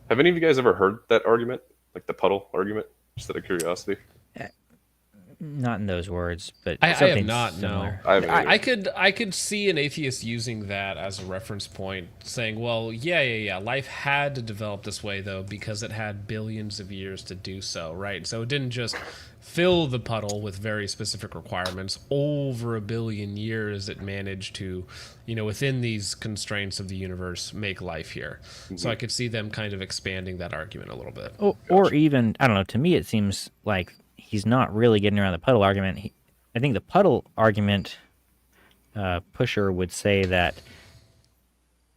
Have any of you guys ever heard that argument? Like the puddle argument? Just out of curiosity. Not in those words, but I have something not. similar. I haven't either. I could see an atheist using that as a reference point, saying, "Well, yeah. Life had to develop this way though because it had billions of years to do so, right? So it didn't just fill the puddle with very specific requirements. Over a billion years, it managed to, within these constraints of the universe, make life here. So I could see them kind of expanding that argument a little bit. Or even, I don't know. To me, it seems like he's not really getting around the puddle argument. I think the puddle argument pusher would say that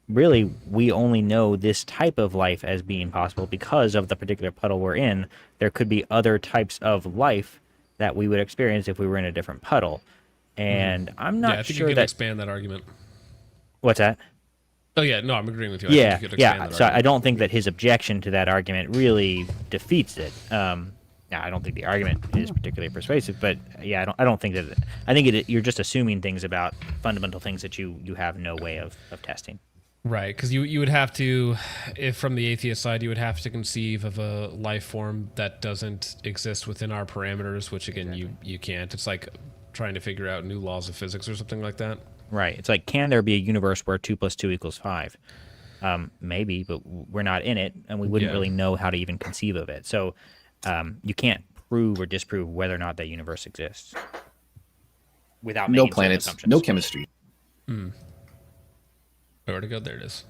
really we only know this type of life as being possible because of the particular puddle we're in. There could be other types of life that we would experience if we were in a different puddle. And I'm not I think sure you could that... expand that argument. What's that? Oh, yeah. No, I'm agreeing with you. Yeah, I think you could expand that so argument. I don't think that his objection to that argument really defeats it. Now, I don't think the argument is particularly persuasive, but yeah, I don't think that. I think you're just assuming things about fundamental things that you have no way of testing. Right, because you would have to, if from the atheist side, you would have to conceive of a life form that doesn't exist within our parameters, which again, you can't. It's like trying to figure out new laws of physics or something like that. Right. It's like, can there be a universe where 2 + 2 = 5? Maybe, but we're not in it, and we wouldn't really know how to even conceive of it. So you can't prove or disprove whether or not that universe exists without making no planets, no chemistry. Where to go? There it is.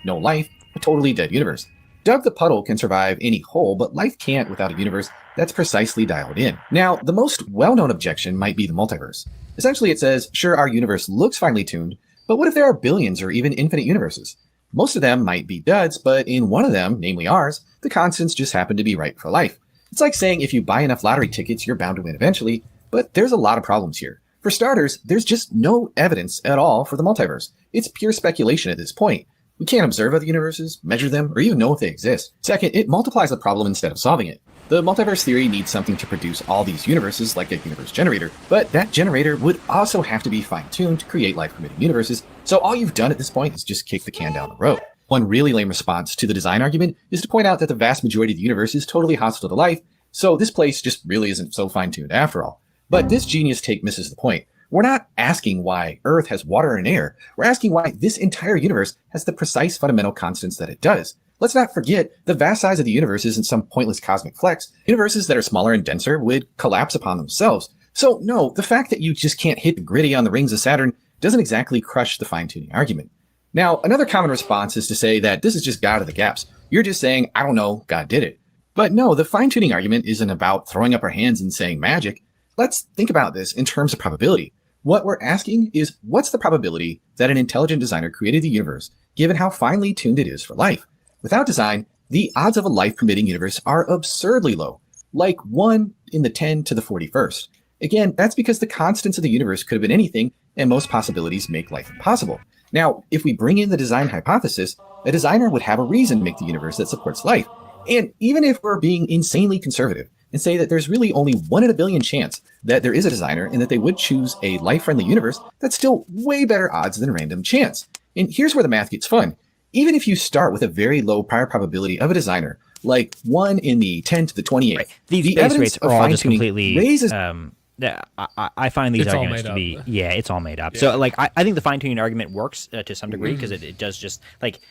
No life, a totally dead universe. Doug the puddle can survive any hole, but life can't without a universe that's precisely dialed in. Now, the most well-known objection might be the multiverse. Essentially, it says, sure, our universe looks finely tuned, but what if there are billions or even infinite universes? Most of them might be duds, but in one of them, namely ours, the constants just happen to be right for life. It's like saying if you buy enough lottery tickets, you're bound to win eventually, but there's a lot of problems here. For starters, there's just no evidence at all for the multiverse. It's pure speculation at this point. We can't observe other universes, measure them, or even know if they exist. Second, it multiplies the problem instead of solving it. The multiverse theory needs something to produce all these universes, like a universe generator, but that generator would also have to be fine-tuned to create life-permitting universes, so all you've done at this point is just kick the can down the road. One really lame response to the design argument is to point out that the vast majority of the universe is totally hostile to life, so this place just really isn't so fine-tuned after all. But this genius take misses the point. We're not asking why Earth has water and air. We're asking why this entire universe has the precise fundamental constants that it does. Let's not forget, the vast size of the universe isn't some pointless cosmic flex. Universes that are smaller and denser would collapse upon themselves. So no, the fact that you just can't hit the gritty on the rings of Saturn doesn't exactly crush the fine-tuning argument. Now, another common response is to say that this is just God of the gaps. You're just saying, I don't know, God did it. But no, the fine-tuning argument isn't about throwing up our hands and saying magic. Let's think about this in terms of probability. What we're asking is, what's the probability that an intelligent designer created the universe, given how finely tuned it is for life? Without design, the odds of a life-permitting universe are absurdly low, like 1 in the 10 to the 41st. Again, that's because the constants of the universe could have been anything, and most possibilities make life impossible. Now, if we bring in the design hypothesis, a designer would have a reason to make the universe that supports life. And even if we're being insanely conservative and say that there's really only 1 in a billion chance that there is a designer and that they would choose a life-friendly universe, that's still way better odds than random chance. And here's where the math gets fun. Even if you start with a very low prior probability of a designer, like 1 in the 10 to the 28, right. These the base evidence rates of are all just fine-tuning completely raises... I find these It's all arguments made to be, up. yeah, it's all made up. Yeah. So, like, I think the fine-tuning argument works to some degree because it does just, like,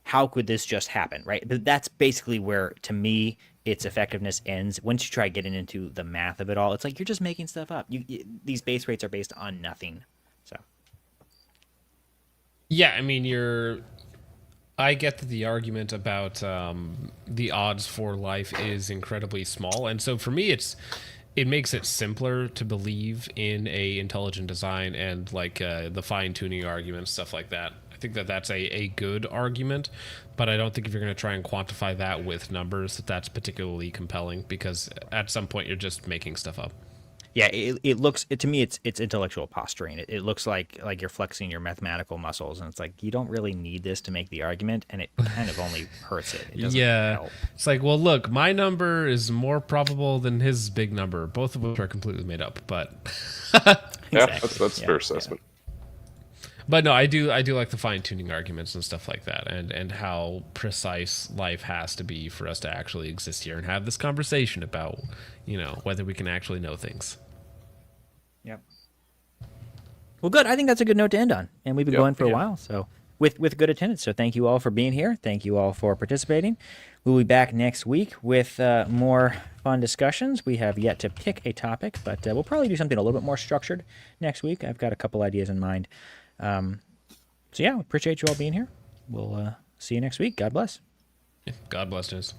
how could this just happen, right? But that's basically where, to me, its effectiveness ends. Once you try getting into the math of it all, it's like you're just making stuff up. These base rates are based on nothing. So yeah, I mean, I get that the argument about the odds for life is incredibly small, and so for me, it makes it simpler to believe in a intelligent design and like the fine-tuning argument, stuff like that. I think that that's a good argument, but I don't think if you're going to try and quantify that with numbers, that's particularly compelling, because at some point you're just making stuff up. yeah, it looks to me it's intellectual posturing. It looks like you're flexing your mathematical muscles, and it's like you don't really need this to make the argument, and it kind of only hurts it. It doesn't help. It's like, well, look, my number is more probable than his big number, both of which are completely made up. But yeah, that's fair assessment. But no, I do like the fine-tuning arguments and stuff like that, and how precise life has to be for us to actually exist here and have this conversation about, whether we can actually know things. Yep. Well, good. I think that's a good note to end on, and we've been going for a while, so with good attendance. So thank you all for being here. Thank you all for participating. We'll be back next week with more fun discussions. We have yet to pick a topic, but we'll probably do something a little bit more structured next week. I've got a couple ideas in mind. So yeah, we appreciate you all being here. We'll see you next week. God bless. God bless, James.